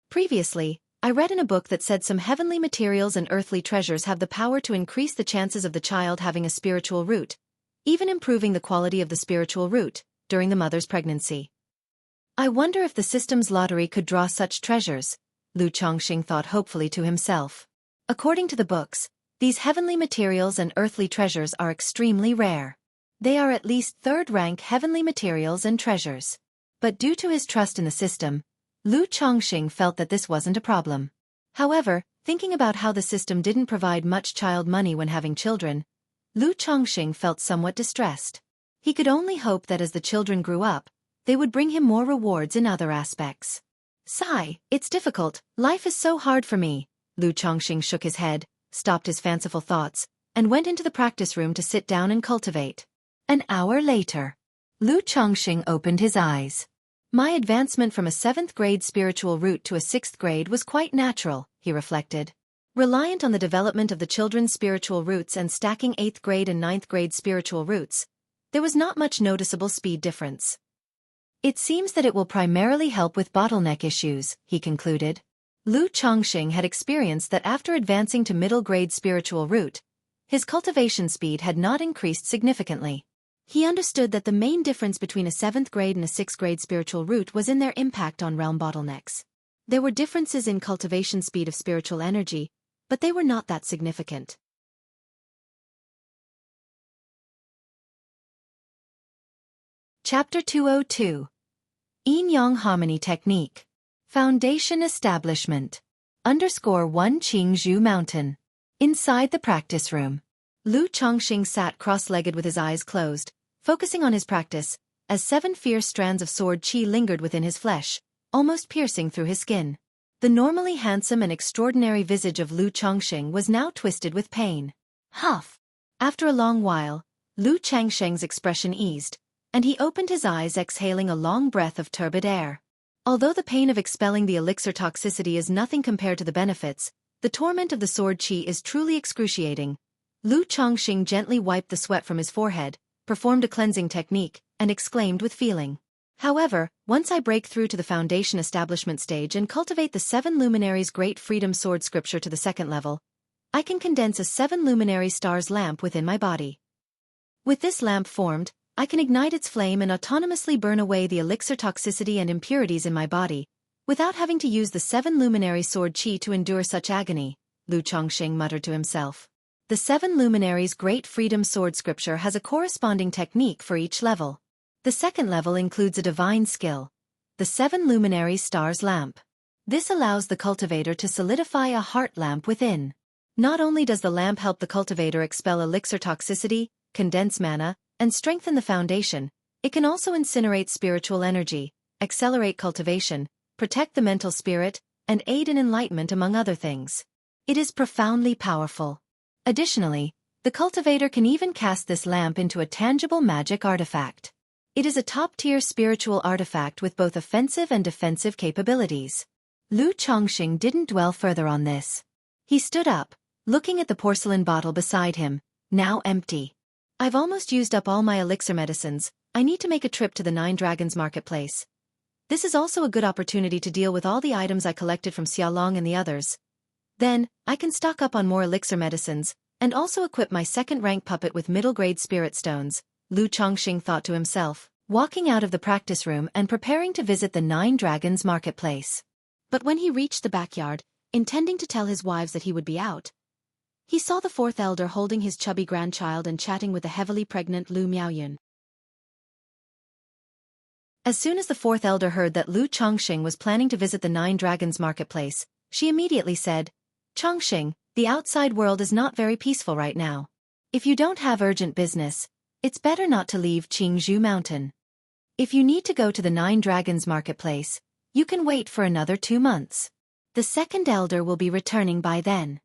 Previously, I read in a book that said some heavenly materials and earthly treasures have the power to increase the chances of the child having a spiritual root, even improving the quality of the spiritual root, during the mother's pregnancy. I wonder if the system's lottery could draw such treasures, Lu Chongqing thought hopefully to himself. According to the books, these heavenly materials and earthly treasures are extremely rare. They are at least 3rd-rank heavenly materials and treasures. But due to his trust in the system, Lu Chongqing felt that this wasn't a problem. However, thinking about how the system didn't provide much child money when having children, Lu Chongqing felt somewhat distressed. He could only hope that as the children grew up, they would bring him more rewards in other aspects. Sigh, it's difficult, life is so hard for me. Lu Chongqing shook his head, stopped his fanciful thoughts, and went into the practice room to sit down and cultivate. An hour later, Lu Chongqing opened his eyes. My advancement from a 7th grade spiritual root to a 6th grade was quite natural, he reflected. Reliant on the development of the children's spiritual roots and stacking 8th grade and 9th grade spiritual roots, there was not much noticeable speed difference. It seems that it will primarily help with bottleneck issues, he concluded. Lu Chongqing had experienced that after advancing to middle grade spiritual root, his cultivation speed had not increased significantly. He understood that the main difference between a 7th grade and a 6th grade spiritual root was in their impact on realm bottlenecks. There were differences in cultivation speed of spiritual energy, but they were not that significant. Chapter 202. Yin-Yang Harmony Technique. Foundation Establishment. _1 Qingzhou Mountain. Inside the practice room, Lu Chongqing sat cross-legged with his eyes closed, focusing on his practice, as 7 fierce strands of sword qi lingered within his flesh, almost piercing through his skin. The normally handsome and extraordinary visage of Lu Chongqing was now twisted with pain. Huff! After a long while, Lu Chongqing's expression eased, and he opened his eyes, exhaling a long breath of turbid air. Although the pain of expelling the elixir toxicity is nothing compared to the benefits, the torment of the sword qi is truly excruciating. Lu Chongqing gently wiped the sweat from his forehead, performed a cleansing technique, and exclaimed with feeling. However, once I break through to the foundation establishment stage and cultivate the 7 luminaries Great Freedom Sword Scripture to the 2nd level, I can condense a 7 luminary stars lamp within my body. With this lamp formed, I can ignite its flame and autonomously burn away the elixir toxicity and impurities in my body, without having to use the 7 luminary sword qi to endure such agony, Lu Chongqing muttered to himself. The 7 luminaries Great Freedom Sword Scripture has a corresponding technique for each level. The 2nd level includes a divine skill, the 7 luminary stars lamp. This allows the cultivator to solidify a heart lamp within. Not only does the lamp help the cultivator expel elixir toxicity, condense mana, and strengthen the foundation, it can also incinerate spiritual energy, accelerate cultivation, protect the mental spirit, and aid in enlightenment among other things. It is profoundly powerful. Additionally, the cultivator can even cast this lamp into a tangible magic artifact. It is a top-tier spiritual artifact with both offensive and defensive capabilities. Lu Chongqing didn't dwell further on this. He stood up, looking at the porcelain bottle beside him, now empty. I've almost used up all my elixir medicines. I need to make a trip to the Nine Dragons marketplace. This is also a good opportunity to deal with all the items I collected from Xiaolong and the others. Then, I can stock up on more elixir medicines, and also equip my second-rank puppet with middle-grade spirit stones, Lu Chongqing thought to himself, walking out of the practice room and preparing to visit the Nine Dragons marketplace. But when he reached the backyard, intending to tell his wives that he would be out, he saw the fourth elder holding his chubby grandchild and chatting with the heavily pregnant Lu Miaoyun. As soon as the fourth elder heard that Lu Chongqing was planning to visit the Nine Dragons marketplace, she immediately said, "Chongqing, the outside world is not very peaceful right now. If you don't have urgent business, it's better not to leave Qingzhou Mountain. If you need to go to the Nine Dragons marketplace, you can wait for another 2 months. The second elder will be returning by then.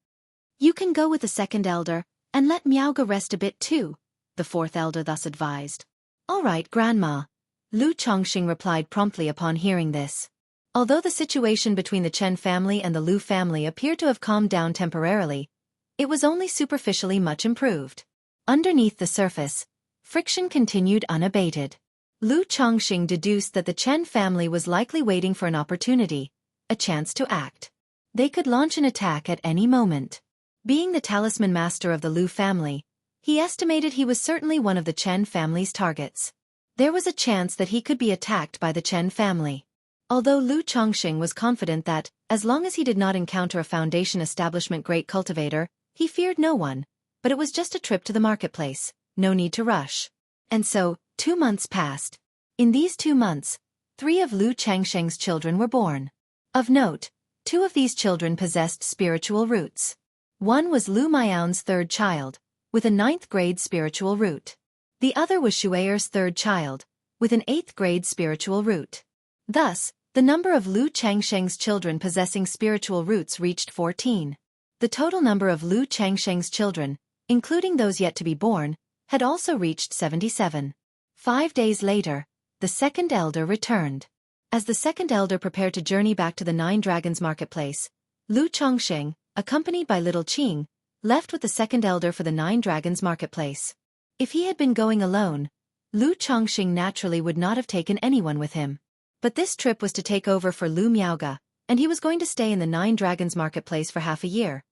You can go with the second elder, and let Miaoga rest a bit too," the fourth elder thus advised. "All right, Grandma," Lu Chongqing replied promptly upon hearing this. Although the situation between the Chen family and the Lu family appeared to have calmed down temporarily, it was only superficially much improved. Underneath the surface, friction continued unabated. Lu Chongqing deduced that the Chen family was likely waiting for an opportunity, a chance to act. They could launch an attack at any moment. Being the talisman master of the Lu family, he estimated he was certainly one of the Chen family's targets. There was a chance that he could be attacked by the Chen family. Although Lu Chongqing was confident that, as long as he did not encounter a Foundation establishment great cultivator, he feared no one, but it was just a trip to the marketplace, no need to rush. And so, 2 months passed. In these 2 months, 3 of Lu Chongqing's children were born. Of note, 2 of these children possessed spiritual roots. One was Lu Miao's third child, with a 9th-grade spiritual root. The other was Shue'er's third child, with an 8th-grade spiritual root. Thus, the number of Lu Chongqing's children possessing spiritual roots reached 14. The total number of Lu Chongqing's children, including those yet to be born, had also reached 77. 5 days later, the second elder returned. As the second elder prepared to journey back to the Nine Dragons marketplace, Lu Chongqing, accompanied by little Qing, left with the second elder for the Nine Dragons marketplace. If he had been going alone, Lu Chongqing naturally would not have taken anyone with him. But this trip was to take over for Lu Miaoga, and he was going to stay in the Nine Dragons marketplace for half a year.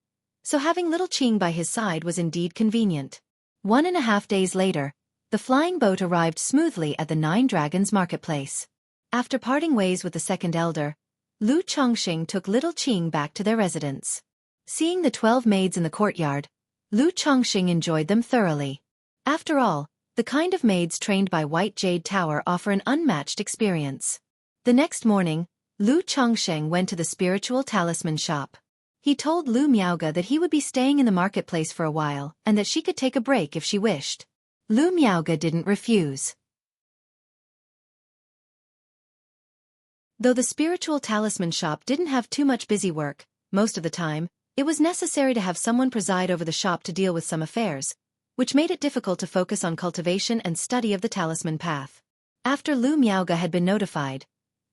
So having little Qing by his side was indeed convenient. 1.5 days later, the flying boat arrived smoothly at the Nine Dragons marketplace. After parting ways with the second elder, Lu Chongqing took little Qing back to their residence. Seeing the 12 maids in the courtyard, Lu Chongqing enjoyed them thoroughly. After all, the kind of maids trained by White Jade Tower offer an unmatched experience. The next morning, Lu Chongqing went to the spiritual talisman shop. He told Lu Miaoga that he would be staying in the marketplace for a while and that she could take a break if she wished. Lu Miaoga didn't refuse. Though the spiritual talisman shop didn't have too much busy work, most of the time, it was necessary to have someone preside over the shop to deal with some affairs, which made it difficult to focus on cultivation and study of the talisman path. After Lu Miaoga had been notified,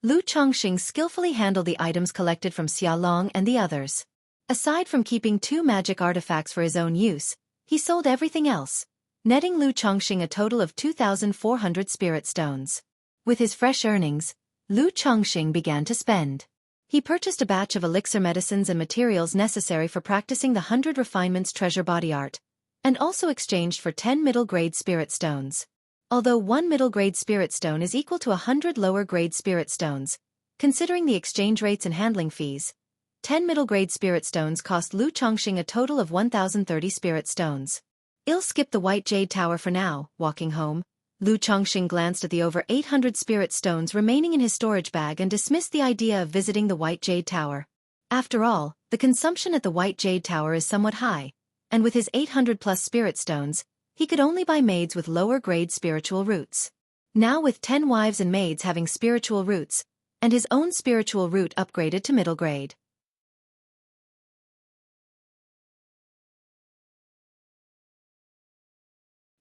Lu Chongqing skillfully handled the items collected from Xiaolong and the others. Aside from keeping 2 magic artifacts for his own use, he sold everything else, netting Lu Chongqing a total of 2,400 spirit stones. With his fresh earnings, Lu Chongqing began to spend. He purchased a batch of elixir medicines and materials necessary for practicing the 100 refinements treasure body art, and also exchanged for 10 middle-grade spirit stones. Although 1 middle-grade spirit stone is equal to 100 lower-grade spirit stones, considering the exchange rates and handling fees, 10 middle-grade spirit stones cost Lu Chongqing a total of 1,030 spirit stones. I'll skip the White Jade Tower for now. Walking home, Lu Chongqing glanced at the over 800 spirit stones remaining in his storage bag and dismissed the idea of visiting the White Jade Tower. After all, the consumption at the White Jade Tower is somewhat high, and with his 800-plus spirit stones, he could only buy maids with lower-grade spiritual roots. Now with 10 wives and maids having spiritual roots, and his own spiritual root upgraded to middle grade.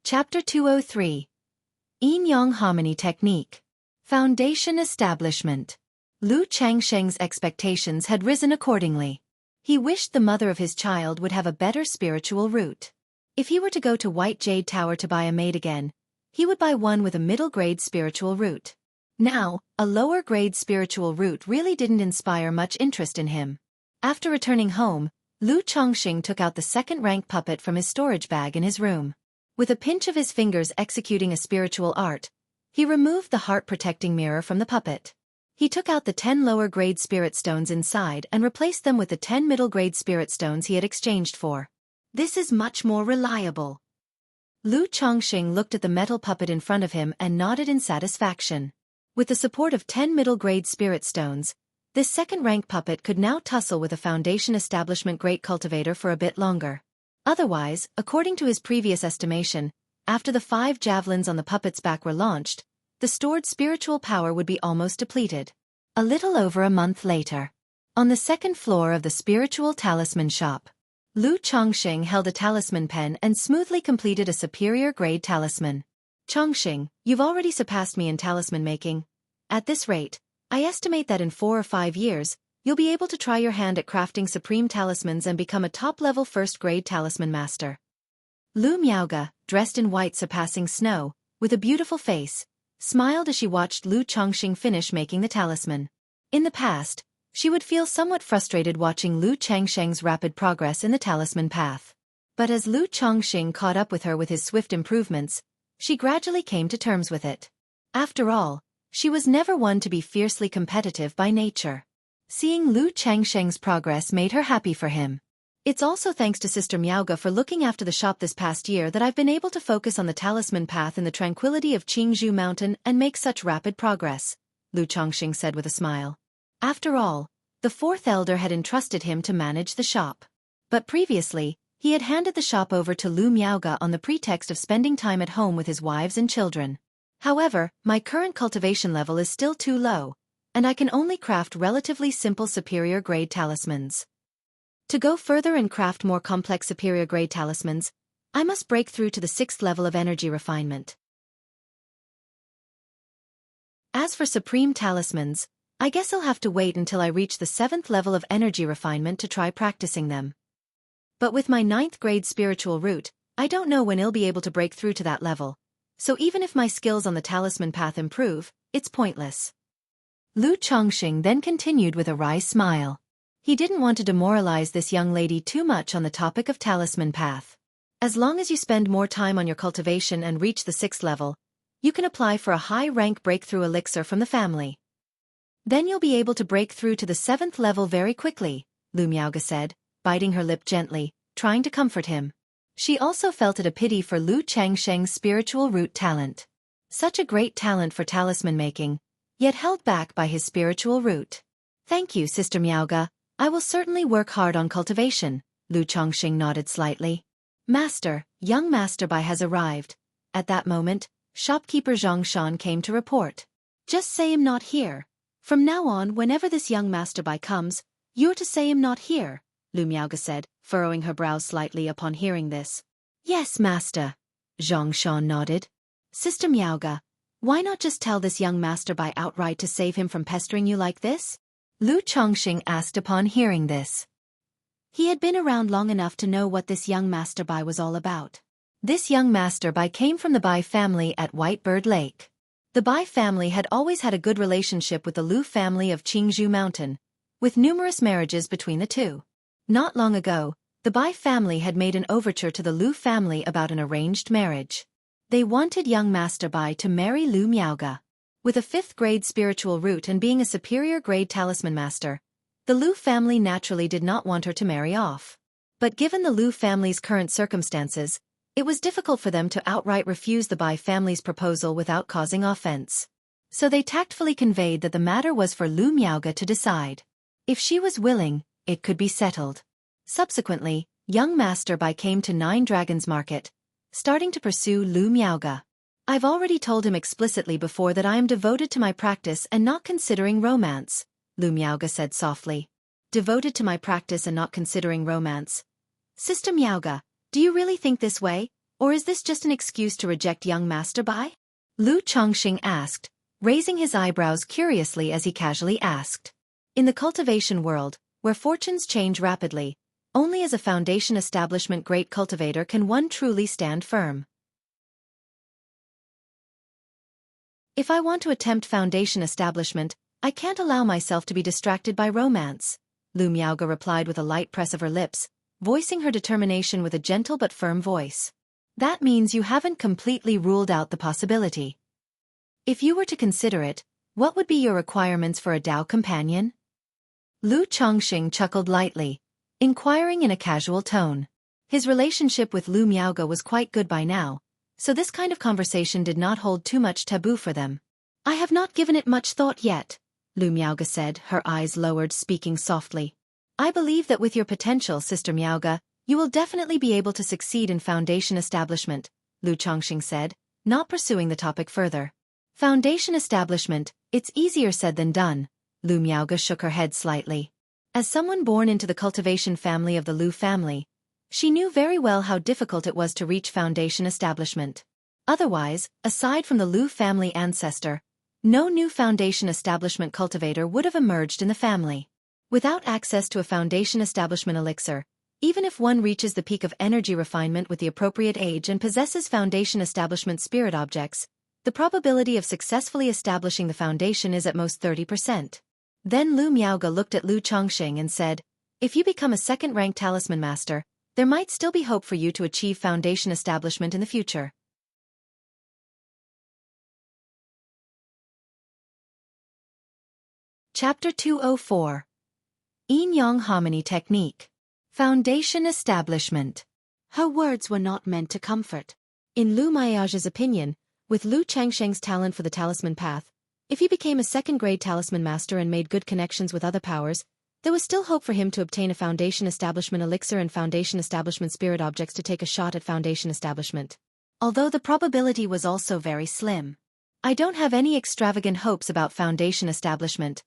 Chapter 203. Yin Yang Harmony Technique. Foundation Establishment. Lu Changsheng's expectations had risen accordingly. He wished the mother of his child would have a better spiritual root. If he were to go to White Jade Tower to buy a maid again, he would buy one with a middle-grade spiritual root. Now, a lower-grade spiritual root really didn't inspire much interest in him. After returning home, Lu Chongqing took out the second-rank puppet from his storage bag in his room. With a pinch of his fingers executing a spiritual art, he removed the heart-protecting mirror from the puppet. He took out the 10 lower-grade spirit stones inside and replaced them with the 10 middle-grade spirit stones he had exchanged for. This is much more reliable. Lu Chongqing looked at the metal puppet in front of him and nodded in satisfaction. With the support of 10 middle-grade spirit stones, this second-rank puppet could now tussle with a Foundation Establishment Great Cultivator for a bit longer. Otherwise, according to his previous estimation, after the 5 javelins on the puppet's back were launched, the stored spiritual power would be almost depleted. A little over a month later, on the second floor of the spiritual talisman shop, Lu Chongqing held a talisman pen and smoothly completed a superior-grade talisman. Chongqing, you've already surpassed me in talisman making. At this rate, I estimate that in 4 or 5 years, you'll be able to try your hand at crafting supreme talismans and become a top-level first-grade talisman master. Lu Miaoge, dressed in white surpassing snow, with a beautiful face, smiled as she watched Lu Chongqing finish making the talisman. In the past, she would feel somewhat frustrated watching Lu Changsheng's rapid progress in the talisman path. But as Lu Chongqing caught up with her with his swift improvements, she gradually came to terms with it. After all, she was never one to be fiercely competitive by nature. Seeing Lu Changsheng's progress made her happy for him. It's also thanks to Sister Miaoge for looking after the shop this past year that I've been able to focus on the talisman path in the tranquility of Qingzhou Mountain and make such rapid progress, Lu Chongqing said with a smile. After all, the 4th elder had entrusted him to manage the shop. But previously, he had handed the shop over to Lu Miaoge on the pretext of spending time at home with his wives and children. However, my current cultivation level is still too low, and I can only craft relatively simple superior-grade talismans. To go further and craft more complex superior-grade talismans, I must break through to the 6th level of energy refinement. As for supreme talismans, I guess I'll have to wait until I reach the 7th level of energy refinement to try practicing them. But with my 9th grade spiritual root, I don't know when I'll be able to break through to that level. So even if my skills on the talisman path improve, it's pointless. Lu Chongqing then continued with a wry smile. He didn't want to demoralize this young lady too much on the topic of talisman path. As long as you spend more time on your cultivation and reach the 6th level, you can apply for a high-rank breakthrough elixir from the family. Then you'll be able to break through to the 7th level very quickly, Lu Miaoge said, biting her lip gently, trying to comfort him. She also felt it a pity for Lu Changsheng's spiritual root talent. Such a great talent for talisman making, yet held back by his spiritual root. Thank you, Sister Miaoge. I will certainly work hard on cultivation, Lu Chongqing nodded slightly. Master, young Master Bai has arrived. At that moment, shopkeeper Zhang Shan came to report. Just say I'm not here. From now on, whenever this young Master Bai comes, you're to say I'm not here, Lu Miaoge said, furrowing her brows slightly upon hearing this. Yes, Master. Zhang Shan nodded. Sister Miaoge, why not just tell this young Master Bai outright to save him from pestering you like this? Lu Chongqing asked upon hearing this. He had been around long enough to know what this young Master Bai was all about. This young Master Bai came from the Bai family at Whitebird Lake. The Bai family had always had a good relationship with the Lu family of Qingzhou Mountain, with numerous marriages between the two. Not long ago, the Bai family had made an overture to the Lu family about an arranged marriage. They wanted young Master Bai to marry Lu Miaoge. With a 5th grade spiritual root and being a superior grade talisman master, the Lu family naturally did not want her to marry off. But given the Lu family's current circumstances, it was difficult for them to outright refuse the Bai family's proposal without causing offense. So they tactfully conveyed that the matter was for Lu Miaoge to decide. If she was willing, it could be settled. Subsequently, young Master Bai came to 9 Dragons Market, starting to pursue Lu Miaoge. I've already told him explicitly before that I am devoted to my practice and not considering romance, Lu Miaoge said softly. Devoted to my practice and not considering romance. Sister Miaoge, do you really think this way, or is this just an excuse to reject young Master Bai? Lu Chongqing asked, raising his eyebrows curiously as he casually asked. In the cultivation world, where fortunes change rapidly, only as a foundation establishment great cultivator can one truly stand firm. If I want to attempt foundation establishment, I can't allow myself to be distracted by romance, Lu Miaoge replied with a light press of her lips, voicing her determination with a gentle but firm voice. That means you haven't completely ruled out the possibility. If you were to consider it, what would be your requirements for a Dao companion? Lu Chongqing chuckled lightly, inquiring in a casual tone. His relationship with Lu Miaoge was quite good by now, so this kind of conversation did not hold too much taboo for them. I have not given it much thought yet, Lu Miaoge said, her eyes lowered, speaking softly. I believe that with your potential, Sister Miaoge, you will definitely be able to succeed in foundation establishment, Lu Chongqing said, not pursuing the topic further. Foundation establishment, it's easier said than done, Lu Miaoge shook her head slightly. As someone born into the cultivation family of the Lu family, she knew very well how difficult it was to reach foundation establishment. Otherwise, aside from the Lu family ancestor, no new foundation establishment cultivator would have emerged in the family. Without access to a foundation establishment elixir, even if one reaches the peak of energy refinement with the appropriate age and possesses foundation establishment spirit objects, the probability of successfully establishing the foundation is at most 30%. Then Lu Miaoge looked at Lu Chongqing and said, if you become a second-ranked talisman master, there might still be hope for you to achieve foundation establishment in the future. Chapter 204. Yin-Yang Harmony Technique. Foundation Establishment. Her words were not meant to comfort. In Lu Miaoge's opinion, with Lu Chongqing's talent for the talisman path, if he became a second-grade talisman master and made good connections with other powers, there was still hope for him to obtain a foundation establishment elixir and foundation establishment spirit objects to take a shot at foundation establishment. Although the probability was also very slim. I don't have any extravagant hopes about foundation establishment.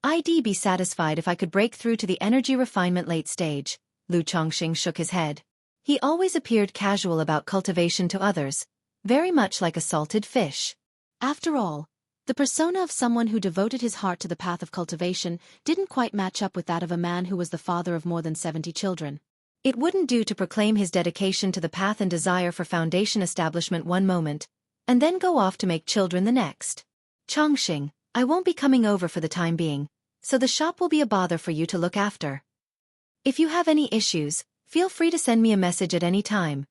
I'd be satisfied if I could break through to the energy refinement late stage, Lu Chongqing shook his head. He always appeared casual about cultivation to others, very much like a salted fish. After all, the persona of someone who devoted his heart to the path of cultivation didn't quite match up with that of a man who was the father of more than 70 children. It wouldn't do to proclaim his dedication to the path and desire for foundation establishment one moment, and then go off to make children the next. Chongqing, I won't be coming over for the time being, so the shop will be a bother for you to look after. If you have any issues, feel free to send me a message at any time.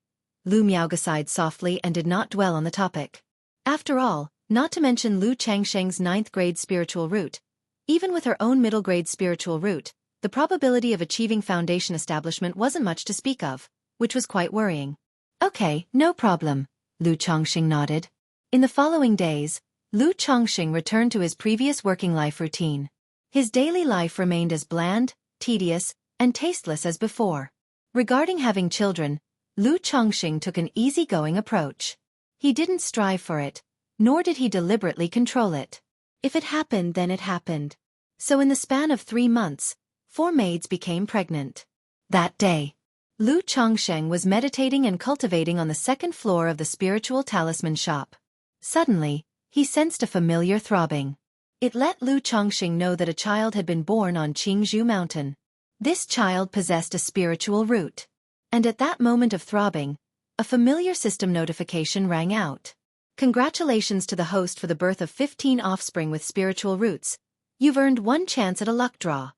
Lu Miaoge sighed softly and did not dwell on the topic. After all, not to mention Lu Chongqing's 9th-grade spiritual root, even with her own middle-grade spiritual root, the probability of achieving foundation establishment wasn't much to speak of, which was quite worrying. Okay, no problem, Lu Chongqing nodded. In the following days, Lu Chongqing returned to his previous working life routine. His daily life remained as bland, tedious, and tasteless as before. Regarding having children, Lu Chongqing took an easygoing approach. He didn't strive for it, nor did he deliberately control it. If it happened, then it happened. So in the span of 3 months, 4 maids became pregnant. That day, Lu Chongqing was meditating and cultivating on the 2nd floor of the spiritual talisman shop. Suddenly, he sensed a familiar throbbing. It let Lu Chongqing know that a child had been born on Qingzhou Mountain. This child possessed a spiritual root. And at that moment of throbbing, a familiar system notification rang out. Congratulations to the host for the birth of 15 offspring with spiritual roots. You've earned 1 chance at a luck draw.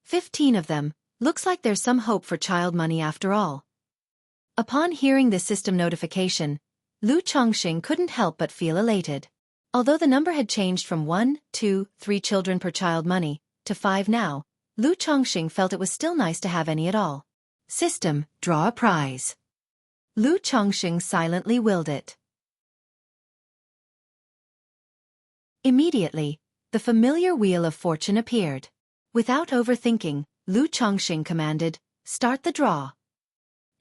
15 of them. Looks like there's some hope for child money after all. Upon hearing this system notification, Lu Chongqing couldn't help but feel elated. Although the number had changed from 1, 2, 3 children per child money, to 5 now, Lu Chongqing felt it was still nice to have any at all. System, draw a prize. Lu Chongqing silently willed it. Immediately, the familiar wheel of fortune appeared. Without overthinking, Lu Chongqing commanded, "Start the draw."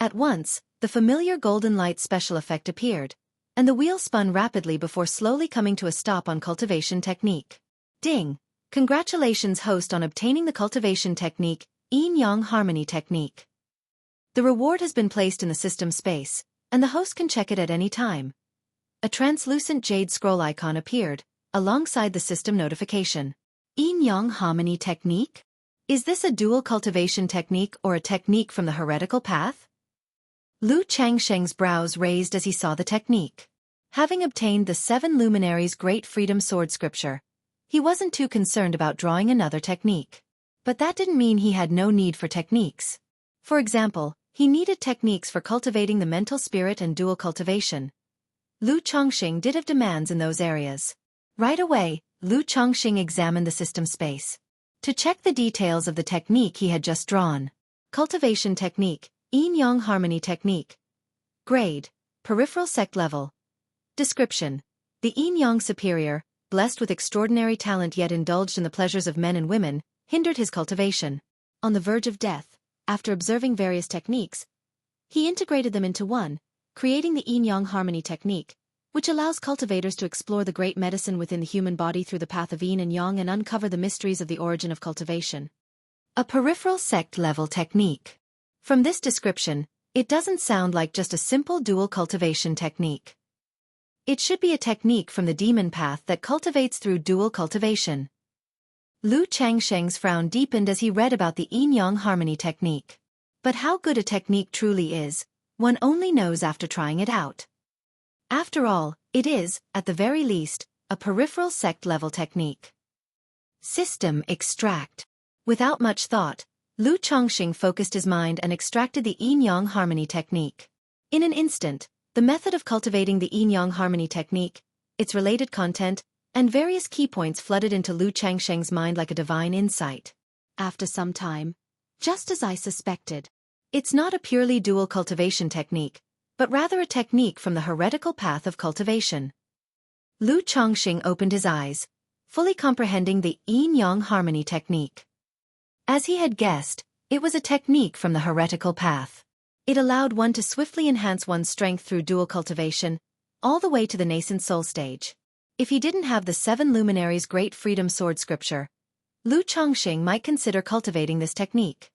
At once, the familiar golden light special effect appeared, and the wheel spun rapidly before slowly coming to a stop on cultivation technique. Ding! Congratulations, host, on obtaining the cultivation technique, Yin-Yang Harmony Technique. The reward has been placed in the system space, and the host can check it at any time. A translucent jade scroll icon appeared, alongside the system notification. Yin-Yang Harmony Technique? Is this a dual cultivation technique or a technique from the heretical path? Lu Changsheng's brows raised as he saw the technique. Having obtained the 7 luminaries' Great Freedom Sword scripture, he wasn't too concerned about drawing another technique. But that didn't mean he had no need for techniques. For example, he needed techniques for cultivating the mental spirit and dual cultivation. Lu Changxing did have demands in those areas. Right away, Lu Changxing examined the system space to check the details of the technique he had just drawn. Cultivation technique, Yin-Yang Harmony technique. Grade, peripheral sect level. Description: the Yin-Yang superior, blessed with extraordinary talent yet indulged in the pleasures of men and women, hindered his cultivation. On the verge of death, after observing various techniques, he integrated them into one, creating the Yin-Yang Harmony technique, which allows cultivators to explore the great medicine within the human body through the path of Yin and Yang and uncover the mysteries of the origin of cultivation. A peripheral sect level technique. From this description, it doesn't sound like just a simple dual cultivation technique. It should be a technique from the demon path that cultivates through dual cultivation. Lu Changsheng's frown deepened as he read about the Yin-Yang Harmony technique. But how good a technique truly is, one only knows after trying it out. After all, it is, at the very least, a peripheral sect level technique. System extract. Without much thought, Lu Changxing focused his mind and extracted the Yin-Yang Harmony technique. In an instant, the method of cultivating the Yin-Yang Harmony technique, its related content, and various key points flooded into Lu Changsheng's mind like a divine insight. After some time, just as I suspected, it's not a purely dual cultivation technique, but rather a technique from the heretical path of cultivation. Lu Changxing opened his eyes, fully comprehending the Yin-Yang Harmony technique. As he had guessed, it was a technique from the heretical path. It allowed one to swiftly enhance one's strength through dual cultivation, all the way to the nascent soul stage. If he didn't have the 7 luminaries' Great Freedom Sword scripture, Lu Changxing might consider cultivating this technique.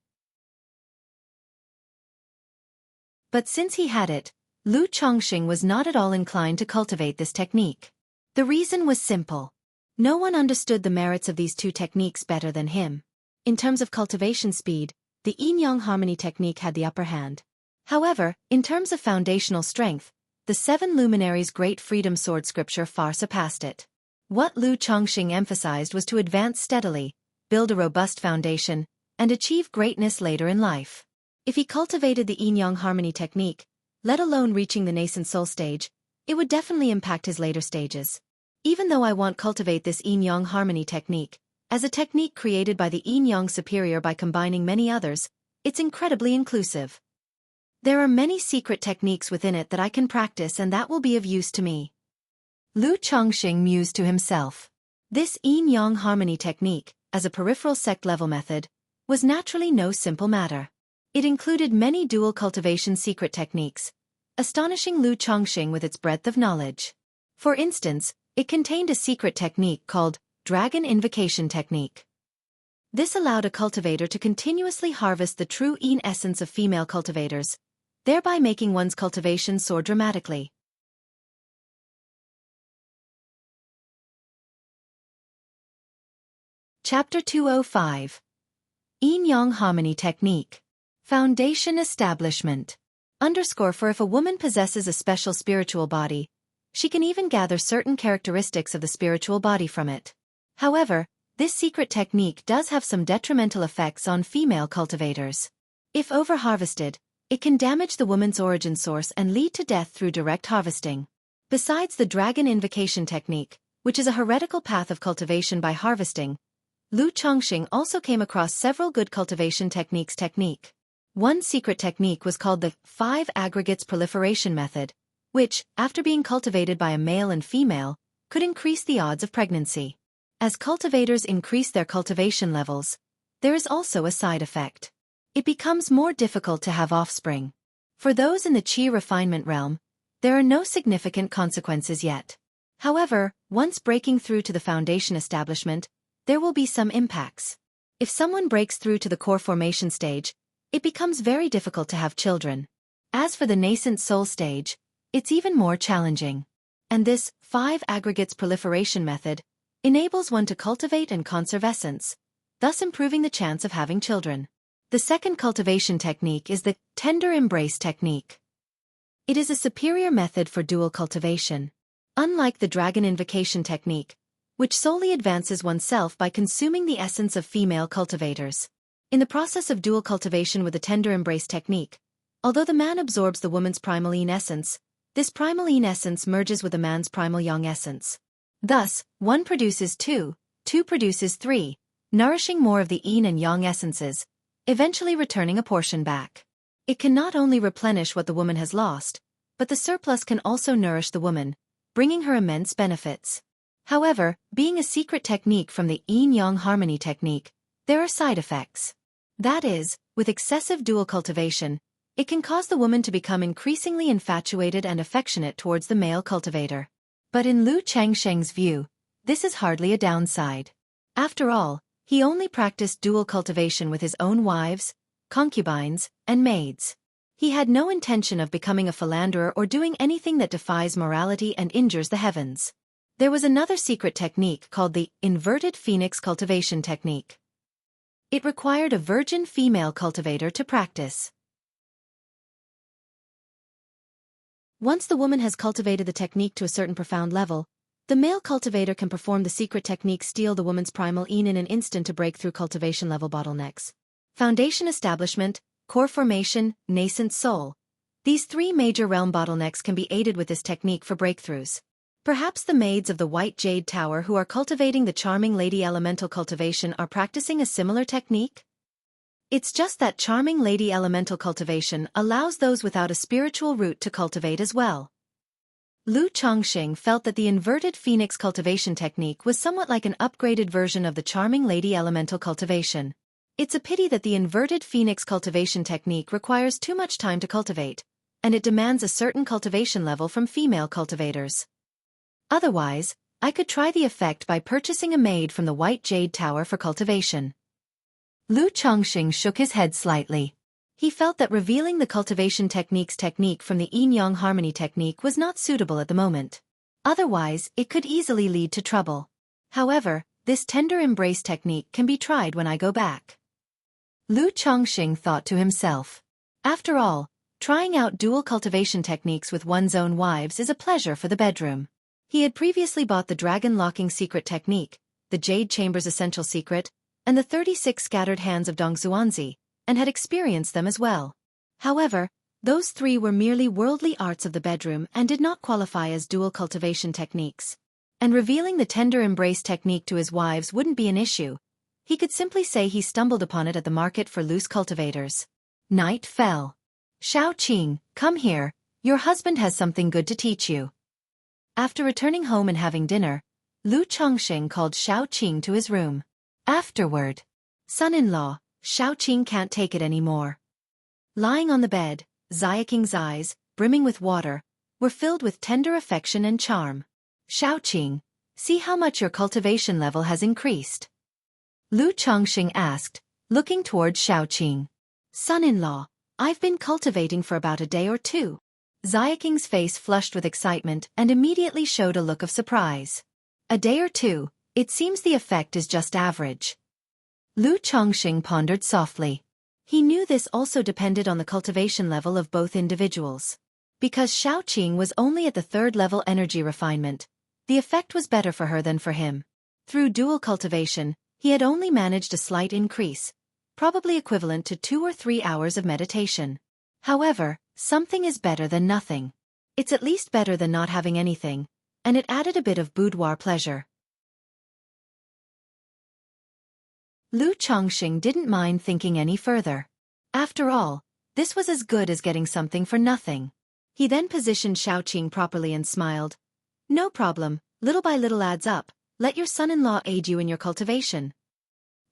But since he had it, Lu Changxing was not at all inclined to cultivate this technique. The reason was simple. No one understood the merits of these two techniques better than him. In terms of cultivation speed, the Yin-Yang Harmony technique had the upper hand. However, in terms of foundational strength, the 7 luminaries' Great Freedom Sword scripture far surpassed it. What Lu Changxing emphasized was to advance steadily, build a robust foundation, and achieve greatness later in life. If he cultivated the Yin-Yang Harmony technique, let alone reaching the nascent soul stage, it would definitely impact his later stages. Even though I won't cultivate this Yin-Yang Harmony technique, as a technique created by the Yin-Yang superior by combining many others, it's incredibly inclusive. There are many secret techniques within it that I can practice and that will be of use to me. Lu Changxing mused to himself. This Yin-Yang Harmony technique, as a peripheral sect level method, was naturally no simple matter. It included many dual cultivation secret techniques, astonishing Lu Changxing with its breadth of knowledge. For instance, it contained a secret technique called Dragon Invocation Technique. This allowed a cultivator to continuously harvest the true Yin essence of female cultivators, thereby making one's cultivation soar dramatically. Chapter 205. Yin-Yang Harmony Technique. Foundation Establishment. For if a woman possesses a special spiritual body, she can even gather certain characteristics of the spiritual body from it. However, this secret technique does have some detrimental effects on female cultivators. If over-harvested, it can damage the woman's origin source and lead to death through direct harvesting. Besides the Dragon Invocation Technique, which is a heretical path of cultivation by harvesting, Lu Changxing also came across several good cultivation techniques. One secret technique was called the 5 aggregates proliferation method, which, after being cultivated by a male and female, could increase the odds of pregnancy. As cultivators increase their cultivation levels, there is also a side effect. It becomes more difficult to have offspring. For those in the Qi refinement realm, there are no significant consequences yet. However, once breaking through to the foundation establishment, there will be some impacts. If someone breaks through to the core formation stage, it becomes very difficult to have children. As for the nascent soul stage, it's even more challenging. And this 5 aggregates proliferation method enables one to cultivate and conserve essence, thus improving the chance of having children. The second cultivation technique is the tender embrace technique. It is a superior method for dual cultivation. Unlike the dragon invocation technique, which solely advances oneself by consuming the essence of female cultivators. In the process of dual cultivation with the tender embrace technique, although the man absorbs the woman's primal yin essence, this primal yin essence merges with the man's primal yang essence. Thus, 1 produces 2, 2 produces 3, nourishing more of the yin and yang essences, eventually returning a portion back. It can not only replenish what the woman has lost, but the surplus can also nourish the woman, bringing her immense benefits. However, being a secret technique from the yin-yang harmony technique, there are side effects. That is, with excessive dual cultivation, it can cause the woman to become increasingly infatuated and affectionate towards the male cultivator. But in Lu Changsheng's view, this is hardly a downside. After all, he only practiced dual cultivation with his own wives, concubines, and maids. He had no intention of becoming a philanderer or doing anything that defies morality and injures the heavens. There was another secret technique called the inverted phoenix cultivation technique. It required a virgin female cultivator to practice. Once the woman has cultivated the technique to a certain profound level, the male cultivator can perform the secret technique steal the woman's primal yin in an instant to break through cultivation level bottlenecks. Foundation establishment, core formation, nascent soul. These 3 major realm bottlenecks can be aided with this technique for breakthroughs. Perhaps the maids of the White Jade Tower who are cultivating the charming lady elemental cultivation are practicing a similar technique? It's just that charming lady elemental cultivation allows those without a spiritual root to cultivate as well. Lu Changxing felt that the inverted phoenix cultivation technique was somewhat like an upgraded version of the charming lady elemental cultivation. It's a pity that the inverted phoenix cultivation technique requires too much time to cultivate, and it demands a certain cultivation level from female cultivators. Otherwise, I could try the effect by purchasing a maid from the White Jade Tower for cultivation. Lu Changxing shook his head slightly. He felt that revealing the cultivation technique from the yin-yang harmony technique was not suitable at the moment. Otherwise, it could easily lead to trouble. However, this tender embrace technique can be tried when I go back. Lu Changxing thought to himself. After all, trying out dual cultivation techniques with one's own wives is a pleasure for the bedroom. He had previously bought the dragon locking secret technique, the Jade Chamber's essential secret, and the 36 scattered hands of Dongzuanzi, and had experienced them as well. However, those 3 were merely worldly arts of the bedroom and did not qualify as dual cultivation techniques. And revealing the tender embrace technique to his wives wouldn't be an issue. He could simply say he stumbled upon it at the market for loose cultivators. Night fell. Xiao Qing, come here, your husband has something good to teach you. After returning home and having dinner, Lu Changxing called Xiao Qing to his room. Afterward, son-in-law, Xiao Qing can't take it anymore. Lying on the bed, Xia Qing's eyes, brimming with water, were filled with tender affection and charm. Xiao Qing, see how much your cultivation level has increased. Lu Changxing asked, looking toward Xiao Qing. Son-in-law, I've been cultivating for about a day or 2. Xia Qing's face flushed with excitement and immediately showed a look of surprise. A day or 2, it seems the effect is just average. Lu Changxing pondered softly. He knew this also depended on the cultivation level of both individuals. Because Xiao Qing was only at the 3rd level energy refinement, the effect was better for her than for him. Through dual cultivation, he had only managed a slight increase, probably equivalent to 2 or 3 hours of meditation. However, something is better than nothing. It's at least better than not having anything, and it added a bit of boudoir pleasure. Lu Changxing didn't mind thinking any further. After all, this was as good as getting something for nothing. He then positioned Xiao Qing properly and smiled. No problem, little by little adds up, let your son-in-law aid you in your cultivation.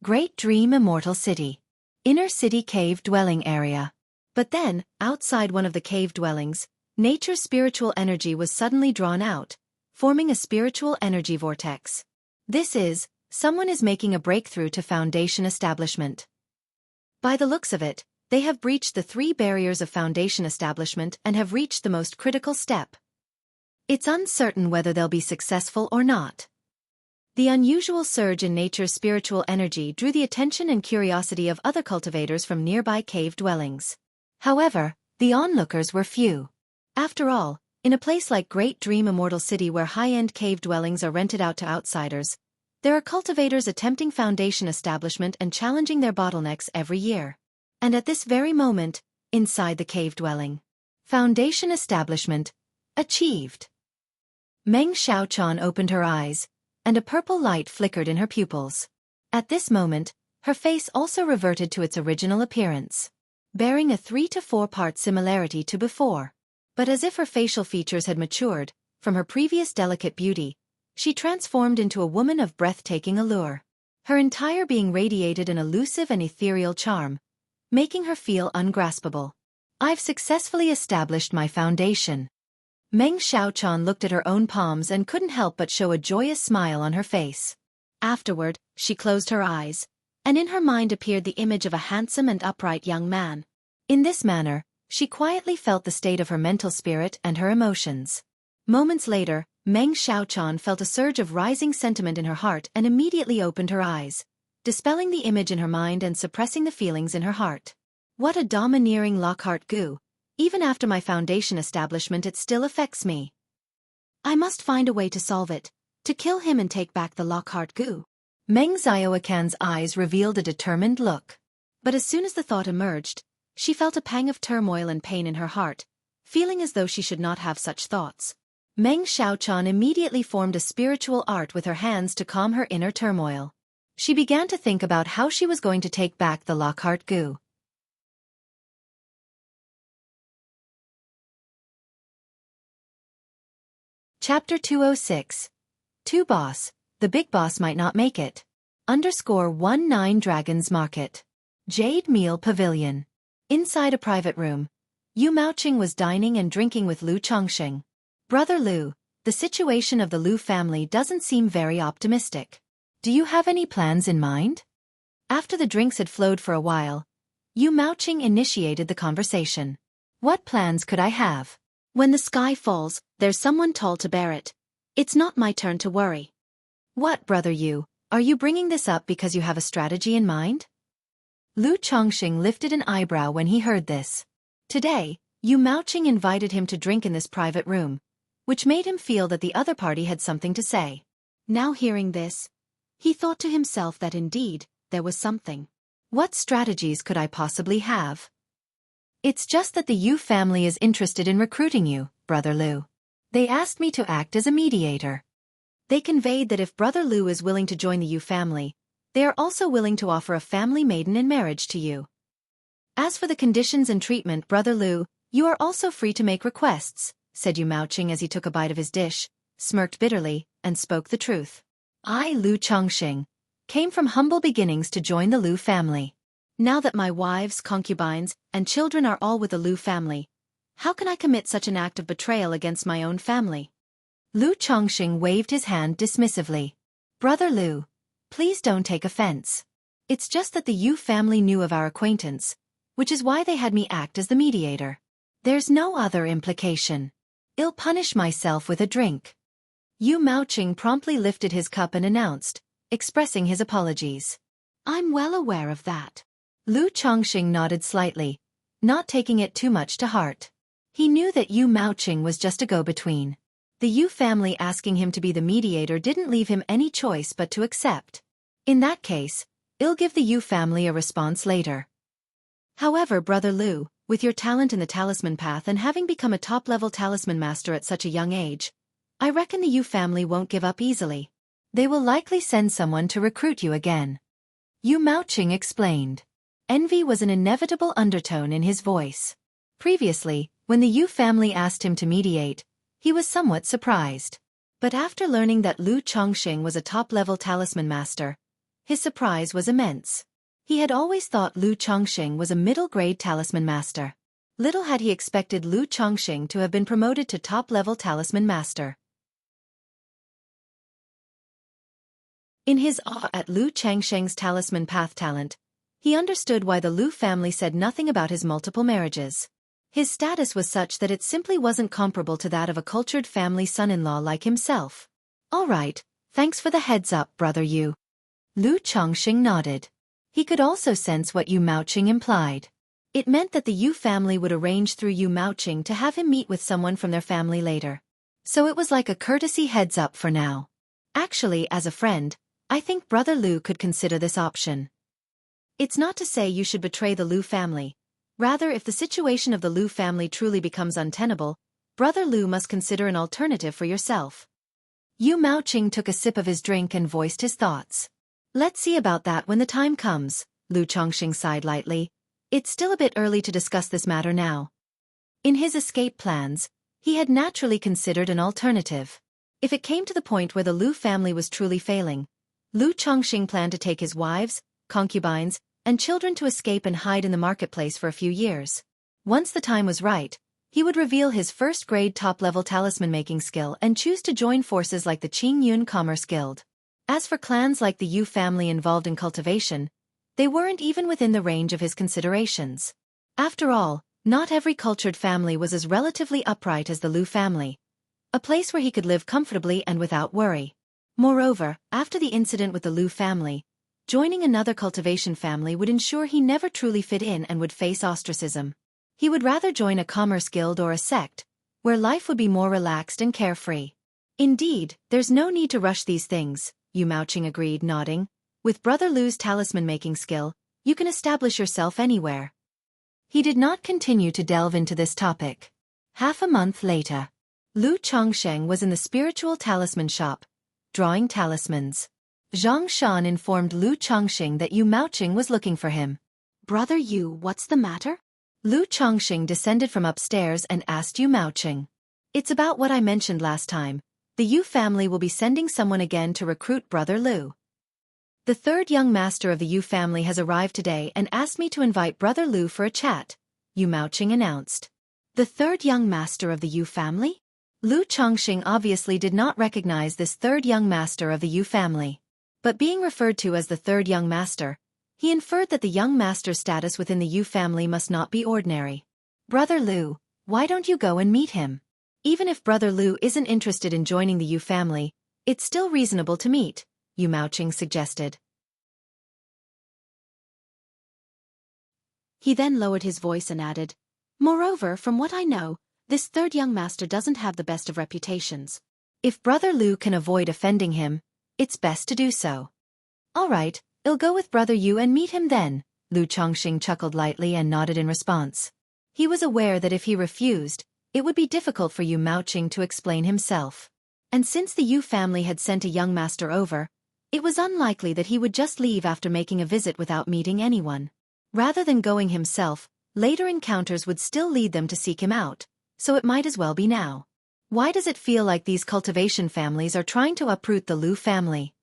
Great Dream Immortal City. Inner City Cave Dwelling Area. But then, outside one of the cave dwellings, nature's spiritual energy was suddenly drawn out, forming a spiritual energy vortex. This is, someone is making a breakthrough to foundation establishment. By the looks of it, they have breached the 3 barriers of foundation establishment and have reached the most critical step. It's uncertain whether they'll be successful or not. The unusual surge in nature's spiritual energy drew the attention and curiosity of other cultivators from nearby cave dwellings. However, the onlookers were few. After all, in a place like Great Dream Immortal City where high-end cave dwellings are rented out to outsiders, there are cultivators attempting foundation establishment and challenging their bottlenecks every year. And at this very moment, inside the cave dwelling, foundation establishment achieved. Meng Xiaochan opened her eyes, and a purple light flickered in her pupils. At this moment, her face also reverted to its original appearance, bearing a 3 to 4 part similarity to before. But as if her facial features had matured, from her previous delicate beauty, she transformed into a woman of breathtaking allure. Her entire being radiated an elusive and ethereal charm, making her feel ungraspable. I've successfully established my foundation. Meng Xiaochan looked at her own palms and couldn't help but show a joyous smile on her face. Afterward, she closed her eyes, and in her mind appeared the image of a handsome and upright young man. In this manner, she quietly felt the state of her mental spirit and her emotions. Moments later, Meng Xiaochan felt a surge of rising sentiment in her heart and immediately opened her eyes, dispelling the image in her mind and suppressing the feelings in her heart. What a domineering Lockhart goo! Even after my foundation establishment it still affects me. I must find a way to solve it, to kill him and take back the Lockhart goo. Meng Xiaocan's eyes revealed a determined look. But as soon as the thought emerged, she felt a pang of turmoil and pain in her heart, feeling as though she should not have such thoughts. Meng Xiaochan immediately formed a spiritual art with her hands to calm her inner turmoil. She began to think about how she was going to take back the Lockhart goo. Chapter 206. 2 Boss, the big boss might not make it. _19 Dragons Market. Jade Meal Pavilion. Inside a private room, Yu Maoqing was dining and drinking with Lu Chongqing. Brother Lu, the situation of the Lu family doesn't seem very optimistic. Do you have any plans in mind? After the drinks had flowed for a while, Yu Maoqing initiated the conversation. What plans could I have? When the sky falls, there's someone tall to bear it. It's not my turn to worry. What, Brother Yu, are you bringing this up because you have a strategy in mind? Lu Chongqing lifted an eyebrow when he heard this. Today, Yu Maoqing invited him to drink in this private room, which made him feel that the other party had something to say. Now hearing this, he thought to himself that indeed, there was something. What strategies could I possibly have? It's just that the Yu family is interested in recruiting you, Brother Lu. They asked me to act as a mediator. They conveyed that if Brother Lu is willing to join the Yu family, they are also willing to offer a family maiden in marriage to you. As for the conditions and treatment, Brother Lu, you are also free to make requests, said Yu Maoqing as he took a bite of his dish, smirked bitterly, and spoke the truth. I, Lu Chongqing, came from humble beginnings to join the Lu family. Now that my wives, concubines, and children are all with the Lu family, how can I commit such an act of betrayal against my own family? Lu Chongqing waved his hand dismissively. Brother Lu, please don't take offense. It's just that the Yu family knew of our acquaintance, which is why they had me act as the mediator. There's no other implication. I'll punish myself with a drink. Yu Maoqing promptly lifted his cup and announced, expressing his apologies. I'm well aware of that. Lu Chongqing nodded slightly, not taking it too much to heart. He knew that Yu Maoqing was just a go-between. The Yu family asking him to be the mediator didn't leave him any choice but to accept. In that case, I'll give the Yu family a response later. However, Brother Lu, with your talent in the talisman path and having become a top-level talisman master at such a young age, I reckon the Yu family won't give up easily. They will likely send someone to recruit you again. Yu Maoqing explained. Envy was an inevitable undertone in his voice. Previously, when the Yu family asked him to mediate, he was somewhat surprised. But after learning that Lu Chongqing was a top-level talisman master, his surprise was immense. He had always thought Lu Chongqing was a middle-grade talisman master. Little had he expected Lu Chongqing to have been promoted to top-level talisman master. In his awe at Lu Chongqing's talisman path talent, he understood why the Lu family said nothing about his multiple marriages. His status was such that it simply wasn't comparable to that of a cultured family son-in-law like himself. All right, thanks for the heads up, brother Yu. Lu Chongqing nodded. He could also sense what Yu Maoqing implied. It meant that the Yu family would arrange through Yu Maoqing to have him meet with someone from their family later. So it was like a courtesy heads up for now. Actually, as a friend, I think Brother Lu could consider this option. It's not to say you should betray the Lu family. Rather, if the situation of the Lu family truly becomes untenable, Brother Lu must consider an alternative for yourself. Yu Maoqing took a sip of his drink and voiced his thoughts. Let's see about that when the time comes, Lu Chongqing sighed lightly. It's still a bit early to discuss this matter now. In his escape plans, he had naturally considered an alternative. If it came to the point where the Lu family was truly failing, Lu Chongqing planned to take his wives, concubines, and children to escape and hide in the marketplace for a few years. Once the time was right, he would reveal his first-grade top-level talisman-making skill and choose to join forces like the Qingyun Commerce Guild. As for clans like the Yu family involved in cultivation, they weren't even within the range of his considerations. After all, not every cultured family was as relatively upright as the Lu family. A place where he could live comfortably and without worry. Moreover, after the incident with the Lu family, joining another cultivation family would ensure he never truly fit in and would face ostracism. He would rather join a commerce guild or a sect, where life would be more relaxed and carefree. Indeed, there's no need to rush these things, Yu Maoqing agreed, nodding. With Brother Lu's talisman-making skill, you can establish yourself anywhere. He did not continue to delve into this topic. Half a month later, Lu Chongsheng was in the spiritual talisman shop, drawing talismans. Zhang Shan informed Lu Chongqing that Yu Maoqing was looking for him. Brother Yu, what's the matter? Lu Chongqing descended from upstairs and asked Yu Maoqing. It's about what I mentioned last time. The Yu family will be sending someone again to recruit Brother Lu. The third young master of the Yu family has arrived today and asked me to invite Brother Lu for a chat, Yu Maoqing announced. The third young master of the Yu family? Lu Chongqing obviously did not recognize this third young master of the Yu family. But being referred to as the third young master, he inferred that the young master's status within the Yu family must not be ordinary. Brother Lu, why don't you go and meet him? Even if Brother Lu isn't interested in joining the Yu family, it's still reasonable to meet, Yu Maoqing suggested. He then lowered his voice and added, Moreover, from what I know, this third young master doesn't have the best of reputations. If Brother Lu can avoid offending him, it's best to do so. All right, I'll go with Brother Yu and meet him then, Lu Chongqing chuckled lightly and nodded in response. He was aware that if he refused, it would be difficult for Yu Maoqing to explain himself. And since the Yu family had sent a young master over, it was unlikely that he would just leave after making a visit without meeting anyone. Rather than going himself, later encounters would still lead them to seek him out, so it might as well be now. Why does it feel like these cultivation families are trying to uproot the Lu family?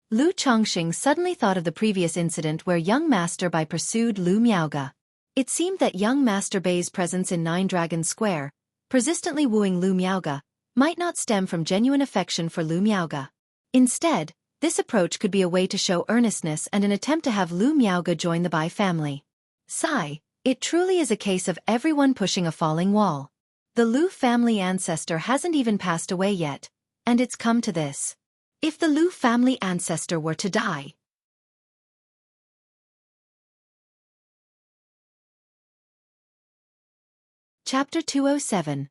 Lu Chongqing suddenly thought of the previous incident where young Master Bai pursued Lu Miaoge. It seemed that young Master Bai's presence in Nine Dragon Square, persistently wooing Lu Miaoge, might not stem from genuine affection for Lu Miaoge. Instead, this approach could be a way to show earnestness and an attempt to have Lu Miaoge join the Bai family. Sigh, it truly is a case of everyone pushing a falling wall. The Lu family ancestor hasn't even passed away yet, and it's come to this. If the Lu family ancestor were to die. Chapter 207.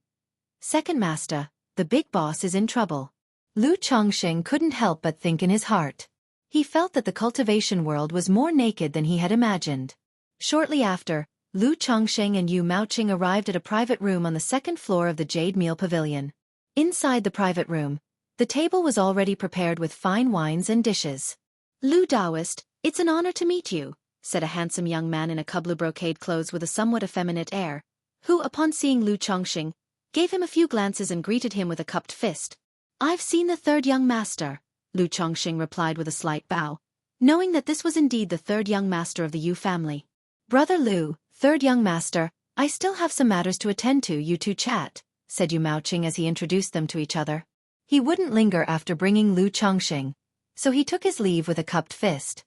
Second Master, the big boss is in trouble. Lu Chongqing couldn't help but think in his heart. He felt that the cultivation world was more naked than he had imagined. Shortly after, Lu Chongqing and Yu Maoqing arrived at a private room on the second floor of the Jade Meal Pavilion. Inside the private room, the table was already prepared with fine wines and dishes. Lu Daoist, it's an honor to meet you, said a handsome young man in a kublu brocade clothes with a somewhat effeminate air, who, upon seeing Lu Chongqing, gave him a few glances and greeted him with a cupped fist. I've seen the third young master, Lu Chongqing replied with a slight bow, knowing that this was indeed the third young master of the Yu family. Brother Lu, third young master, I still have some matters to attend to, you two chat, said Yu Maoqing as he introduced them to each other. He wouldn't linger after bringing Lu Chongqing, so he took his leave with a cupped fist.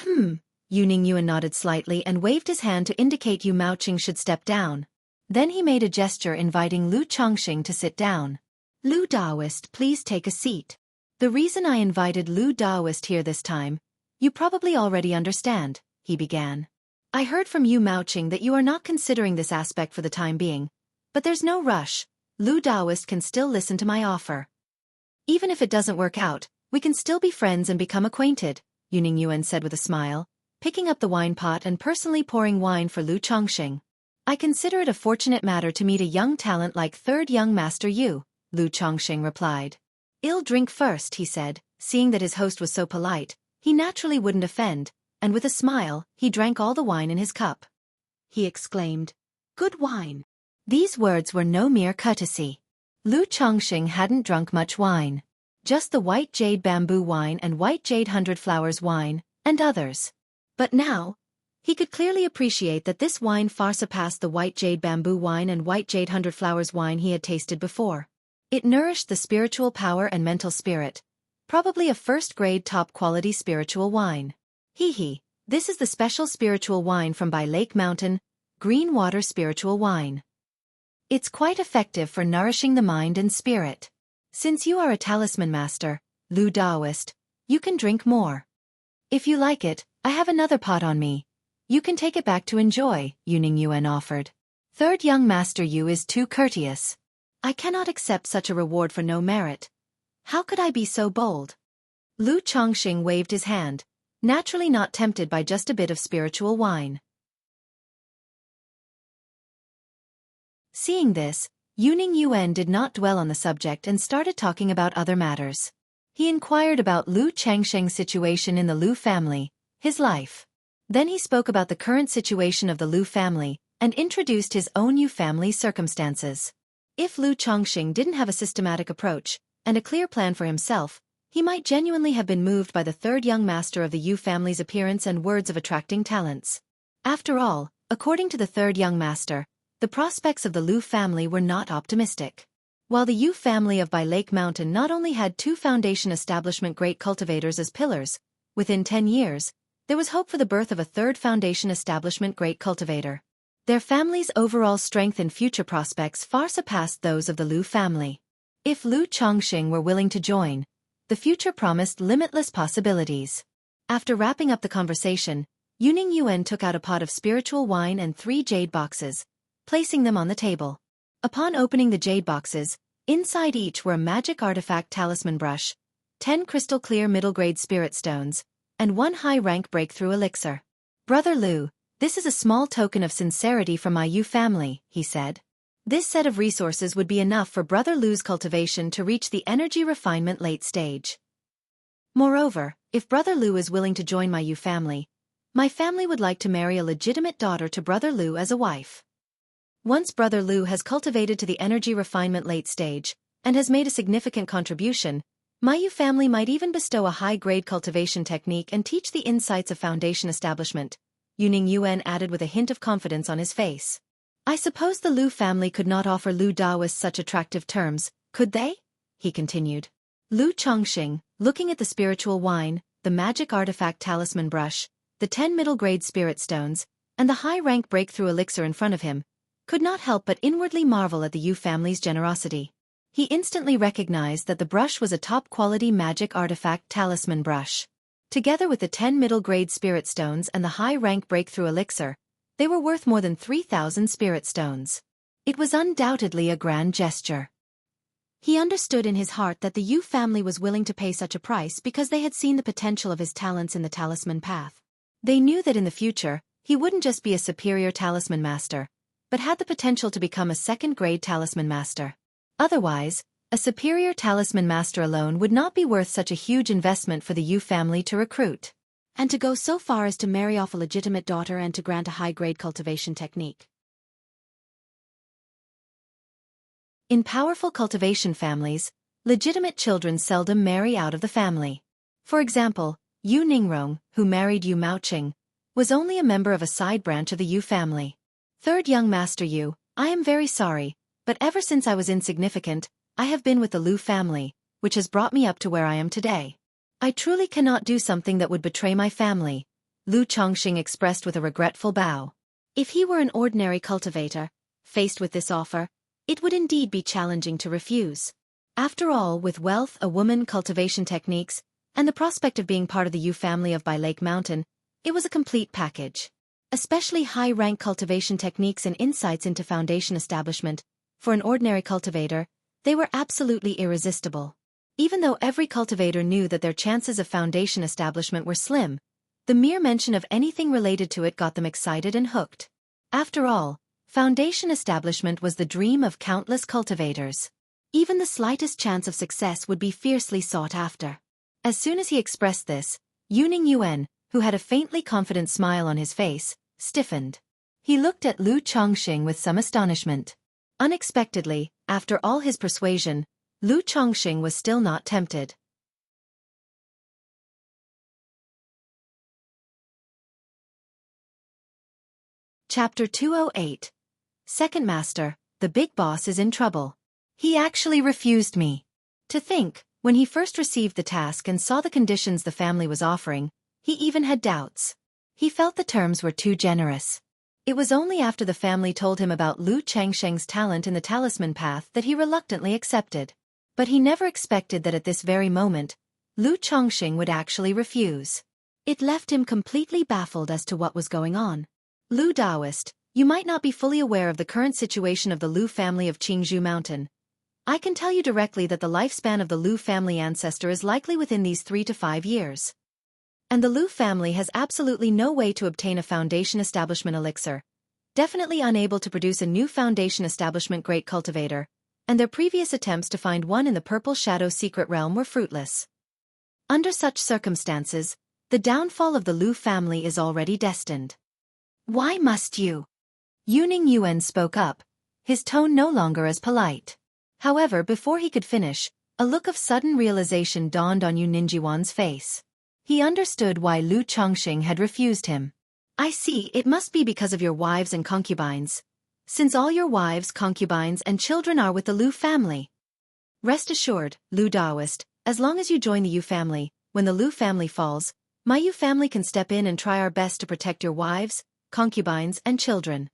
Yu Ningyuan nodded slightly and waved his hand to indicate Yu Maoqing should step down. Then he made a gesture inviting Lu Chongqing to sit down. Lu Daoist, please take a seat. The reason I invited Lu Daoist here this time, you probably already understand, he began. I heard from Yu Maoqing that you are not considering this aspect for the time being, but there's no rush. Lu Daoist can still listen to my offer. Even if it doesn't work out, we can still be friends and become acquainted, Yuning Yuan said with a smile, picking up the wine pot and personally pouring wine for Lu Chongqing. I consider it a fortunate matter to meet a young talent like third young master Yu, Lu Chongqing replied. I'll drink first, he said, seeing that his host was so polite, he naturally wouldn't offend, and with a smile, he drank all the wine in his cup. He exclaimed, "Good wine." These words were no mere courtesy. Lu Chongqing hadn't drunk much wine. Just the white jade bamboo wine and white jade 100 flowers wine, and others. But now, he could clearly appreciate that this wine far surpassed the white jade bamboo wine and white jade 100 flowers wine he had tasted before. It nourished the spiritual power and mental spirit. Probably a first-grade top-quality spiritual wine. This is the special spiritual wine from by Lake Mountain, Green Water Spiritual Wine. It's quite effective for nourishing the mind and spirit. Since you are a talisman master, Lu Daoist, you can drink more. If you like it, I have another pot on me. You can take it back to enjoy, Yuning Yuan offered. Third young master Yu is too courteous. I cannot accept such a reward for no merit. How could I be so bold? Lu Chongqing waved his hand, naturally not tempted by just a bit of spiritual wine. Seeing this, Yuning Yuan did not dwell on the subject and started talking about other matters. He inquired about Lu Changsheng's situation in the Lu family, his life. Then he spoke about the current situation of the Lu family, and introduced his own Yu family's circumstances. If Lu Chongqing didn't have a systematic approach, and a clear plan for himself, he might genuinely have been moved by the third young master of the Yu family's appearance and words of attracting talents. After all, according to the third young master, the prospects of the Lu family were not optimistic. While the Yu family of by Lake Mountain not only had 2 foundation establishment great cultivators as pillars, within 10 years, there was hope for the birth of a third foundation establishment great cultivator. Their family's overall strength and future prospects far surpassed those of the Lu family. If Lu Chongqing were willing to join, the future promised limitless possibilities. After wrapping up the conversation, Yuning Yuan took out a pot of spiritual wine and 3 jade boxes, placing them on the table. Upon opening the jade boxes, inside each were a magic artifact talisman brush, 10 crystal clear middle-grade spirit stones, and 1 high-rank breakthrough elixir. Brother Lu, this is a small token of sincerity from my Yu family, he said. This set of resources would be enough for Brother Lu's cultivation to reach the energy refinement late stage. Moreover, if Brother Lu is willing to join my Yu family, my family would like to marry a legitimate daughter to Brother Lu as a wife. Once Brother Lu has cultivated to the energy refinement late stage, and has made a significant contribution, my Yu family might even bestow a high-grade cultivation technique and teach the insights of foundation establishment, Yuning Yuan added with a hint of confidence on his face. I suppose the Lu family could not offer Lu Daoist such attractive terms, could they? He continued. Lu Chongqing, looking at the spiritual wine, the magic artifact talisman brush, the 10 middle-grade spirit stones, and the high-rank breakthrough elixir in front of him, could not help but inwardly marvel at the Yu family's generosity. He instantly recognized that the brush was a top-quality magic artifact talisman brush. Together with the 10 middle-grade spirit stones and the high-rank breakthrough elixir, they were worth more than 3,000 spirit stones. It was undoubtedly a grand gesture. He understood in his heart that the Yu family was willing to pay such a price because they had seen the potential of his talents in the talisman path. They knew that in the future, he wouldn't just be a superior talisman master, but had the potential to become a second-grade talisman master. Otherwise, a superior talisman master alone would not be worth such a huge investment for the Yu family to recruit. And to go so far as to marry off a legitimate daughter and to grant a high-grade cultivation technique. In powerful cultivation families, legitimate children seldom marry out of the family. For example, Yu Ningrong, who married Yu Maoqing, was only a member of a side branch of the Yu family. Third young master Yu, I am very sorry, but ever since I was insignificant, I have been with the Lu family, which has brought me up to where I am today. I truly cannot do something that would betray my family, Lu Chongqing expressed with a regretful bow. If he were an ordinary cultivator, Faced with this offer, it would indeed be challenging to refuse. After all, with wealth, a woman, cultivation techniques, and the prospect of being part of the Yu family of Bai Lake Mountain, it was a complete package. Especially high-rank cultivation techniques and insights into foundation establishment, for an ordinary cultivator, they were absolutely irresistible. Even though every cultivator knew that their chances of foundation establishment were slim, the mere mention of anything related to it got them excited and hooked. After all, foundation establishment was the dream of countless cultivators. Even the slightest chance of success would be fiercely sought after. As soon as he expressed this, Yuan, who had a faintly confident smile on his face, stiffened. He looked at Lu Chongqing with some astonishment. Unexpectedly, after all his persuasion, Lu Chongqing was still not tempted. Chapter 208. Second Master, the big boss is in trouble. He actually refused me. To think, when he first received the task and saw the conditions the family was offering, he even had doubts. He felt the terms were too generous. It was only after the family told him about Lu Changsheng's talent in the talisman path that he reluctantly accepted. But he never expected that at this very moment, Lu Chongqing would actually refuse. It left him completely baffled as to what was going on. Lu Daoist, you might not be fully aware of the current situation of the Lu family of Qingzhou Mountain. I can tell you directly that the lifespan of the Lu family ancestor is likely within these 3 to 5 years. And the Lu family has absolutely no way to obtain a foundation establishment elixir, definitely unable to produce a new foundation establishment great cultivator, and their previous attempts to find one in the Purple Shadow secret realm were fruitless. Under such circumstances, the downfall of the Lu family is already destined. Why must you? Yuan spoke up, his tone no longer as polite. However, before he could finish, a look of sudden realization dawned on Ninjiwan's face. He understood why Lu Chongqing had refused him. I see, it must be because of your wives and concubines. Since all your wives, concubines, and children are with the Lu family. Rest assured, Lu Daoist, as long as you join the Yu family, when the Lu family falls, my Yu family can step in and try our best to protect your wives, concubines, and children.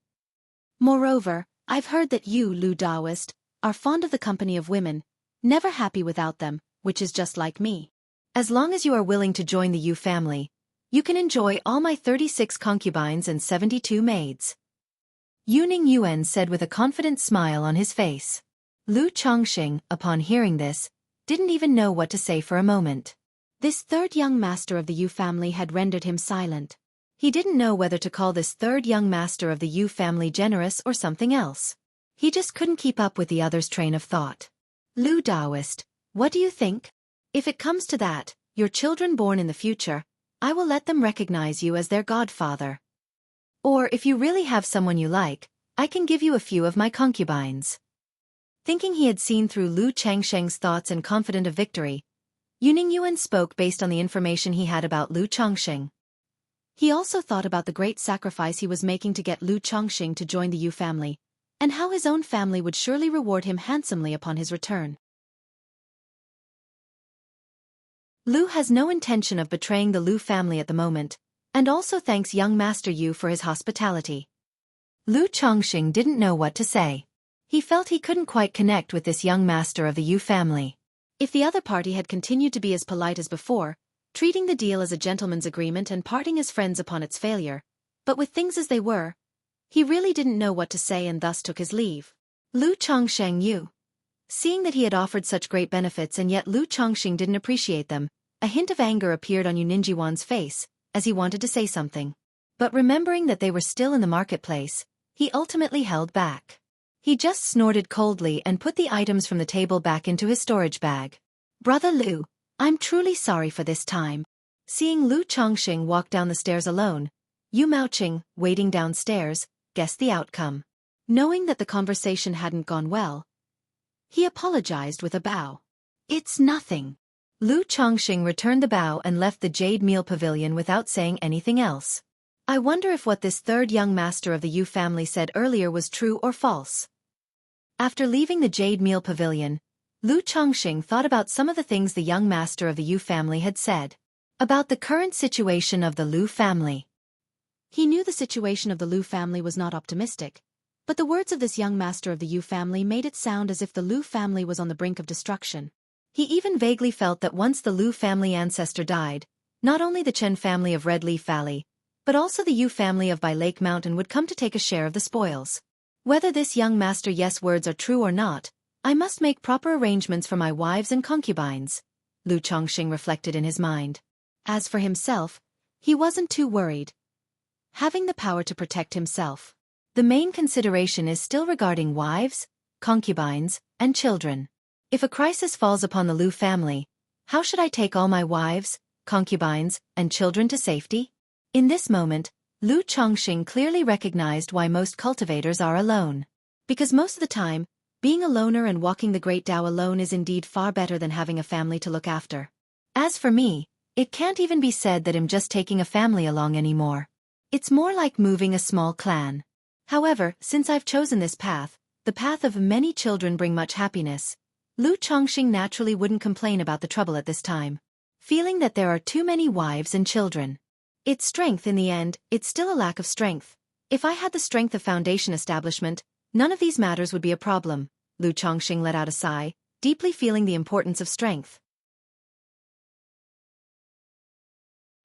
Moreover, I've heard that you, Lu Daoist, are fond of the company of women, never happy without them, which is just like me. As long as you are willing to join the Yu family, you can enjoy all my 36 concubines and 72 maids. Yuan said with a confident smile on his face. Lu Chongqing, upon hearing this, didn't even know what to say for a moment. This third young master of the Yu family had rendered him silent. He didn't know whether to call this third young master of the Yu family generous or something else. He just couldn't keep up with the other's train of thought. Lu Daoist, what do you think? If it comes to that, your children born in the future, I will let them recognize you as their godfather. Or if you really have someone you like, I can give you a few of my concubines. Thinking he had seen through Lu Changsheng's thoughts and confident of victory, Yuan spoke based on the information he had about Lu Chongqing. He also thought about the great sacrifice he was making to get Lu Chongqing to join the Yu family, and how his own family would surely reward him handsomely upon his return. Lu has no intention of betraying the Lu family at the moment, and also thanks young Master Yu for his hospitality. Lu Chongqing didn't know what to say. He felt he couldn't quite connect with this young master of the Yu family. If the other party had continued to be as polite as before, treating the deal as a gentleman's agreement and parting as friends upon its failure, but with things as they were, he really didn't know what to say and thus took his leave. Lu Chongqing Yu. Seeing that he had offered such great benefits and yet Lu Chongqing didn't appreciate them, a hint of anger appeared on Ninjiwan's face, as he wanted to say something. But remembering that they were still in the marketplace, he ultimately held back. He just snorted coldly and put the items from the table back into his storage bag. Brother Lu, I'm truly sorry for this time. Seeing Lu Chongqing walk down the stairs alone, Yu Maoqing, waiting downstairs, guessed the outcome. Knowing that the conversation hadn't gone well, he apologized with a bow. It's nothing. Lu Chongqing returned the bow and left the Jade Meal Pavilion without saying anything else. I wonder if what this third young master of the Yu family said earlier was true or false. After leaving the Jade Meal Pavilion, Lu Chongqing thought about some of the things the young master of the Yu family had said. About the current situation of the Lu family. He knew the situation of the Lu family was not optimistic, But the words of this young master of the Yu family made it sound as if the Lu family was on the brink of destruction. He even vaguely felt that once the Lu family ancestor died, not only the Chen family of Red Leaf Valley, but also the Yu family of By Lake Mountain would come to take a share of the spoils. Whether this young master yes words are true or not, I must make proper arrangements for my wives and concubines, Lu Chongqing reflected in his mind. As for himself, he wasn't too worried. Having the power to protect himself. The main consideration is still regarding wives, concubines, and children. If a crisis falls upon the Lu family, how should I take all my wives, concubines, and children to safety? In this moment, Lu Chongqing clearly recognized why most cultivators are alone. Because most of the time, being a loner and walking the Great Tao alone is indeed far better than having a family to look after. As for me, it can't even be said that I'm just taking a family along anymore. It's more like moving a small clan. However, since I've chosen this path, the path of many children bring much happiness, Lu Chongqing naturally wouldn't complain about the trouble at this time. Feeling that there are too many wives and children. It's strength in the end, it's still a lack of strength. If I had the strength of foundation establishment, none of these matters would be a problem, Lu Chongqing let out a sigh, deeply feeling the importance of strength.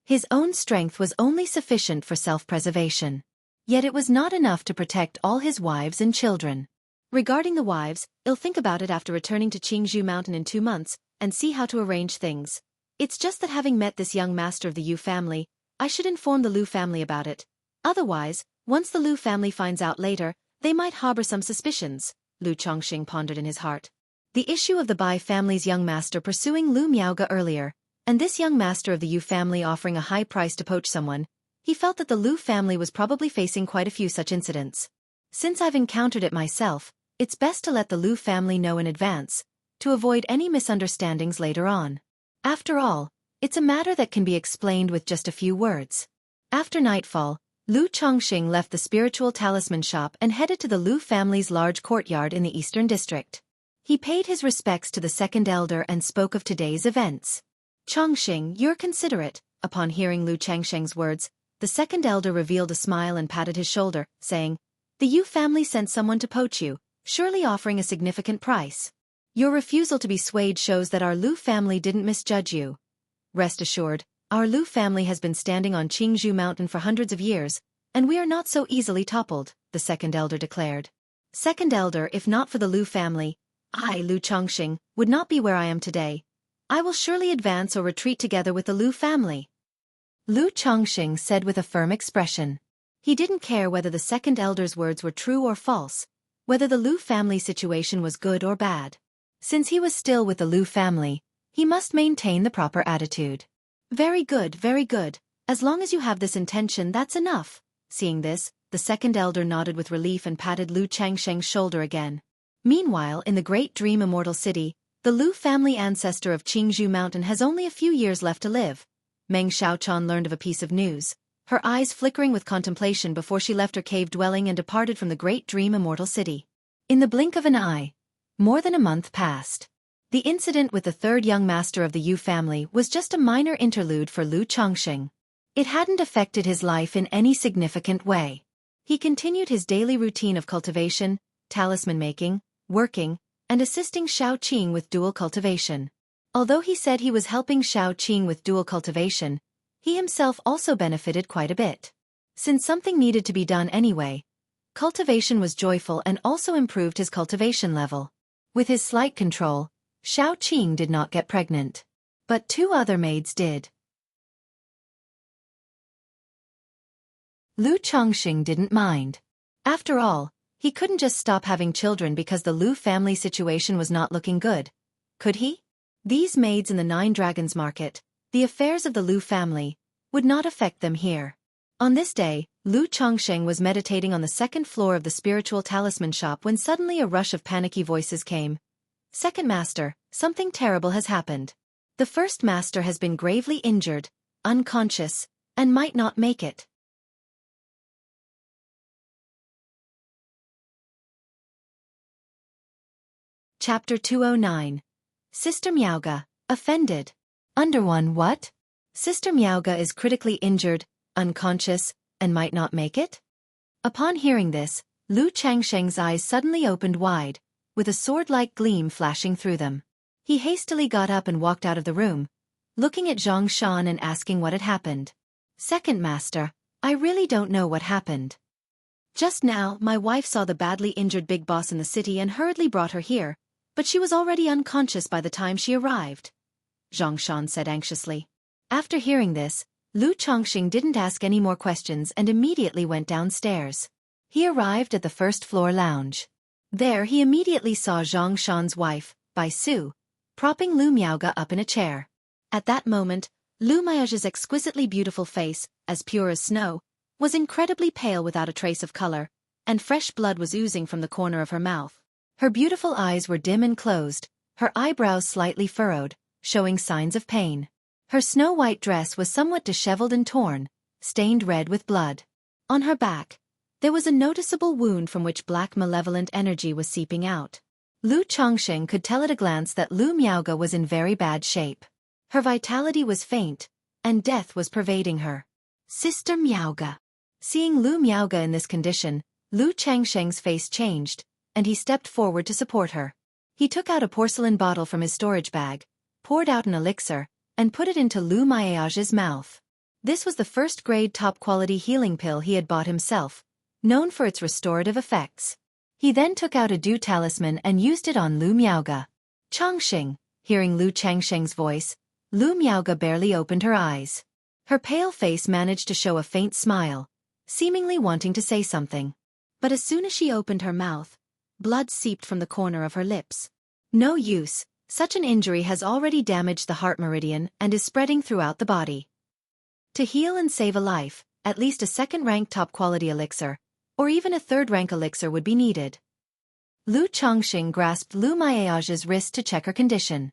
His own strength was only sufficient for self-preservation. Yet it was not enough to protect all his wives and children. Regarding the wives, I'll think about it after returning to Qingzhou Mountain in 2 months, and see how to arrange things. It's just that having met this young master of the Yu family, I should inform the Lu family about it. Otherwise, once the Lu family finds out later, they might harbor some suspicions, Lu Chongqing pondered in his heart. The issue of the Bai family's young master pursuing Lu Miaoge earlier, and this young master of the Yu family offering a high price to poach someone, he felt that the Lu family was probably facing quite a few such incidents. Since I've encountered it myself, it's best to let the Lu family know in advance, to avoid any misunderstandings later on. After all, it's a matter that can be explained with just a few words. After nightfall, Lu Chongqing left the spiritual talisman shop and headed to the Lu family's large courtyard in the eastern district. He paid his respects to the second elder and spoke of today's events. Chongqing, you're considerate. Upon hearing Lu Chongqing's words, the second elder revealed a smile and patted his shoulder, saying, "The Yu family sent someone to poach you, surely offering a significant price. Your refusal to be swayed shows that our Lu family didn't misjudge you. Rest assured, our Lu family has been standing on Qingzhou Mountain for hundreds of years, and we are not so easily toppled," the second elder declared. "Second elder, if not for the Lu family, I, Lu Chongqing, would not be where I am today. I will surely advance or retreat together with the Lu family," Lu Chongqing said with a firm expression. He didn't care whether the second elder's words were true or false, whether the Lu family situation was good or bad. Since he was still with the Lu family, he must maintain the proper attitude. Very good, very good. As long as you have this intention, that's enough." Seeing this, the second elder nodded with relief and patted Lu Chongqing's shoulder again. Meanwhile, in the Great Dream Immortal City, the Lu family ancestor of Qingzhou Mountain has only a few years left to live. Meng Xiaochan learned of a piece of news, her eyes flickering with contemplation before she left her cave dwelling and departed from the Great Dream Immortal City. In the blink of an eye, more than a month passed. The incident with the third young master of the Yu family was just a minor interlude for Lu Chongqing. It hadn't affected his life in any significant way. He continued his daily routine of cultivation, talisman making, working, and assisting Xiao Qing with dual cultivation. Although he said he was helping Xiao Qing with dual cultivation, he himself also benefited quite a bit. Since something needed to be done anyway, cultivation was joyful and also improved his cultivation level. With his slight control, Xiao Qing did not get pregnant. But 2 other maids did. Lu Chongqing didn't mind. After all, he couldn't just stop having children because the Lu family situation was not looking good, could he? These maids in the 9 Dragons Market, the affairs of the Lu family, would not affect them here. On this day, Lu Chongqing was meditating on the 2nd floor of the spiritual talisman shop when suddenly a rush of panicky voices came. "Second master, something terrible has happened. The first master has been gravely injured, unconscious, and might not make it." Chapter 209. Sister Miaoge, offended. Under 1 what? Sister Miaoge is critically injured, unconscious, and might not make it? Upon hearing this, Lu Changsheng's eyes suddenly opened wide, with a sword-like gleam flashing through them. He hastily got up and walked out of the room, looking at Zhang Shan and asking what had happened. Second master, I really don't know what happened. Just now, my wife saw the badly injured big boss in the city and hurriedly brought her here, but she was already unconscious by the time she arrived, Zhang Shan said anxiously. After hearing this, Lu Chongqing didn't ask any more questions and immediately went downstairs. He arrived at the first-floor lounge. There he immediately saw Zhang Shan's wife, Bai Su, propping Lu Miaoge up in a chair. At that moment, Lu Miaoge's exquisitely beautiful face, as pure as snow, was incredibly pale without a trace of color, and fresh blood was oozing from the corner of her mouth. Her beautiful eyes were dim and closed, her eyebrows slightly furrowed, showing signs of pain. Her snow-white dress was somewhat disheveled and torn, stained red with blood. On her back, there was a noticeable wound from which black malevolent energy was seeping out. Lu Chongqing could tell at a glance that Lu Miaoge was in very bad shape. Her vitality was faint, and death was pervading her. Sister Miaoge. Seeing Lu Miaoge in this condition, Lu Changsheng's face changed, and he stepped forward to support her. He took out a porcelain bottle from his storage bag, poured out an elixir, and put it into Lu Miaoge's mouth. This was the first-grade top-quality healing pill he had bought himself, known for its restorative effects. He then took out a dew talisman and used it on Lu Miaoge. Chongqing, hearing Lu Changsheng's voice, Lu Miaoge barely opened her eyes. Her pale face managed to show a faint smile, seemingly wanting to say something. But as soon as she opened her mouth, blood seeped from the corner of her lips. No use, such an injury has already damaged the heart meridian and is spreading throughout the body. To heal and save a life, at least a second-rank top-quality elixir, or even a third-rank elixir would be needed. Lu Chongqing grasped Lu Miaoge's wrist to check her condition.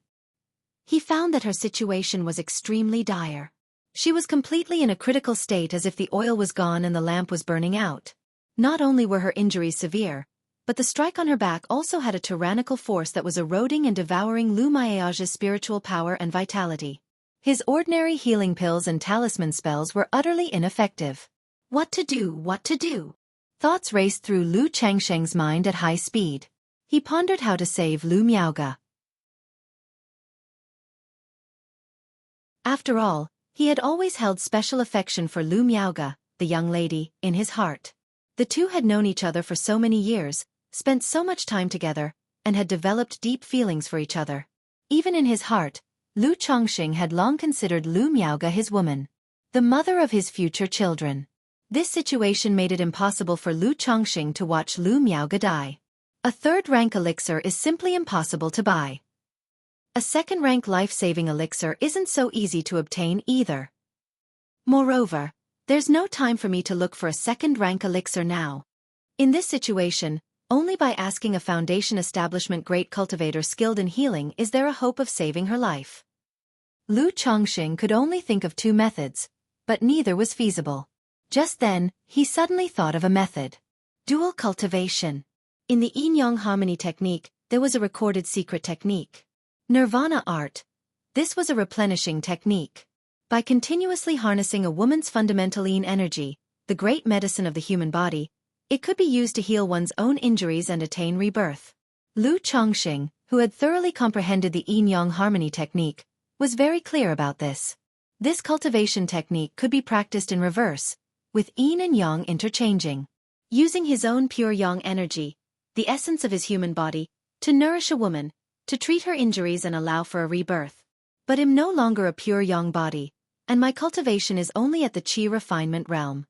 He found that her situation was extremely dire. She was completely in a critical state, as if the oil was gone and the lamp was burning out. Not only were her injuries severe, but the strike on her back also had a tyrannical force that was eroding and devouring Lu Miaoge's spiritual power and vitality. His ordinary healing pills and talisman spells were utterly ineffective. What to do, what to do? Thoughts raced through Lu Changsheng's mind at high speed. He pondered how to save Lu Miaoge. After all, he had always held special affection for Lu Miaoge, the young lady, in his heart. The two had known each other for so many years, spent so much time together, and had developed deep feelings for each other. Even in his heart, Lu Chongqing had long considered Lu Miaoge his woman, the mother of his future children. This situation made it impossible for Lu Chongqing to watch Lu Miaoge die. A third-rank elixir is simply impossible to buy. A second-rank life-saving elixir isn't so easy to obtain either. Moreover, there's no time for me to look for a second-rank elixir now. In this situation, only by asking a Foundation establishment great cultivator skilled in healing is there a hope of saving her life. Lu Chongqing could only think of two methods, but neither was feasible. Just then, he suddenly thought of a method. Dual cultivation. In the yin-yang harmony technique, there was a recorded secret technique. Nirvana art. This was a replenishing technique. By continuously harnessing a woman's fundamental yin energy, the great medicine of the human body, it could be used to heal one's own injuries and attain rebirth. Lu Chongqing, who had thoroughly comprehended the yin-yang harmony technique, was very clear about this. This cultivation technique could be practiced in reverse, with yin and yang interchanging. Using his own pure yang energy, the essence of his human body, to nourish a woman, to treat her injuries and allow for a rebirth. But I'm no longer a pure yang body, and my cultivation is only at the qi refinement realm.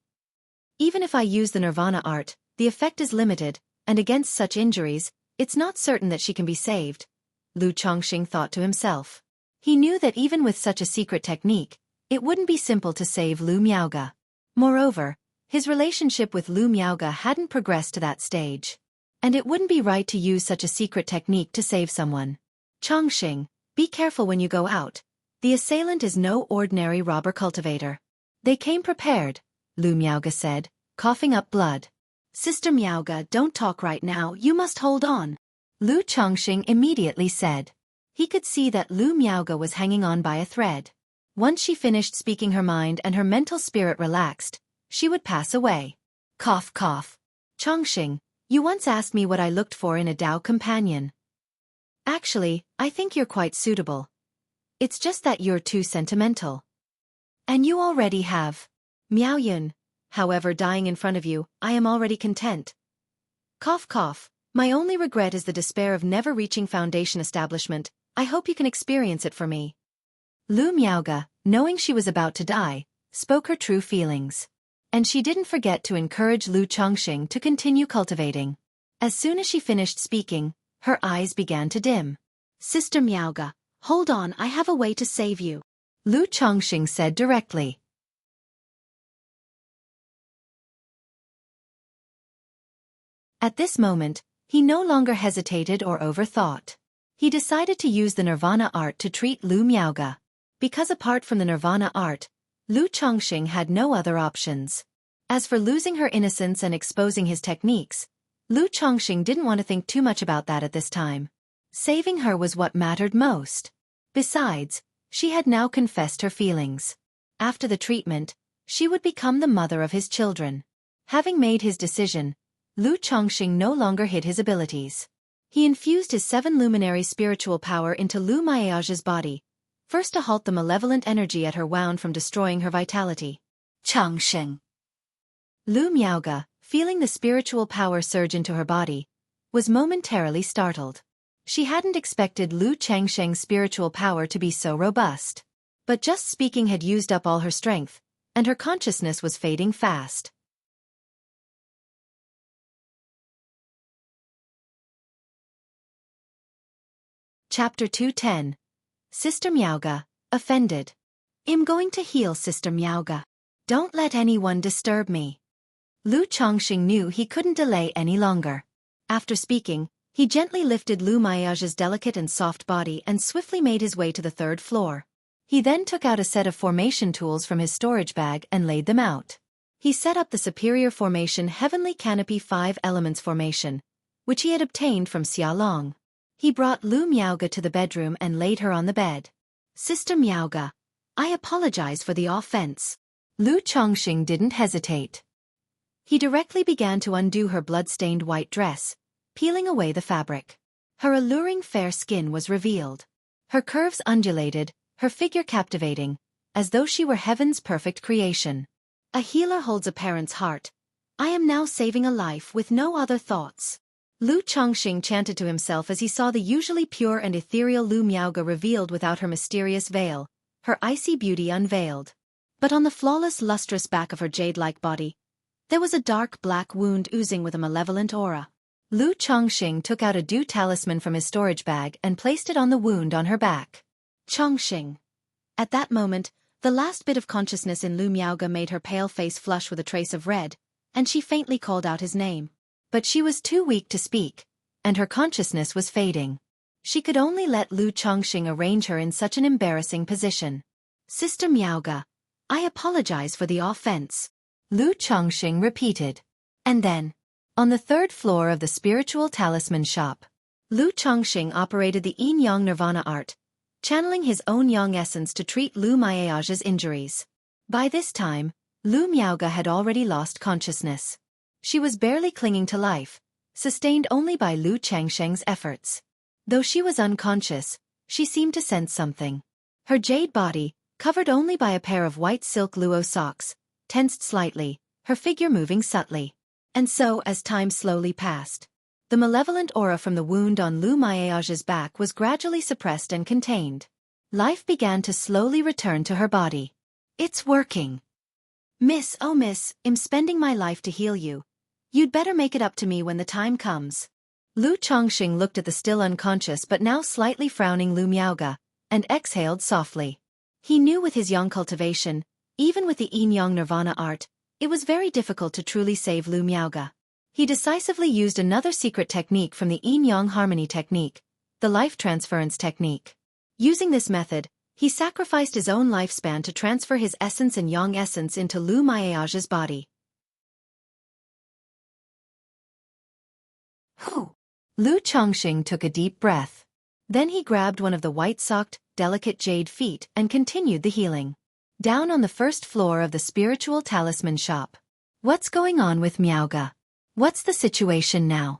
Even if I use the nirvana art, the effect is limited, and against such injuries, it's not certain that she can be saved, Lu Chongqing thought to himself. He knew that even with such a secret technique, it wouldn't be simple to save Lu Miaoge. Moreover, his relationship with Lu Miaoge hadn't progressed to that stage. And it wouldn't be right to use such a secret technique to save someone. Chongqing, be careful when you go out. The assailant is no ordinary robber cultivator. They came prepared, Lu Miaoge said, coughing up blood. Sister Miaoge, don't talk right now, you must hold on, Lu Chongqing immediately said. He could see that Lu Miaoge was hanging on by a thread. Once she finished speaking her mind and her mental spirit relaxed, she would pass away. Cough, cough. Chongqing, You once asked me what I looked for in a Tao companion. Actually, I think you're quite suitable. It's just that you're too sentimental. And you already have. Miao Yun. However, dying in front of you, I am already content. Cough cough. My only regret is the despair of never reaching foundation establishment. I hope you can experience it for me. Lu Miaoge, knowing she was about to die, spoke her true feelings. And she didn't forget to encourage Lu Chongqing to continue cultivating. As soon as she finished speaking, her eyes began to dim. Sister Miaoge, hold on, I have a way to save you. Lu Chongqing said directly. At this moment, he no longer hesitated or overthought. He decided to use the Nirvana art to treat Lu Miaoge. Because apart from the Nirvana art, Lu Chongqing had no other options. As for losing her innocence and exposing his techniques, Lu Chongqing didn't want to think too much about that at this time. Saving her was what mattered most. Besides, she had now confessed her feelings. After the treatment, she would become the mother of his children. Having made his decision, Lu Chongqing no longer hid his abilities. He infused his 7 luminary spiritual power into Lu Miaoge's body, first to halt the malevolent energy at her wound from destroying her vitality. Chongqing. Lu Miaoge, feeling the spiritual power surge into her body, was momentarily startled. She hadn't expected Lu Chongqing's spiritual power to be so robust. But just speaking had used up all her strength, and her consciousness was fading fast. Chapter 210. Sister Miaoge, offended. I'm going to heal Sister Miaoge. Don't let anyone disturb me. Lu Chongqing knew he couldn't delay any longer. After speaking, he gently lifted Lu Miaoge's delicate and soft body and swiftly made his way to the 3rd floor. He then took out a set of formation tools from his storage bag and laid them out. He set up the superior formation Heavenly Canopy 5 Elements formation, which he had obtained from Xia Long. He brought Lu Miaoge to the bedroom and laid her on the bed. Sister Miaoge, I apologize for the offense. Lu Chongqing didn't hesitate. He directly began to undo her blood-stained white dress, peeling away the fabric. Her alluring fair skin was revealed. Her curves undulated, her figure captivating, as though she were heaven's perfect creation. A healer holds a parent's heart. I am now saving a life with no other thoughts. Lu Chongqing chanted to himself as he saw the usually pure and ethereal Lu Miaoge revealed without her mysterious veil, her icy beauty unveiled. But on the flawless lustrous back of her jade-like body, there was a dark black wound oozing with a malevolent aura. Lu Chongqing took out a dew talisman from his storage bag and placed it on the wound on her back. Chongqing. At that moment, the last bit of consciousness in Lu Miaoge made her pale face flush with a trace of red, and she faintly called out his name. But she was too weak to speak, and her consciousness was fading. She could only let Lu Chongqing arrange her in such an embarrassing position. Sister Miaoge, I apologize for the offense. Lu Chongqing repeated. And then, on the 3rd floor of the spiritual talisman shop, Lu Chongqing operated the yin-yang nirvana art, channeling his own yang essence to treat Lu Miaoge's injuries. By this time, Lu Miaoge had already lost consciousness. She was barely clinging to life, sustained only by Lu Chongqing's efforts. Though she was unconscious, she seemed to sense something. Her jade body, covered only by a pair of white silk luo socks, tensed slightly, her figure moving subtly. And so, as time slowly passed, the malevolent aura from the wound on Lu Miaoge's back was gradually suppressed and contained. Life began to slowly return to her body. It's working. Miss, oh miss, I'm spending my life to heal you. You'd better make it up to me when the time comes. Lu Chongqing looked at the still unconscious but now slightly frowning Lu Miaoge, and exhaled softly. He knew with his yang cultivation, even with the yin-yang nirvana art, it was very difficult to truly save Lu Miaoge. He decisively used another secret technique from the yin-yang harmony technique, the life transference technique. Using this method, he sacrificed his own lifespan to transfer his essence and yang essence into Lu Miaoge's body. Lu Chongqing took a deep breath. Then he grabbed one of the white-socked, delicate jade feet and continued the healing. Down on the 1st floor of the spiritual talisman shop. What's going on with Miaoge? What's the situation now?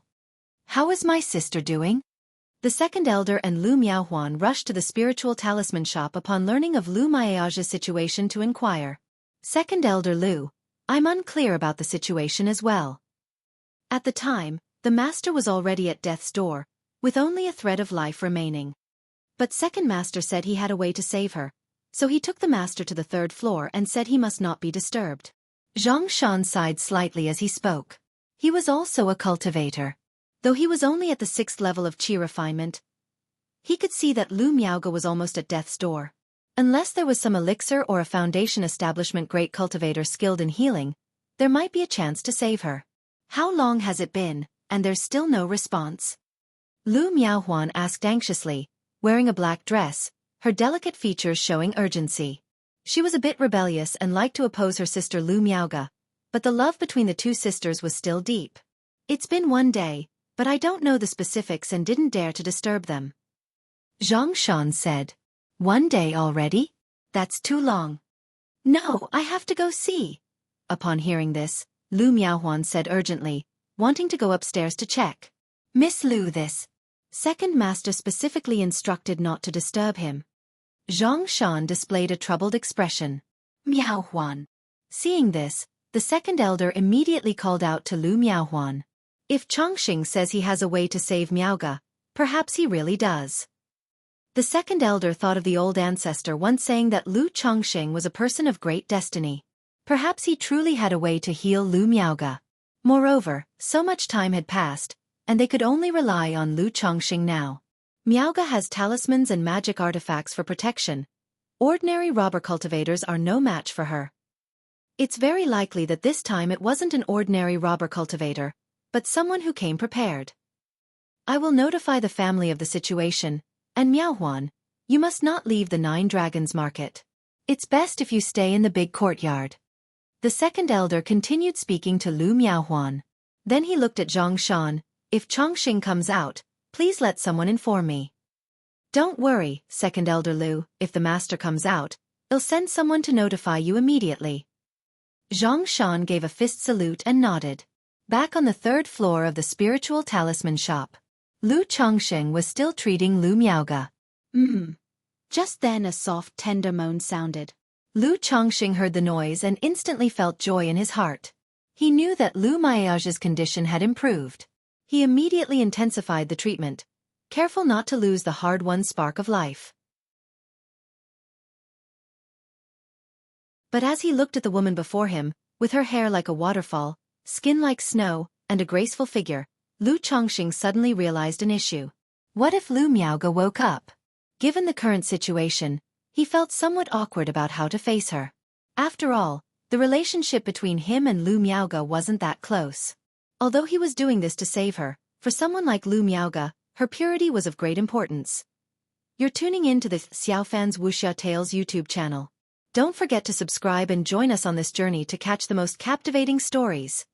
How is my sister doing? The second elder and Lu Miaohuan rushed to the spiritual talisman shop upon learning of Lu Miaoja's situation to inquire. Second elder Lu, I'm unclear about the situation as well. At the time, the master was already at death's door, with only a thread of life remaining. But second master said he had a way to save her, so he took the master to the third floor and said he must not be disturbed. Zhang Shan sighed slightly as he spoke. He was also a cultivator. Though he was only at the 6th level of qi refinement, he could see that Lu Miaoga was almost at death's door. Unless there was some elixir or a foundation establishment great cultivator skilled in healing, there might be a chance to save her. How long has it been, and there's still no response? Lu Miaohuan asked anxiously, wearing a black dress, her delicate features showing urgency. She was a bit rebellious and liked to oppose her sister Lu Miaoga, but the love between the two sisters was still deep. It's been 1 day, but I don't know the specifics and didn't dare to disturb them. Zhang Shan said. 1 day already? That's too long. No, I have to go see. Upon hearing this, Lu Miaohuan said urgently, wanting to go upstairs to check. Miss Lu, this. Second master specifically instructed not to disturb him. Zhang Shan displayed a troubled expression. Miaohuan. Seeing this, the second elder immediately called out to Lu Miaohuan. If Chongqing says he has a way to save Miaoga, perhaps he really does. The second elder thought of the old ancestor once saying that Lu Chongqing was a person of great destiny. Perhaps he truly had a way to heal Lu Miaoga. Moreover, so much time had passed, and they could only rely on Lu Chongqing now. Miaoga has talismans and magic artifacts for protection. Ordinary robber cultivators are no match for her. It's very likely that this time it wasn't an ordinary robber cultivator, but someone who came prepared. I will notify the family of the situation, and Miaohuan, you must not leave the 9 Dragons Market. It's best if you stay in the big courtyard. The second elder continued speaking to Lu Miaohuan. Then he looked at Zhang Shan. If Chongqing comes out, please let someone inform me. Don't worry, second elder Lu, if the master comes out, I'll send someone to notify you immediately. Zhang Shan gave a fist salute and nodded. Back on the 3rd floor of the spiritual talisman shop, Lu Chongqing was still treating Lu Miaoga. Just then a soft tender moan sounded. Lu Chongqing heard the noise and instantly felt joy in his heart. He knew that Lu Miaoja's condition had improved. He immediately intensified the treatment, careful not to lose the hard-won spark of life. But as he looked at the woman before him, with her hair like a waterfall, skin like snow, and a graceful figure, Lu Chongqing suddenly realized an issue. What if Lu Miaoga woke up? Given the current situation, he felt somewhat awkward about how to face her. After all, the relationship between him and Lu Miaoga wasn't that close. Although he was doing this to save her, for someone like Lu Miaoga, her purity was of great importance. You're tuning in to the Xiaofan's Wuxia Tales YouTube channel. Don't forget to subscribe and join us on this journey to catch the most captivating stories.